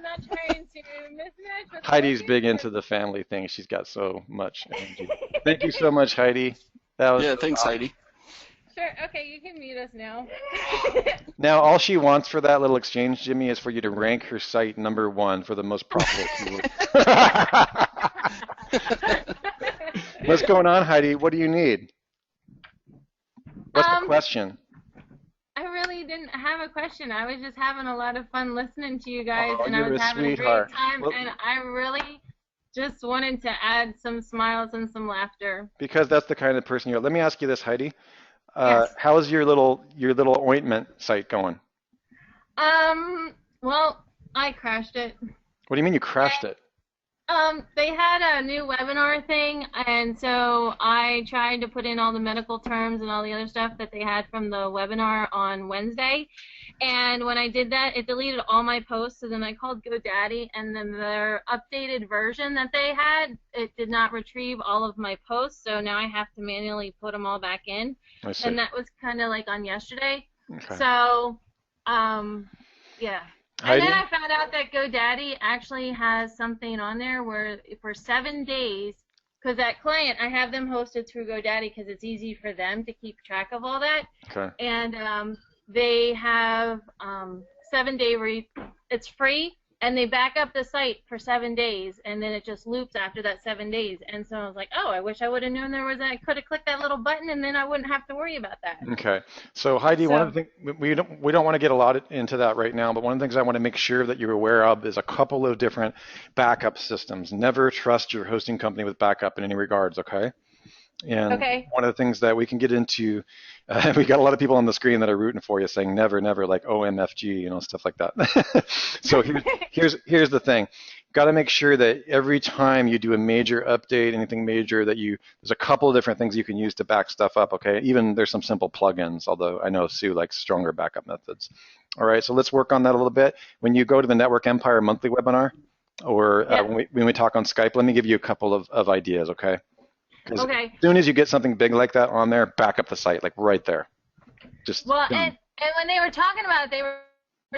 [SPEAKER 9] not trying to mismatch with
[SPEAKER 2] Heidi's big into the family thing. She's got so much energy. Thank you so much, Heidi. That was
[SPEAKER 1] Yeah, thanks, Heidi.
[SPEAKER 9] Sure. Okay, you can mute us now.
[SPEAKER 2] Now, all she wants for that little exchange, Jimmy, is for you to rank her site #1 for the most profitable keyword. What's going on, Heidi? What do you need? What's the question?
[SPEAKER 9] I really didn't have a question. I was just having a lot of fun listening to you guys, and I
[SPEAKER 2] you're
[SPEAKER 9] was
[SPEAKER 2] a
[SPEAKER 9] having
[SPEAKER 2] sweetheart.
[SPEAKER 9] a great time,
[SPEAKER 2] Well-
[SPEAKER 9] and I really just wanted to add some smiles and some laughter.
[SPEAKER 2] Because that's the kind of person you're. Let me ask you this, Heidi.
[SPEAKER 9] Yes.
[SPEAKER 2] How's your little ointment site going?
[SPEAKER 9] Well, I crashed it.
[SPEAKER 2] What do you mean you crashed it?
[SPEAKER 9] They had a new webinar thing, and so I tried to put in all the medical terms and all the other stuff that they had from the webinar on Wednesday. And when I did that, it deleted all my posts. So then I called GoDaddy, and then their updated version that they had, it did not retrieve all of my posts. So now I have to manually put them all back in.
[SPEAKER 2] I see.
[SPEAKER 9] And that was kind of like on yesterday.
[SPEAKER 2] Okay.
[SPEAKER 9] So, yeah.
[SPEAKER 2] Heidi?
[SPEAKER 9] And then I found out that GoDaddy actually has something on there where for 7 days, because that client, I have them hosted through GoDaddy because it's easy for them to keep track of all that.
[SPEAKER 2] Okay.
[SPEAKER 9] And they have 7 day it's free, and they back up the site for 7 days, and then it just loops after that 7 days. And so I was like, oh, I wish I would have known I could have clicked that little button, and then I wouldn't have to worry about that.
[SPEAKER 2] Okay. So Heidi, one of the things we don't want to get a lot into that right now, but one of the things I want to make sure that you're aware of is a couple of different backup systems. Never trust your hosting company with backup in any regards, okay? And
[SPEAKER 9] Okay.
[SPEAKER 2] one of the things that we can get into, we got a lot of people on the screen that are rooting for you, saying never, never, like OMFG, stuff like that. So here's the thing. Got to make sure that every time you do a major update, anything major, there's a couple of different things you can use to back stuff up, okay? Even there's some simple plugins, although I know Sue likes stronger backup methods. All right, so let's work on that a little bit. When you go to the Network Empire monthly webinar, or when we talk on Skype, let me give you a couple of ideas, okay?
[SPEAKER 9] Okay.
[SPEAKER 2] As soon as you get something big like that on there, back up the site, like right there. Just
[SPEAKER 9] well, and when they were talking about it, they were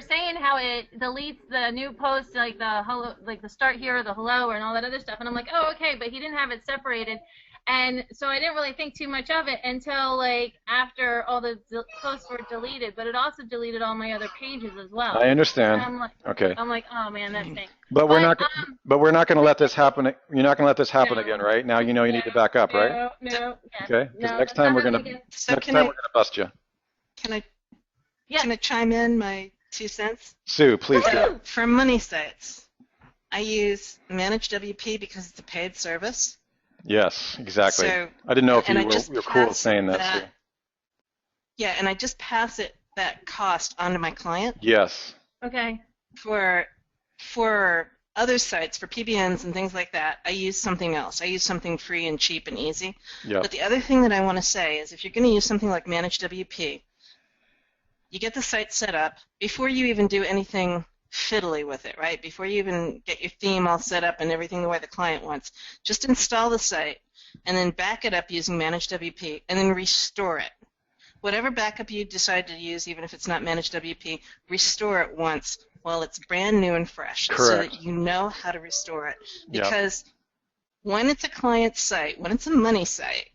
[SPEAKER 9] saying how it deletes the new post, like the hello, like the start here, or the hello, and all that other stuff. And I'm like, oh, okay, but he didn't have it separated. And so I didn't really think too much of it until like after all the posts were deleted. But it also deleted all my other pages as well.
[SPEAKER 2] I understand.
[SPEAKER 9] I'm like,
[SPEAKER 2] okay.
[SPEAKER 9] I'm like, oh man, that stinks.
[SPEAKER 2] But we're not going to let this happen. You're not going to let this happen again, right? Now you know you need to back up, right?
[SPEAKER 9] No.
[SPEAKER 2] Okay. Because next time we're going to bust you.
[SPEAKER 8] Can I chime in my 2 cents?
[SPEAKER 2] Sue, please do.
[SPEAKER 8] For money sites, I use Managed WP because it's a paid service.
[SPEAKER 2] Yes, exactly.
[SPEAKER 8] So,
[SPEAKER 2] I didn't know if you were cool with saying that, Sue.
[SPEAKER 8] Yeah, and I just pass that cost onto my client.
[SPEAKER 2] Yes.
[SPEAKER 9] Okay.
[SPEAKER 8] For other sites, for PBNs and things like that, I use something else. I use something free and cheap and easy.
[SPEAKER 2] Yep.
[SPEAKER 8] But the other thing that I want to say is if you're going to use something like Managed WP, you get the site set up before you even do anything fiddly with it, right? Before you even get your theme all set up and everything the way the client wants. Just install the site and then back it up using Managed WP and then restore it. Whatever backup you decide to use, even if it's not Managed WP, restore it once while it's brand new and fresh.
[SPEAKER 2] Correct.
[SPEAKER 8] So that you know how to restore it. Because when it's a client site, when it's a money site,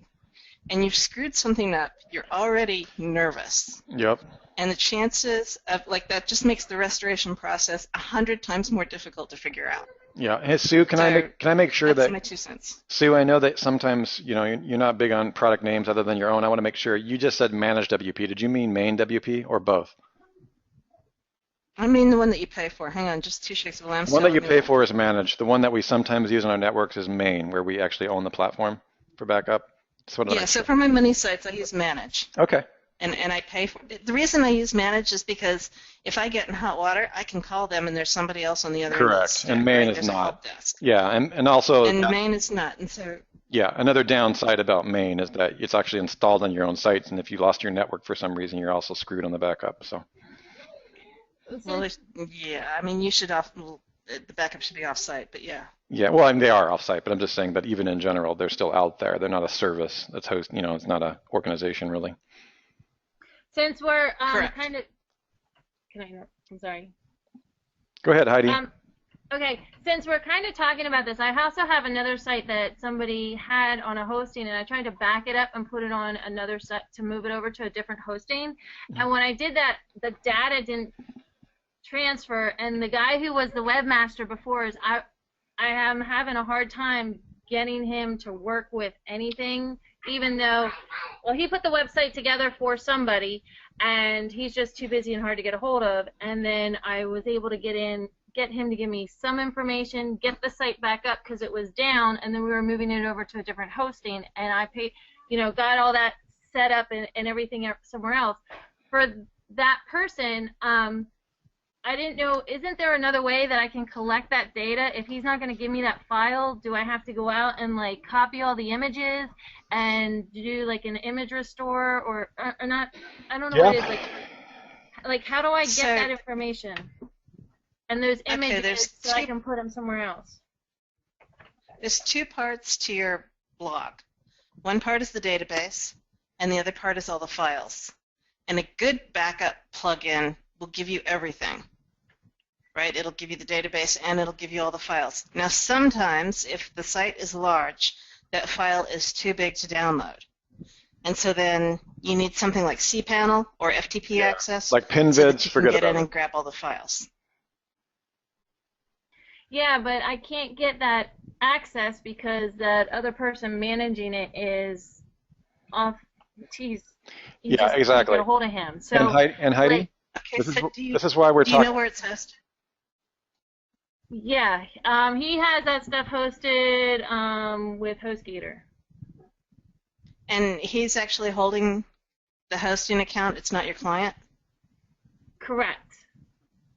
[SPEAKER 8] and you've screwed something up, you're already nervous.
[SPEAKER 2] Yep.
[SPEAKER 8] And the chances of, that just makes the restoration process 100 times more difficult to figure out.
[SPEAKER 2] Yeah. Hey, Sue, can I make sure
[SPEAKER 8] that's
[SPEAKER 2] that
[SPEAKER 8] my 2 cents.
[SPEAKER 2] Sue, I know that sometimes you're not big on product names other than your own. I want to make sure you just said Managed WP. Did you mean Main WP or both?
[SPEAKER 8] I mean the one that you pay for. Hang on, just 2 shakes of lamb.
[SPEAKER 2] The one that you pay for is Managed. The one that we sometimes use on our networks is Main, where we actually own the platform. for backup?
[SPEAKER 8] Yeah, so for my money sites, I use Manage.
[SPEAKER 2] Okay.
[SPEAKER 8] And I pay for it. The reason I use Manage is because if I get in hot water, I can call them and there's somebody else on the other end of the
[SPEAKER 2] Correct.
[SPEAKER 8] stick,
[SPEAKER 2] And Maine
[SPEAKER 8] right?
[SPEAKER 2] is
[SPEAKER 8] There's a
[SPEAKER 2] not.
[SPEAKER 8] help desk.
[SPEAKER 2] Yeah, and also.
[SPEAKER 8] And Maine is not. And so.
[SPEAKER 2] Yeah, another downside about Maine is that it's actually installed on your own sites, and if you lost your network for some reason, you're also screwed on the backup. So.
[SPEAKER 8] Well, yeah, I mean, you should the backup should be off-site, but yeah.
[SPEAKER 2] Yeah, well, I mean, they are off-site, but I'm just saying that even in general, they're still out there. They're not a service that's host. It's not an organization really.
[SPEAKER 9] Since we're kind of, can I interrupt? I'm sorry.
[SPEAKER 2] Go ahead, Heidi.
[SPEAKER 9] Okay, since we're kind of talking about this, I also have another site that somebody had on a hosting, and I tried to back it up and put it on another site to move it over to a different hosting. And when I did that, the data didn't transfer, and the guy who was the webmaster before I am having a hard time getting him to work with anything, even though, well, he put the website together for somebody, and he's just too busy and hard to get a hold of. And then I was able to get him to give me some information, get the site back up because it was down, and then we were moving it over to a different hosting, and I paid, got all that set up and everything somewhere else. For that person, I didn't know, isn't there another way that I can collect that data? If he's not going to give me that file, do I have to go out and like copy all the images and do like an image restore or not? I don't know what it is. Like how do I get that information? And those images so I can put them somewhere else.
[SPEAKER 8] There's two parts to your blog. One part is the database, and the other part is all the files. And a good backup plugin will give you everything, right? It'll give you the database and it'll give you all the files. Now sometimes, if the site is large, that file is too big to download. And so then you need something like cPanel or FTP access.
[SPEAKER 2] Like PinVids,
[SPEAKER 8] so that you can
[SPEAKER 2] forget
[SPEAKER 8] get
[SPEAKER 2] about
[SPEAKER 8] in
[SPEAKER 2] it.
[SPEAKER 8] and grab all the files.
[SPEAKER 9] Yeah, but I can't get that access because that other person managing it is off. Geez. You
[SPEAKER 2] Yeah,
[SPEAKER 9] just
[SPEAKER 2] exactly.
[SPEAKER 9] can't get a hold of him. So,
[SPEAKER 2] and Heidi,
[SPEAKER 9] like,
[SPEAKER 8] Okay,
[SPEAKER 2] this is why we're
[SPEAKER 8] do
[SPEAKER 2] talking.
[SPEAKER 8] you know where it's hosted?
[SPEAKER 9] Yeah, he has that stuff hosted with HostGator.
[SPEAKER 8] And he's actually holding the hosting account. It's not your client?
[SPEAKER 9] Correct.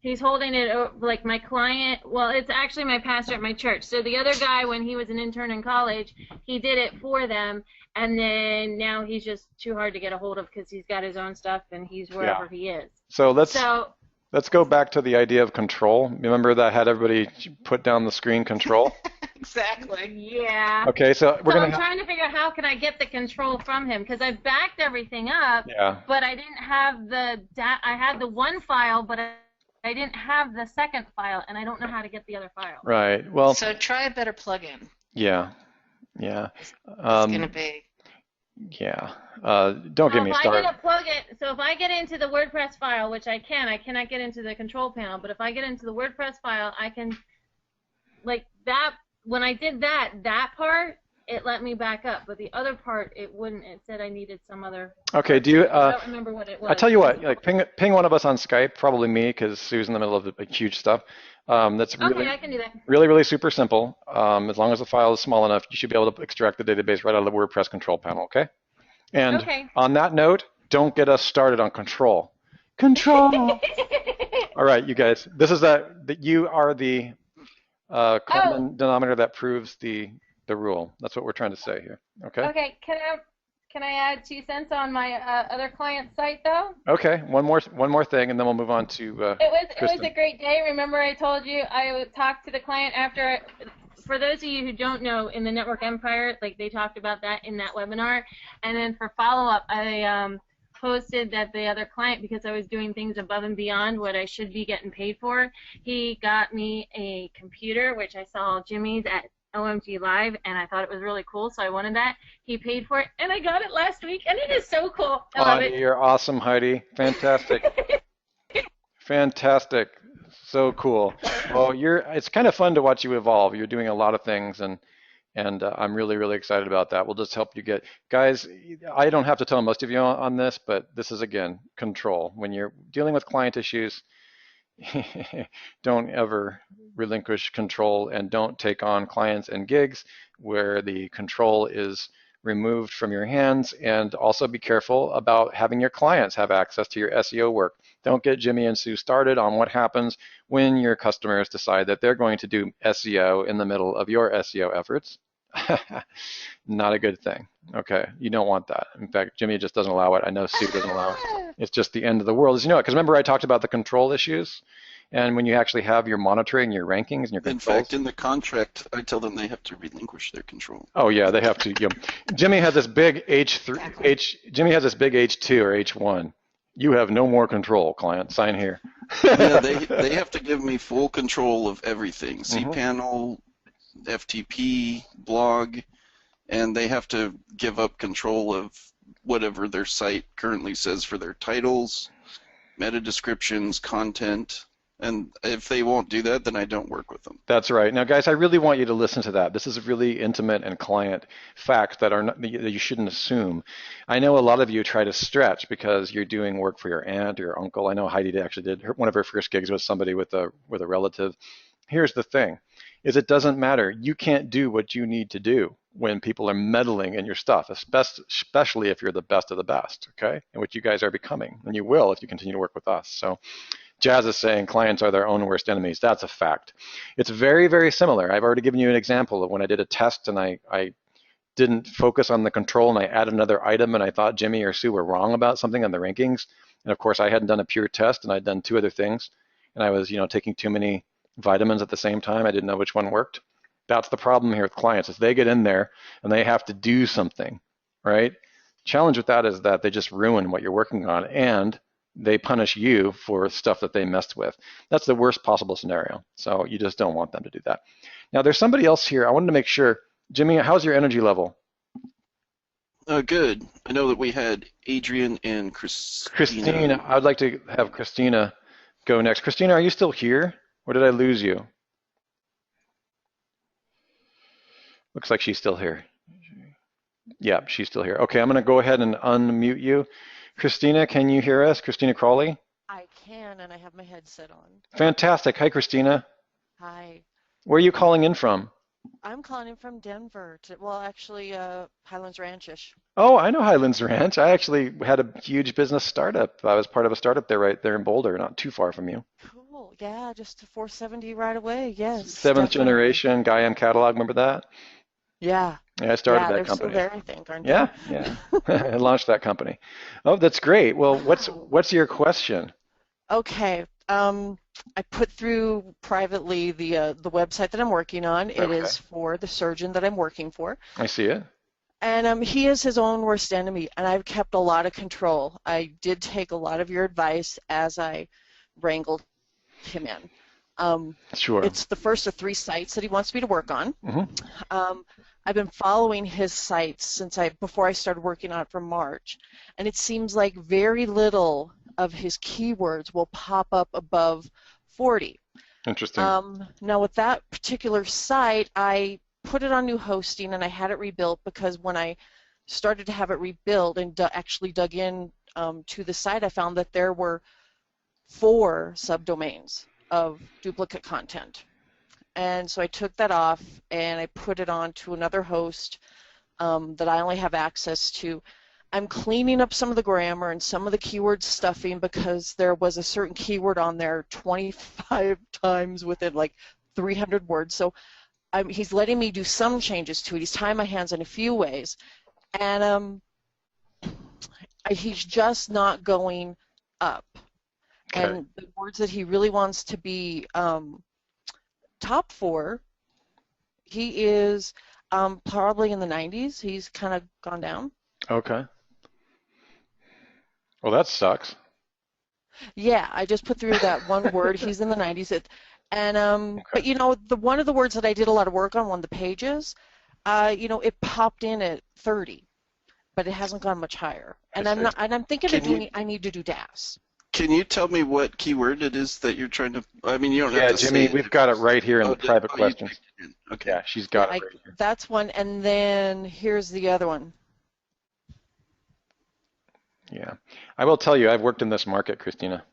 [SPEAKER 9] He's holding it like my client. Well, it's actually my pastor at my church. So the other guy, when he was an intern in college, he did it for them. And then now he's just too hard to get a hold of because he's got his own stuff and he's wherever he is.
[SPEAKER 2] So let's go back to the idea of control. Remember that had everybody put down the screen control?
[SPEAKER 8] Exactly.
[SPEAKER 9] Yeah.
[SPEAKER 2] Okay, so
[SPEAKER 9] I'm trying to figure out how can I get the control from him because I backed everything up.
[SPEAKER 2] Yeah.
[SPEAKER 9] But I didn't have I had the one file, but I didn't have the second file, and I don't know how to get the other file.
[SPEAKER 2] Right. Well.
[SPEAKER 8] So try a better plugin.
[SPEAKER 2] Yeah. Yeah.
[SPEAKER 8] It's going to be.
[SPEAKER 2] Yeah. Don't get me started.
[SPEAKER 9] So if I get into the WordPress file, which I cannot get into the control panel, but if I get into the WordPress file, I can, like that, when I did that part, it let me back up, but the other part, it wouldn't. It said I needed some other.
[SPEAKER 2] Okay, do you?
[SPEAKER 9] I don't remember what it was.
[SPEAKER 2] I tell you what, like ping one of us on Skype, probably me, because Sue's in the middle of the huge stuff. That's really,
[SPEAKER 9] okay, I can do that.
[SPEAKER 2] really super simple. As long as the file is small enough, you should be able to extract the database right out of the WordPress control panel. Okay. And on that note, don't get us started on control. Control. All right, you guys. This is that you are the common denominator that proves the rule. That's what we're trying to say here. Okay.
[SPEAKER 9] Okay. Can I add 2 cents on my other client site though?
[SPEAKER 2] Okay. One more thing, and then we'll move on to.
[SPEAKER 9] It was a great day. Remember, I told you I talked to the client after. For those of you who don't know, in the Network Empire, like they talked about that in that webinar, and then for follow-up, I posted that the other client, because I was doing things above and beyond what I should be getting paid for, he got me a computer, which I saw Jimmy's at OMG Live, and I thought it was really cool, so I wanted that. He paid for it, and I got it last week, and it is so cool. I love it.
[SPEAKER 2] You're awesome, Heidi. Fantastic. Fantastic. So cool. Well, it's kind of fun to watch you evolve. You're doing a lot of things, and I'm really excited about that. We'll just help you get, guys, I don't have to tell most of you on this, but this is, again, control. When you're dealing with client issues, don't ever relinquish control, and don't take on clients and gigs where the control is removed from your hands, and also be careful about having your clients have access to your SEO work. Don't get Jimmy and Sue started on what happens when your customers decide that they're going to do SEO in the middle of your SEO efforts. Not a good thing. Okay, you don't want that. In fact, Jimmy just doesn't allow it. I know Sue doesn't allow it. It's just the end of the world. As you know, because remember I talked about the control issues, and when you actually have your monitoring, your rankings, and your controls.
[SPEAKER 1] In fact, in the contract, I tell them they have to relinquish their control.
[SPEAKER 2] Oh yeah, they have to. Jimmy has this big Jimmy has this big H2 or H1. You have no more control, client. Sign here.
[SPEAKER 1] Yeah, they have to give me full control of everything. cPanel, FTP, blog, and they have to give up control of whatever their site currently says for their titles, meta descriptions, content. And if they won't do that, then I don't work with them.
[SPEAKER 2] That's right. Now, guys, I really want you to listen to that. This is a really intimate and client facts that are not, that you shouldn't assume. I know a lot of you try to stretch because you're doing work for your aunt or your uncle. I know Heidi actually did. One of her first gigs was somebody with a relative. Here's the thing, is it doesn't matter. You can't do what you need to do when people are meddling in your stuff, especially if you're the best of the best, okay? And what you guys are becoming, and you will if you continue to work with us. So Jazz is saying clients are their own worst enemies. That's a fact. It's very, very similar. I've already given you an example of when I did a test and I didn't focus on the control and I added another item and I thought Jimmy or Sue were wrong about something on the rankings. And of course I hadn't done a pure test and I'd done 2 other things. And I was, taking too many vitamins at the same time. I didn't know which one worked. That's the problem here with clients, is they get in there and they have to do something, right? Challenge with that is that they just ruin what you're working on and they punish you for stuff that they messed with. That's the worst possible scenario. So you just don't want them to do that. Now there's somebody else here. I wanted to make sure, Jimmy, how's your energy level?
[SPEAKER 1] Good. I know that we had Adrian and Christina.
[SPEAKER 2] Christina, I'd like to have Christina go next. Christina, are you still here or did I lose you? Looks like she's still here. Yeah, she's still here. Okay, I'm going to go ahead and unmute you. Christina, can you hear us? Christina Crawley?
[SPEAKER 11] I can, and I have my headset on.
[SPEAKER 2] Fantastic. Hi, Christina.
[SPEAKER 11] Hi.
[SPEAKER 2] Where are you calling in from?
[SPEAKER 11] I'm calling in from Denver. Actually, Highlands Ranch-ish.
[SPEAKER 2] Oh, I know Highlands Ranch. I actually had a huge business startup. I was part of a startup there, right there in Boulder, not too far from you.
[SPEAKER 11] Cool. Yeah, just to 470 right away. Yes.
[SPEAKER 2] 7th generation Gaiam catalog. Remember that?
[SPEAKER 11] Yeah.
[SPEAKER 2] Yeah, I started that company.
[SPEAKER 11] Still there, I think, aren't
[SPEAKER 2] yeah, they? Yeah. I launched that company. Oh, that's great. Well, what's your question?
[SPEAKER 11] Okay. I put through privately the website that I'm working on. It is for the surgeon that I'm working for.
[SPEAKER 2] I see it.
[SPEAKER 11] And he is his own worst enemy, and I've kept a lot of control. I did take a lot of your advice as I wrangled him in.
[SPEAKER 2] Sure.
[SPEAKER 11] It's the first of 3 sites that he wants me to work on. I've been following his sites before I started working on it from March, and it seems like very little of his keywords will pop up above 40.
[SPEAKER 2] Interesting.
[SPEAKER 11] Now with that particular site, I put it on new hosting and I had it rebuilt because when I started to have it rebuilt and actually dug in to the site, I found that there were 4 subdomains of duplicate content. And so I took that off and I put it on to another host that I only have access to. I'm cleaning up some of the grammar and some of the keyword stuffing because there was a certain keyword on there 25 times within like 300 words. So he's letting me do some changes to it. He's tying my hands in a few ways. And he's just not going up.
[SPEAKER 2] Okay.
[SPEAKER 11] And the words that he really wants to be top for, he is probably in the 90s. He's kind of gone down.
[SPEAKER 2] Okay. Well, that sucks.
[SPEAKER 11] Yeah, I just put through that one word. He's in the 90s. But one of the words that I did a lot of work on, one of the pages, it popped in at 30, but it hasn't gone much higher. And I'm thinking I need to do DAS.
[SPEAKER 1] Can you tell me what keyword it is that you're trying to? I mean, you don't have to.
[SPEAKER 2] Yeah, Jimmy, we've got it right here in the private questions.
[SPEAKER 1] Okay.
[SPEAKER 2] Yeah, she's got it right here.
[SPEAKER 11] That's one, and then here's the other one.
[SPEAKER 2] Yeah, I will tell you, I've worked in this market, Christina.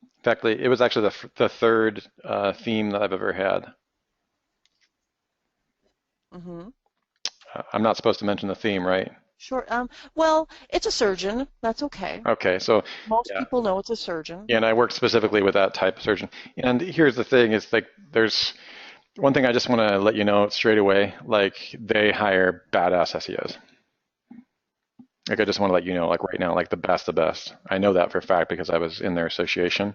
[SPEAKER 2] In fact, it was actually the 3rd theme that I've ever had. I'm not supposed to mention the theme, right?
[SPEAKER 11] Sure. Well, it's a surgeon. That's okay.
[SPEAKER 2] Okay, so
[SPEAKER 11] Most
[SPEAKER 2] yeah.
[SPEAKER 11] people know it's a surgeon.
[SPEAKER 2] Yeah, and I work specifically with that type of surgeon. And here's the thing: is like there's one thing I just want to let you know straight away. Like they hire badass SEOs. Like I just want to let you know, like right now, like the best. I know that for a fact because I was in their association.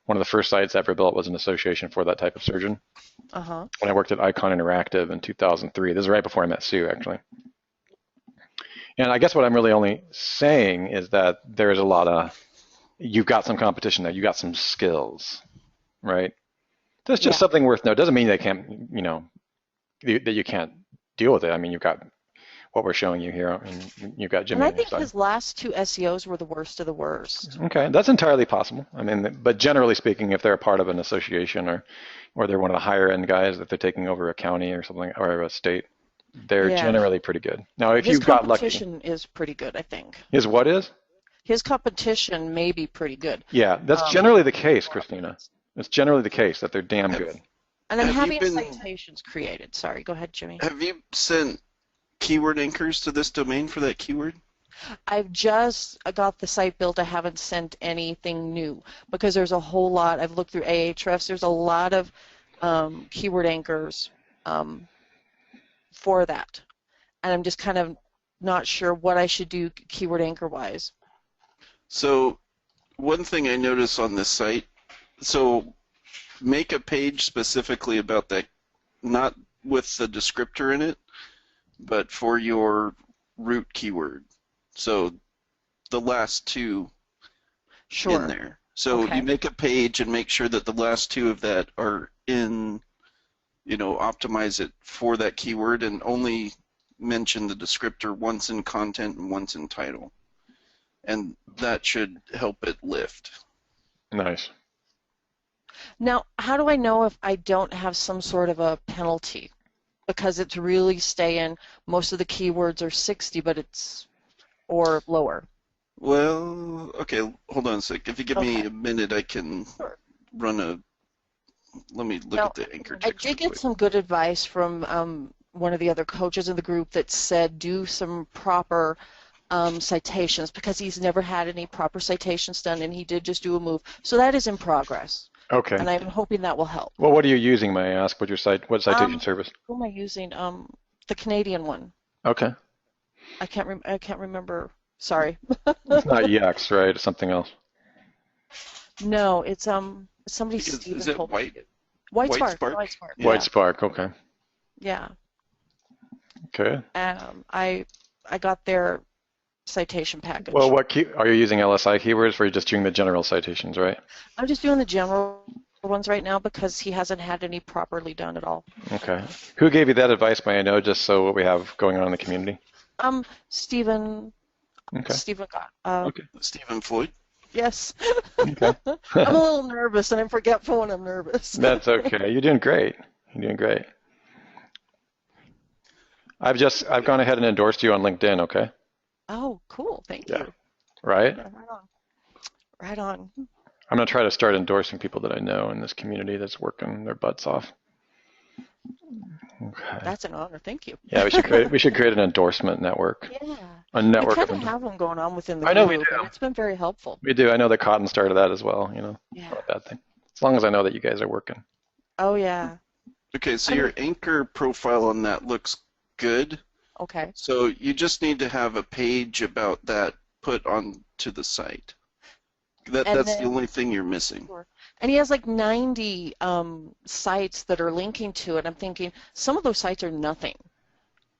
[SPEAKER 2] One of the first sites I ever built was an association for that type of surgeon.
[SPEAKER 11] Uh-huh.
[SPEAKER 2] When I worked at Icon Interactive in 2003. This is right before I met Sue, actually. And I guess what I'm really only saying is that there's a lot of, you've got some competition there, you got some skills, right? That's just something worth noting. Doesn't mean they can't, you know, that you can't deal with it. I mean, you've got what we're showing you here, and you've got Jimmy.
[SPEAKER 11] And I think his last two SEOs were the worst of the worst.
[SPEAKER 2] Okay, that's entirely possible. I mean, but generally speaking, if they're a part of an association or they're one of the higher end guys, that they're taking over a county or something, or a state, they're generally pretty good. Now, if you got lucky.
[SPEAKER 11] His competition is pretty good, I think.
[SPEAKER 2] His what is?
[SPEAKER 11] His competition may be pretty good.
[SPEAKER 2] Yeah, that's generally the case, Christina. It's generally the case that they're damn good.
[SPEAKER 11] And I'm having citations created. Sorry, go ahead, Jimmy.
[SPEAKER 1] Have you sent keyword anchors to this domain for that keyword?
[SPEAKER 11] I've just got the site built. I haven't sent anything new because there's a whole lot. I've looked through Ahrefs. There's a lot of keyword anchors for that. And I'm just kind of not sure what I should do keyword anchor-wise.
[SPEAKER 1] So one thing I notice on this site, so make a page specifically about that, not with the descriptor in it, but for your root keyword. So the last two in there. So you make a page and make sure that the last two of that are in, you know, optimize it for that keyword and only mention the descriptor once in content and once in title. And that should help it lift.
[SPEAKER 2] Nice.
[SPEAKER 11] Now, how do I know if I don't have some sort of a penalty? Because it's really staying, most of the keywords are 60, but it's, or lower.
[SPEAKER 1] Well, okay, hold on a sec. If you give me a minute, I can run a, let me look at the anchor text.
[SPEAKER 11] I did get some good advice from one of the other coaches in the group that said do some proper citations because he's never had any proper citations done, and he did just do a move. So that is in progress.
[SPEAKER 2] Okay.
[SPEAKER 11] And I'm hoping that will help.
[SPEAKER 2] Well, what are you using, may I ask? What citation service?
[SPEAKER 11] Who am I using? The Canadian one.
[SPEAKER 2] Okay.
[SPEAKER 11] I can't remember. Sorry.
[SPEAKER 2] It's not EX, right? It's something else.
[SPEAKER 11] No, it's somebody.
[SPEAKER 1] Is it
[SPEAKER 11] White Spark.
[SPEAKER 2] Yeah. White Spark. Okay.
[SPEAKER 11] Yeah.
[SPEAKER 2] Okay.
[SPEAKER 11] I got their citation package.
[SPEAKER 2] Well, are you using LSI keywords, or are you just doing the general citations, right?
[SPEAKER 11] I'm just doing the general ones right now because he hasn't had any properly done at all.
[SPEAKER 2] Okay. Who gave you that advice, may I know, just so what we have going on in the community?
[SPEAKER 11] Stephen.
[SPEAKER 2] Okay.
[SPEAKER 11] Stephen got.
[SPEAKER 2] Okay.
[SPEAKER 1] Stephen Floyd?
[SPEAKER 11] Yes.
[SPEAKER 2] Okay.
[SPEAKER 11] I'm a little nervous, and I'm forgetful when I'm nervous.
[SPEAKER 2] That's okay. You're doing great. You're doing great. I've gone ahead and endorsed you on LinkedIn, okay?
[SPEAKER 11] Oh, cool. Thank you.
[SPEAKER 2] Right?
[SPEAKER 11] Yeah, right on. Right on.
[SPEAKER 2] I'm going to try to start endorsing people that I know in this community that's working their butts off. Okay.
[SPEAKER 11] That's an honor. Thank you.
[SPEAKER 2] Yeah, we should create an endorsement network.
[SPEAKER 11] Yeah.
[SPEAKER 2] A network.
[SPEAKER 11] We kind of have one going on within the group.
[SPEAKER 2] I know we do.
[SPEAKER 11] And it's been very helpful.
[SPEAKER 2] We do. I know that Cotton started that as well. You know,
[SPEAKER 11] yeah.
[SPEAKER 2] Not a bad thing. As long as I know that you guys are working.
[SPEAKER 11] Oh yeah.
[SPEAKER 1] Okay, so your anchor profile on that looks good.
[SPEAKER 11] Okay.
[SPEAKER 1] So you just need to have a page about that put onto the site. That's the only thing you're missing.
[SPEAKER 11] Sure. And he has like 90 sites that are linking to it. I'm thinking some of those sites are nothing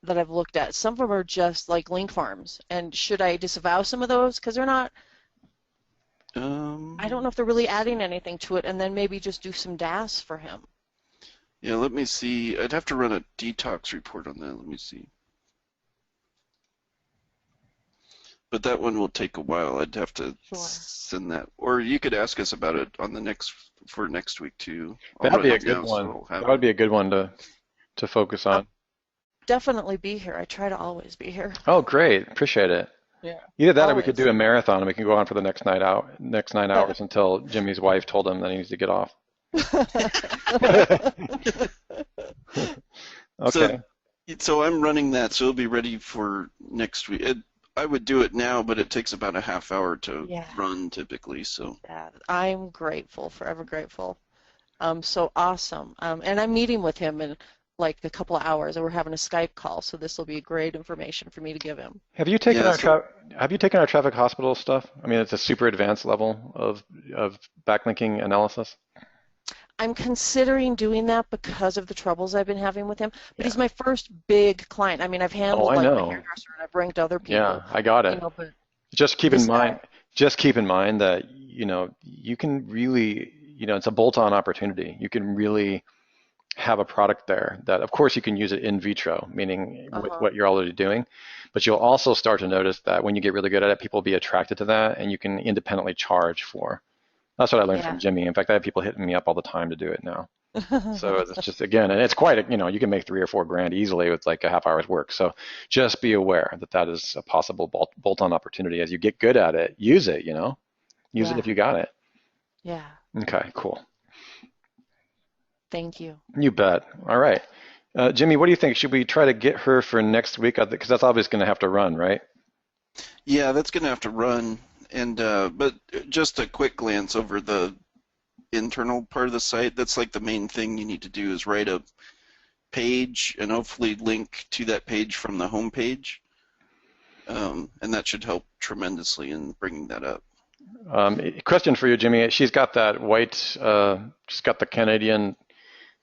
[SPEAKER 11] that I've looked at. Some of them are just like link farms. And should I disavow some of those because they're not? I don't know if they're really adding anything to it, and then maybe just do some DAS for him.
[SPEAKER 1] Yeah, let me see. I'd have to run a detox report on that. Let me see. But that one will take a while. I'd have to send that, or you could ask us about it on the next week too.
[SPEAKER 2] That'd be a good one. That would be a good one to focus on.
[SPEAKER 11] I'll definitely be here. I try to always be here.
[SPEAKER 2] Oh, great! Appreciate it.
[SPEAKER 11] Yeah.
[SPEAKER 2] Either that, or we could do a marathon, and we can go on for the next 9 hours until Jimmy's wife told him that he needs to get off. Okay.
[SPEAKER 1] So I'm running that, so it'll be ready for next week. I would do it now, but it takes about a half hour to
[SPEAKER 11] Yeah.
[SPEAKER 1] run typically. So
[SPEAKER 11] Yeah, I'm grateful, forever grateful. So awesome. And I'm meeting with him in like a couple of hours, and we're having a Skype call, so this will be great information for me to give him.
[SPEAKER 2] Have you taken
[SPEAKER 1] Yeah,
[SPEAKER 2] our have you taken our traffic hospital stuff? I mean, it's a super advanced level of backlinking analysis.
[SPEAKER 11] I'm considering doing that because of the troubles I've been having with him, but
[SPEAKER 2] Yeah.
[SPEAKER 11] he's my first big client. I mean, I've handled
[SPEAKER 2] I
[SPEAKER 11] like the
[SPEAKER 2] know.
[SPEAKER 11] hairdresser and I've ranked other people.
[SPEAKER 2] Yeah, I got it.
[SPEAKER 11] You know, but
[SPEAKER 2] Just keep in
[SPEAKER 11] this
[SPEAKER 2] mind,
[SPEAKER 11] guy,
[SPEAKER 2] that, you can really, it's a bolt-on opportunity. You can really have a product there that, of course, you can use it in vitro, meaning with what you're already doing, but you'll also start to notice that when you get really good at it, people will be attracted to that, and you can independently charge for. That's what I learned from Jimmy. In fact, I have people hitting me up all the time to do it now. So it's just, again, and it's quite, you can make $3 or $4 grand easily with like a half hour's work. So just be aware that that is a possible bolt-on opportunity. As you get good at it, use it, use it if you got it.
[SPEAKER 11] Yeah.
[SPEAKER 2] Okay, cool.
[SPEAKER 11] Thank you.
[SPEAKER 2] You bet. All right. Jimmy, what do you think? Should we try to get her for next week? Because that's obviously going to have to run, right?
[SPEAKER 1] yeah, that's going to have to run. And but just a quick glance over the internal part of the site. That's like the main thing you need to do is write a page and hopefully link to that page from the home page. And that should help tremendously in bringing that up.
[SPEAKER 2] Question for you, Jimmy. She's got that white, she's got the Canadian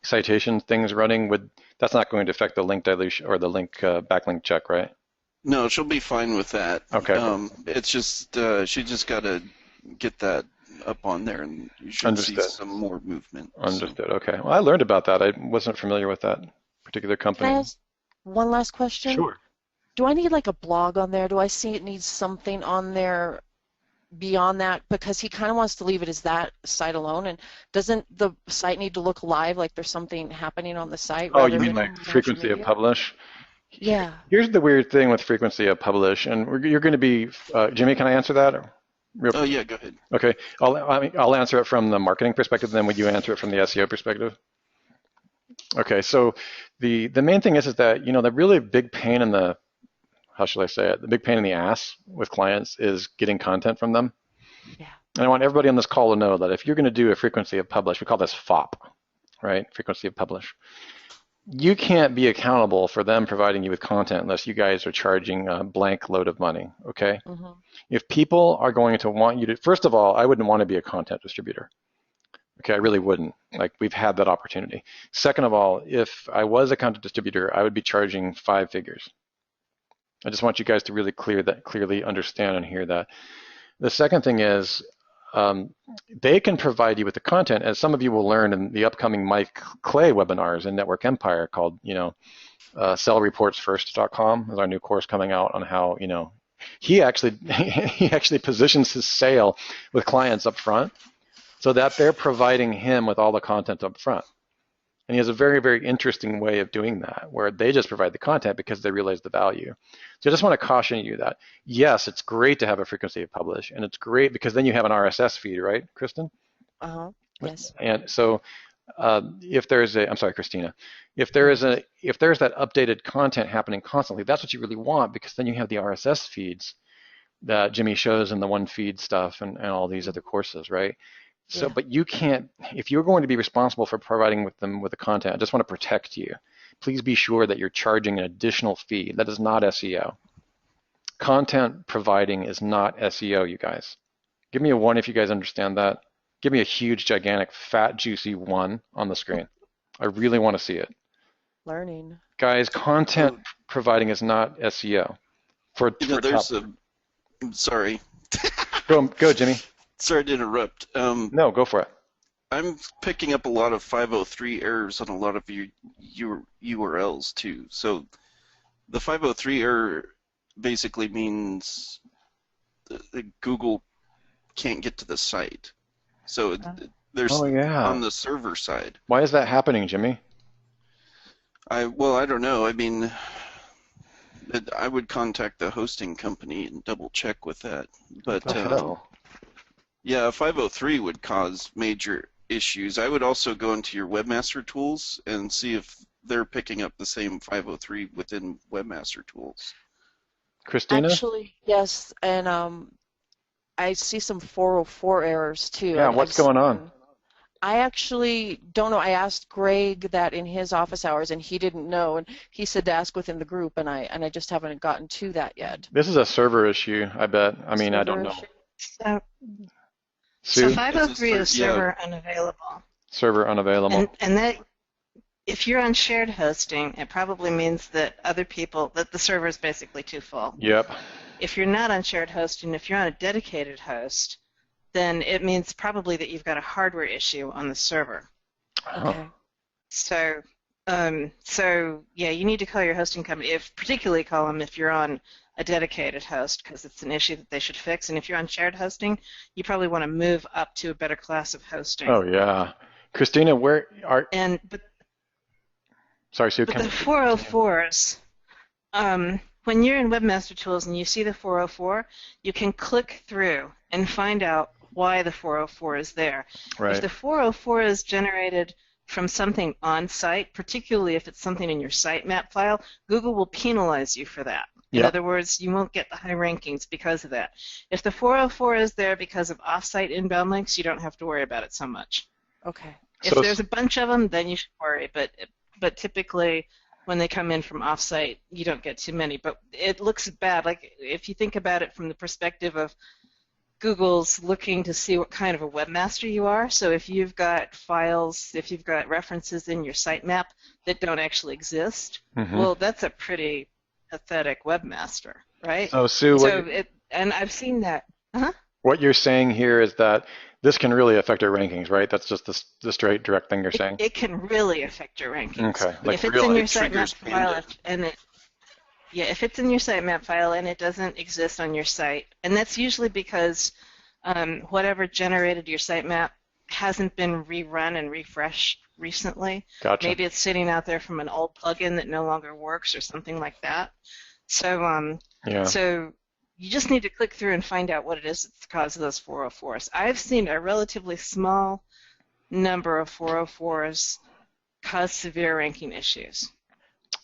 [SPEAKER 2] citation things running. That's not going to affect the link dilution or the link backlink check, right?
[SPEAKER 1] No, she'll be fine with that.
[SPEAKER 2] Okay.
[SPEAKER 1] It's just she just got to get that up on there, and you should see some more movement.
[SPEAKER 2] Understood. So. Okay. Well, I learned about that. I wasn't familiar with that particular company.
[SPEAKER 11] Can I ask one last question?
[SPEAKER 2] Sure.
[SPEAKER 11] Do I need like a blog on there? Do I see it needs something on there beyond that? Because he kind of wants to leave it as that site alone, and doesn't the site need to look live, like there's something happening on the site?
[SPEAKER 2] Oh, you mean like frequency of publish?
[SPEAKER 11] Yeah.
[SPEAKER 2] Here's the weird thing with frequency of publish, and you're going to be, Jimmy, can I answer that?
[SPEAKER 1] Oh, yeah, go ahead.
[SPEAKER 2] Okay, I'll answer it from the marketing perspective, then would you answer it from the SEO perspective? Okay, so the main thing is that, the really big pain in the, how should I say it, the big pain in the ass with clients is getting content from them.
[SPEAKER 11] Yeah.
[SPEAKER 2] And I want everybody on this call to know that if you're going to do a frequency of publish, we call this FOP, right? Frequency of publish. You can't be accountable for them providing you with content unless you guys are charging a blank load of money, okay? Mm-hmm. If people are going to want you to, first of all, I wouldn't want to be a content distributor. Okay, I really wouldn't. Like, we've had that opportunity. Second of all, if I was a content distributor, I would be charging 5 figures. I just want you guys to really clearly understand and hear that. The second thing is, they can provide you with the content, as some of you will learn in the upcoming Mike Clay webinars in Network Empire called, sellreportsfirst.com is our new course coming out on how, he actually positions his sale with clients up front so that they're providing him with all the content up front. And he has a very, very interesting way of doing that, where they just provide the content because they realize the value. So I just want to caution you that, yes, it's great to have a frequency of publish, and it's great because then you have an RSS feed, right, Kristen?
[SPEAKER 11] Uh-huh, yes.
[SPEAKER 2] And so if there's I'm sorry, Christina, if there's that updated content happening constantly, that's what you really want, because then you have the RSS feeds that Jimmy shows in the one feed stuff and all these other courses, right? So, yeah. But you can't, if you're going to be responsible for providing them with the content, I just want to protect you. Please be sure that you're charging an additional fee. That is not SEO. Content providing is not SEO, you guys. Give me a 1 if you guys understand that. Give me a huge, gigantic, fat, juicy 1 on the screen. I really want to see it.
[SPEAKER 11] Learning.
[SPEAKER 2] Guys, content providing is not SEO.
[SPEAKER 1] Sorry.
[SPEAKER 2] Go, Jimmy.
[SPEAKER 1] Sorry to interrupt.
[SPEAKER 2] No, go for it.
[SPEAKER 1] I'm picking up a lot of 503 errors on a lot of your URLs too. So the 503 error basically means Google can't get to the site. So there's on the server side.
[SPEAKER 2] Why is that happening, Jimmy?
[SPEAKER 1] I don't know. I mean, I would contact the hosting company and double check with that. But yeah, 503 would cause major issues. I would also go into your webmaster tools and see if they're picking up the same 503 within Webmaster Tools.
[SPEAKER 2] Christina?
[SPEAKER 11] Actually, yes, and I see some 404 errors too.
[SPEAKER 2] Yeah, what's going on?
[SPEAKER 11] I actually don't know. I asked Greg that in his office hours, and he didn't know, and he said to ask within the group, and I just haven't gotten to that yet.
[SPEAKER 2] This is a server issue, I bet. I mean, I don't know.
[SPEAKER 8] So
[SPEAKER 2] Sue?
[SPEAKER 8] 503 is server unavailable.
[SPEAKER 2] Server unavailable.
[SPEAKER 8] And that, if you're on shared hosting, it probably means that other people, that the server is basically too full.
[SPEAKER 2] Yep.
[SPEAKER 8] If you're not on shared hosting, if you're on a dedicated host, then it means probably that you've got a hardware issue on the server.
[SPEAKER 11] Okay.
[SPEAKER 8] So, yeah, you need to call your hosting company. Particularly call them if you're on a dedicated host, because it's an issue that they should fix. And if you're on shared hosting, you probably want to move up to a better class of hosting.
[SPEAKER 2] Oh yeah, Christina, where are? Sorry, Sue.
[SPEAKER 8] But the 404s. When you're in Webmaster Tools and you see the 404, you can click through and find out why the 404 is there.
[SPEAKER 2] Right.
[SPEAKER 8] If the 404 is generated from something on-site, particularly if it's something in your sitemap file, Google will penalize you for that. In other words, you won't get the high rankings because of that. If the 404 is there because of off-site inbound links, you don't have to worry about it so much.
[SPEAKER 11] Okay.
[SPEAKER 8] If there's a bunch of them, then you should worry, but typically when they come in from off-site, you don't get too many. But it looks bad. Like if you think about it from the perspective of Google's looking to see what kind of a webmaster you are. So if you've got files, if you've got references in your sitemap that don't actually exist, well, that's a pretty pathetic webmaster, right?
[SPEAKER 2] Oh, Sue,
[SPEAKER 8] and I've seen that.
[SPEAKER 2] What you're saying here is that this can really affect our rankings, right? That's just the straight, direct thing you're saying.
[SPEAKER 8] It can really affect your rankings.
[SPEAKER 2] Okay.
[SPEAKER 8] If it's in your sitemap file, if it's in your sitemap file and it doesn't exist on your site, and that's usually because whatever generated your sitemap hasn't been rerun and refreshed recently.
[SPEAKER 2] Gotcha.
[SPEAKER 8] Maybe it's sitting out there from an old plugin that no longer works or something like that. So, so you just need to click through and find out what it is that's the cause of those 404s. I've seen a relatively small number of 404s cause severe ranking issues.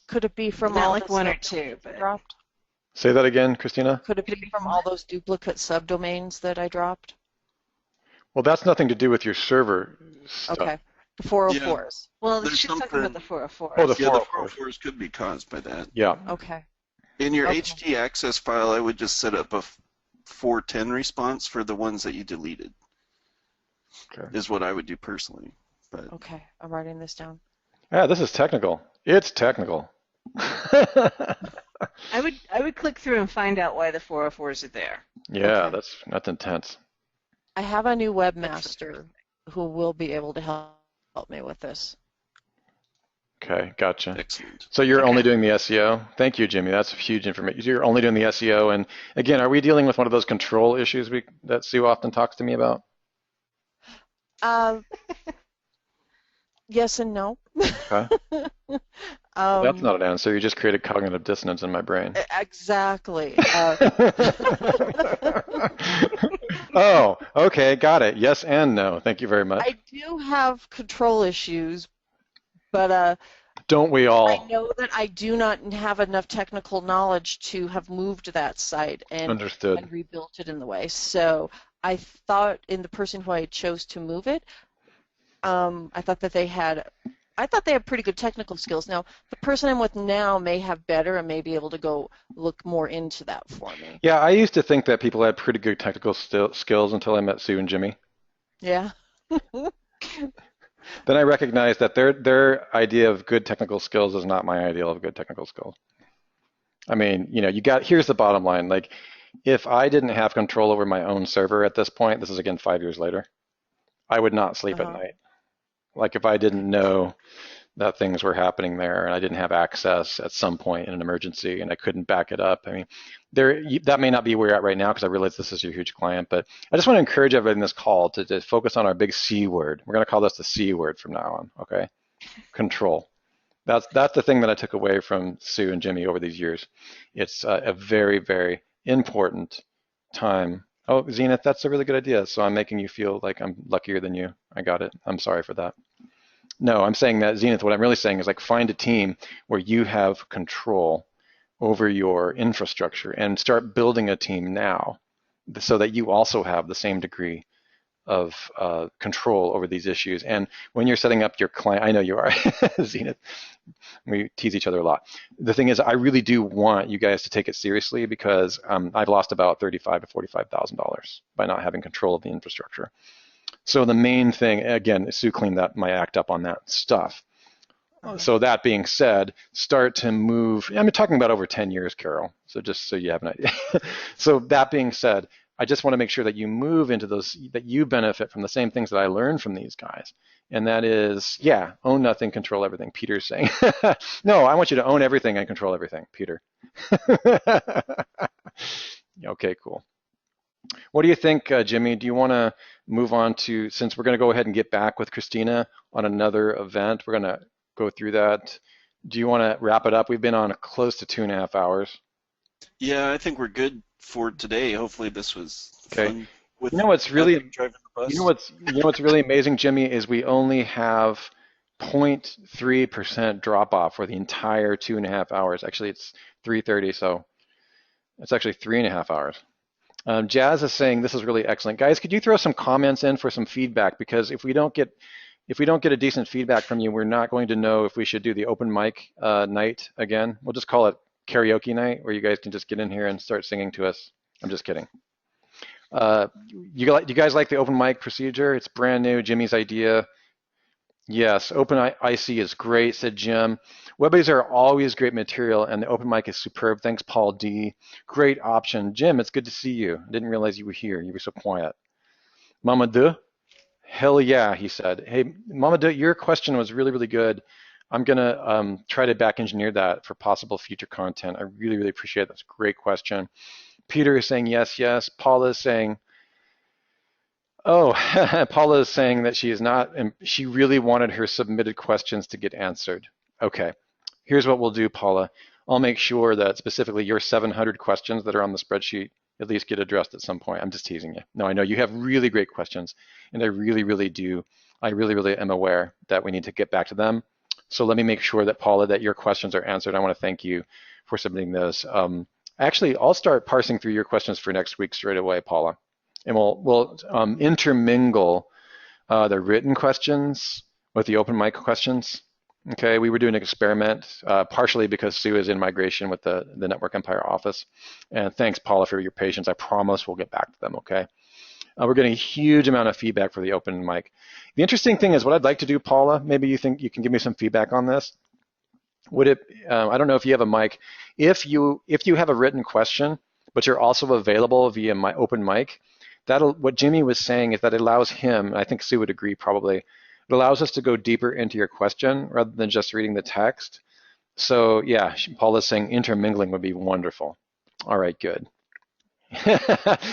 [SPEAKER 11] Could it be from
[SPEAKER 8] Not
[SPEAKER 11] all
[SPEAKER 8] like
[SPEAKER 11] the
[SPEAKER 8] one or two, but
[SPEAKER 11] dropped?
[SPEAKER 2] Say that again, Christina.
[SPEAKER 11] Could it be from all those duplicate subdomains that I dropped?
[SPEAKER 2] Well, that's nothing to do with your server stuff.
[SPEAKER 11] Okay. The 404s.
[SPEAKER 8] Yeah. Well,
[SPEAKER 1] There's
[SPEAKER 8] she's talking about the 404s.
[SPEAKER 2] Oh, the 404s.
[SPEAKER 1] The 404s could be caused by that.
[SPEAKER 2] Yeah.
[SPEAKER 11] Okay.
[SPEAKER 1] In your HT access file, I would just set up a 410 response for the ones that you deleted.
[SPEAKER 2] Okay.
[SPEAKER 1] Is what I would do personally. But
[SPEAKER 11] okay, I'm writing this down.
[SPEAKER 2] Yeah, this is technical. It's technical.
[SPEAKER 8] I would click through and find out why the 404s are there.
[SPEAKER 2] Yeah, that's intense.
[SPEAKER 11] I have a new webmaster who will be able to help me with this.
[SPEAKER 2] Okay, gotcha.
[SPEAKER 1] Excellent.
[SPEAKER 2] So you're only doing the SEO? Thank you, Jimmy. That's huge information. You're only doing the SEO, and again, are we dealing with one of those control issues that Sue often talks to me about?
[SPEAKER 11] Yes and no.
[SPEAKER 2] Okay. That's not an answer. You just created cognitive dissonance in my brain.
[SPEAKER 11] Exactly.
[SPEAKER 2] Oh, okay, got it. Yes and no. Thank you very much.
[SPEAKER 11] I do have control issues, but
[SPEAKER 2] don't we all?
[SPEAKER 11] I know that I do not have enough technical knowledge to have moved that site and rebuilt it in the way. So I thought in the person who I chose to move it, I thought they had pretty good technical skills. Now, the person I'm with now may have better and may be able to go look more into that for me.
[SPEAKER 2] Yeah, I used to think that people had pretty good technical skills until I met Sue and Jimmy.
[SPEAKER 11] Yeah.
[SPEAKER 2] Then I recognized that their idea of good technical skills is not my ideal of good technical skills. I mean, here's the bottom line. Like, if I didn't have control over my own server at this point, this is again 5 years later, I would not sleep at night. Like if I didn't know that things were happening there and I didn't have access at some point in an emergency and I couldn't back it up. I mean, that may not be where you're at right now because I realize this is your huge client, but I just want to encourage everybody in this call to focus on our big C word. We're going to call this the C word from now on, okay? Control. That's the thing that I took away from Sue and Jimmy over these years. It's a very, very important time. Oh, Zenith, that's a really good idea. So I'm making you feel like I'm luckier than you. I got it. I'm sorry for that. No, I'm saying that, Zenith, what I'm really saying is like find a team where you have control over your infrastructure and start building a team now so that you also have the same degree of control over these issues. And when you're setting up your client, I know you are, Zenith, we tease each other a lot. The thing is, I really do want you guys to take it seriously because I've lost about $35,000 to $45,000 by not having control of the infrastructure. So the main thing, again, Sue cleaned my act up on that stuff. So that being said, start to move. I'm talking about over 10 years, Carol. So just so you have an idea. So that being said, I just want to make sure that you move into those, that you benefit from the same things that I learned from these guys. And that is, yeah, own nothing, control everything. Peter's saying, no, I want you to own everything and control everything, Peter. Okay, cool. What do you think, Jimmy? Do you want to move on to, since we're going to go ahead and get back with Christina on another event, we're going to go through that. Do you want to wrap it up? We've been on close to 2.5 hours.
[SPEAKER 1] Yeah, I think we're good for today. Hopefully this was fun. With
[SPEAKER 2] you know what's really
[SPEAKER 1] driving the bus.
[SPEAKER 2] You know what's really amazing, Jimmy, is we only have 0.3% drop off for the entire 2.5 hours. Actually, it's 3:30, so it's actually 3.5 hours. Jazz is saying this is really excellent. Guys, could you throw some comments in for some feedback? Because if we don't get a decent feedback from you, we're not going to know if we should do the open mic night again. We'll just call it karaoke night, where you guys can just get in here and start singing to us. I'm just kidding. You guys like the open mic procedure? It's brand new, Jimmy's idea. Yes, open IC is great, said Jim. Webbies are always great material, and the open mic is superb. Thanks, Paul D. Great option. Jim, it's good to see you. I didn't realize you were here. You were so quiet. Mamadou? Hell yeah, he said. Hey, Mamadou, your question was really, really good. I'm going to try to back engineer that for possible future content. I really, really appreciate it. That's a great question. Peter is saying yes, yes. Paula is saying, oh, Paula is saying that she is not, she really wanted her submitted questions to get answered. Okay, here's what we'll do, Paula. I'll make sure that specifically your 700 questions that are on the spreadsheet at least get addressed at some point. I'm just teasing you. No, I know you have really great questions, and I really, really do. I really, really am aware that we need to get back to them. So let me make sure that, Paula, that your questions are answered. I want to thank you for submitting those. Actually, I'll start parsing through your questions for next week straight away, Paula. And we'll intermingle the written questions with the open mic questions. Okay, we were doing an experiment, partially because Sue is in migration with the Network Empire office. And thanks, Paula, for your patience. I promise we'll get back to them, okay? We're getting a huge amount of feedback for the open mic. The interesting thing is what I'd like to do, Paula, maybe you think you can give me some feedback on this. Would it, I don't know if you have a mic, if you have a written question, but you're also available via my open mic, what Jimmy was saying is that it allows him, and I think Sue would agree probably, it allows us to go deeper into your question rather than just reading the text. So yeah, Paula's saying intermingling would be wonderful. All right, good.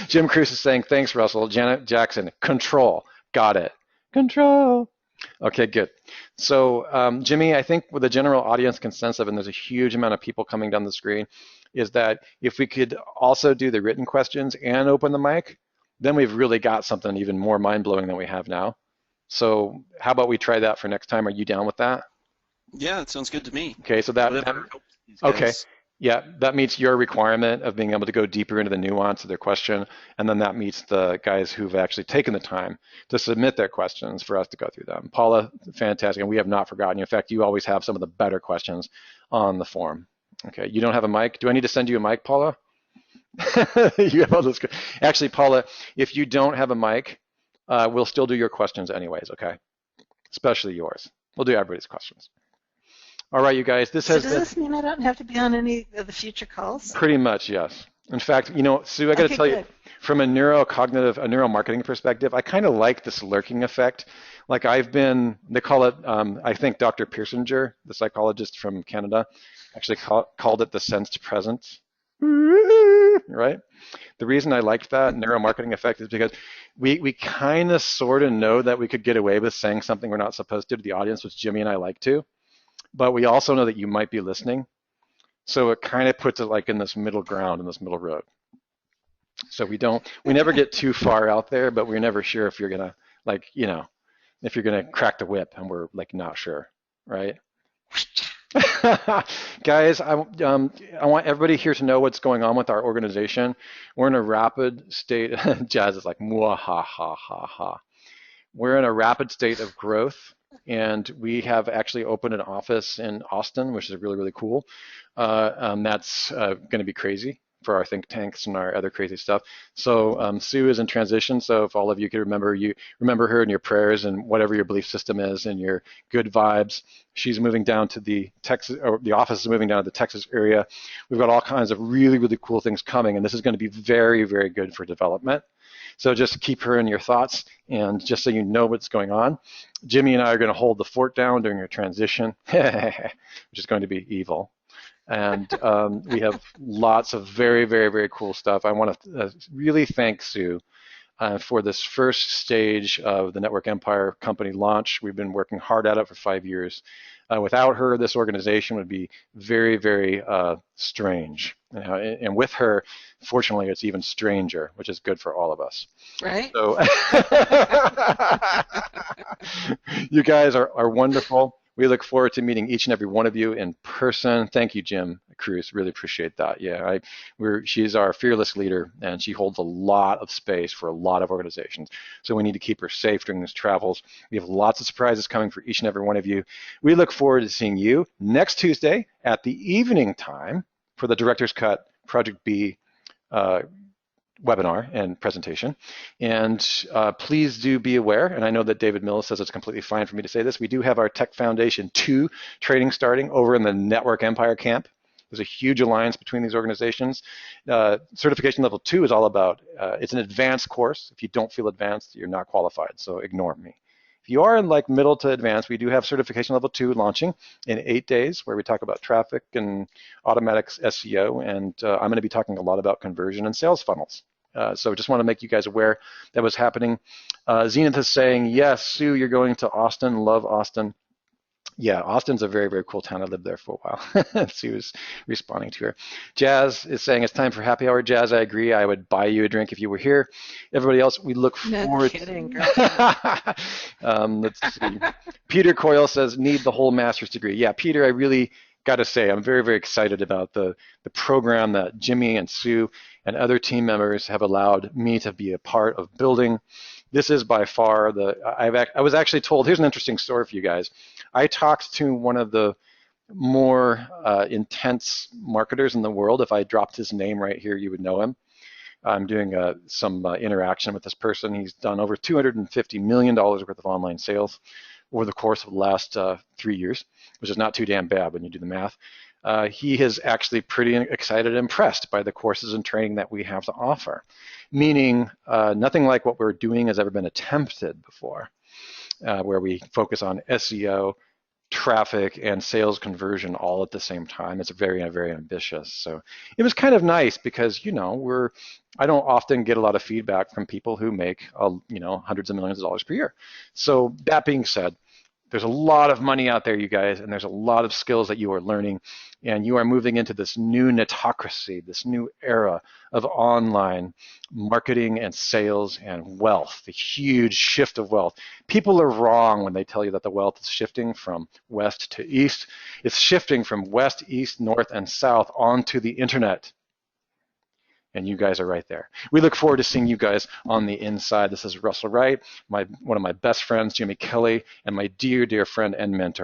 [SPEAKER 2] Jim Cruz is saying, thanks, Russell. Janet Jackson, control. Got it. Control. Okay, good. So Jimmy, I think with the general audience consensus, and there's a huge amount of people coming down the screen, is that if we could also do the written questions and open the mic, then we've really got something even more mind-blowing than we have now. So how about we try that for next time? Are you down with that?
[SPEAKER 1] Yeah, it sounds good to me.
[SPEAKER 2] Okay, so okay. Yeah, that meets your requirement of being able to go deeper into the nuance of their question, and then that meets the guys who've actually taken the time to submit their questions for us to go through them. Paula, fantastic, and we have not forgotten you. In fact, you always have some of the better questions on the forum. Okay, you don't have a mic? Do I need to send you a mic, Paula? You have all those. Actually, Paula, if you don't have a mic, we'll still do your questions anyways, okay? Especially yours. We'll do everybody's questions. All right, you guys,
[SPEAKER 8] does this mean I don't have to be on any of the future calls?
[SPEAKER 2] Pretty much, yes. In fact, you know, Sue, I got to tell you, from a neuromarketing perspective, I kind of like this lurking effect. Like they call it, I think Dr. Pearsinger, the psychologist from Canada, actually called it the sensed presence. Right? The reason I liked that neuromarketing effect is because we kind of sort of know that we could get away with saying something we're not supposed to the audience, which Jimmy and I like to. But we also know that you might be listening. So it kind of puts it like in this middle ground, in this middle road. So we never get too far out there, but we're never sure if you're gonna, like, you know, if you're going to crack the whip and we're like not sure, right? Guys, I want everybody here to know what's going on with our organization. We're in a rapid state. Jazz is like, mwah, ha, ha, ha, ha. We're in a rapid state of growth, and we have actually opened an office in Austin, which is really, really cool. That's going to be crazy for our think tanks and our other crazy stuff. So Sue is in transition. So if all of you could remember her in your prayers and whatever your belief system is and your good vibes. She's moving down to the Texas, or the office is moving down to the Texas area. We've got all kinds of really, really cool things coming, and this is going to be very, very good for development. So just keep her in your thoughts, and just so you know what's going on, Jimmy and I are going to hold the fort down during your transition, which is going to be evil. And we have lots of very, very, very cool stuff. I want to really thank Sue for this first stage of the Network Empire company launch. We've been working hard at it for 5 years. Without her, this organization would be very, very strange. And with her, fortunately, it's even stranger, which is good for all of us.
[SPEAKER 5] Right.
[SPEAKER 2] So you guys are wonderful. We look forward to meeting each and every one of you in person. Thank you, Jim Cruz. Really appreciate that. Yeah, she's our fearless leader, and she holds a lot of space for a lot of organizations. So we need to keep her safe during these travels. We have lots of surprises coming for each and every one of you. We look forward to seeing you next Tuesday at the evening time for the Director's Cut Project B webinar and presentation. And please do be aware, and I know that David Mills says it's completely fine for me to say this, we do have our Tech Foundation 2 training starting over in the Network Empire camp. There's a huge alliance between these organizations. Certification level 2 is all about, it's an advanced course. If you don't feel advanced, you're not qualified, so ignore me. If you are in like middle to advanced, we do have certification level 2 launching in 8 days, where we talk about traffic and automatic SEO, and I'm going to be talking a lot about conversion and sales funnels. So just want to make you guys aware that was happening. Zenith is saying, yes, Sue, you're going to Austin. Love Austin. Yeah, Austin's a very, very cool town. I lived there for a while. Sue was responding to her. Jazz is saying it's time for happy hour. Jazz, I agree. I would buy you a drink if you were here. Everybody else, we look forward.
[SPEAKER 5] No kidding.
[SPEAKER 2] Let's see. Peter Coyle says, need the whole master's degree. Yeah, Peter, I really got to say, I'm very, very excited about the program that Jimmy and Sue and other team members have allowed me to be a part of building. This is by far I was actually told, here's an interesting story for you guys. I talked to one of the more intense marketers in the world. If I dropped his name right here, you would know him. I'm doing some interaction with this person. He's done over $250 million worth of online sales over the course of the last 3 years, which is not too damn bad when you do the math. He is actually pretty excited and impressed by the courses and training that we have to offer, meaning nothing like what we're doing has ever been attempted before, where we focus on SEO, traffic, and sales conversion all at the same time. It's very, very ambitious. So it was kind of nice because, you know, I don't often get a lot of feedback from people who make, you know, hundreds of millions of dollars per year. So that being said, there's a lot of money out there, you guys, and there's a lot of skills that you are learning, and you are moving into this new netocracy, this new era of online marketing and sales and wealth, the huge shift of wealth. People are wrong when they tell you that the wealth is shifting from west to east. It's shifting from west, east, north, and south onto the internet. And you guys are right there. We look forward to seeing you guys on the inside. This is Russell Wright, one of my best friends, Jimmy Kelly, and my dear, dear friend and mentor.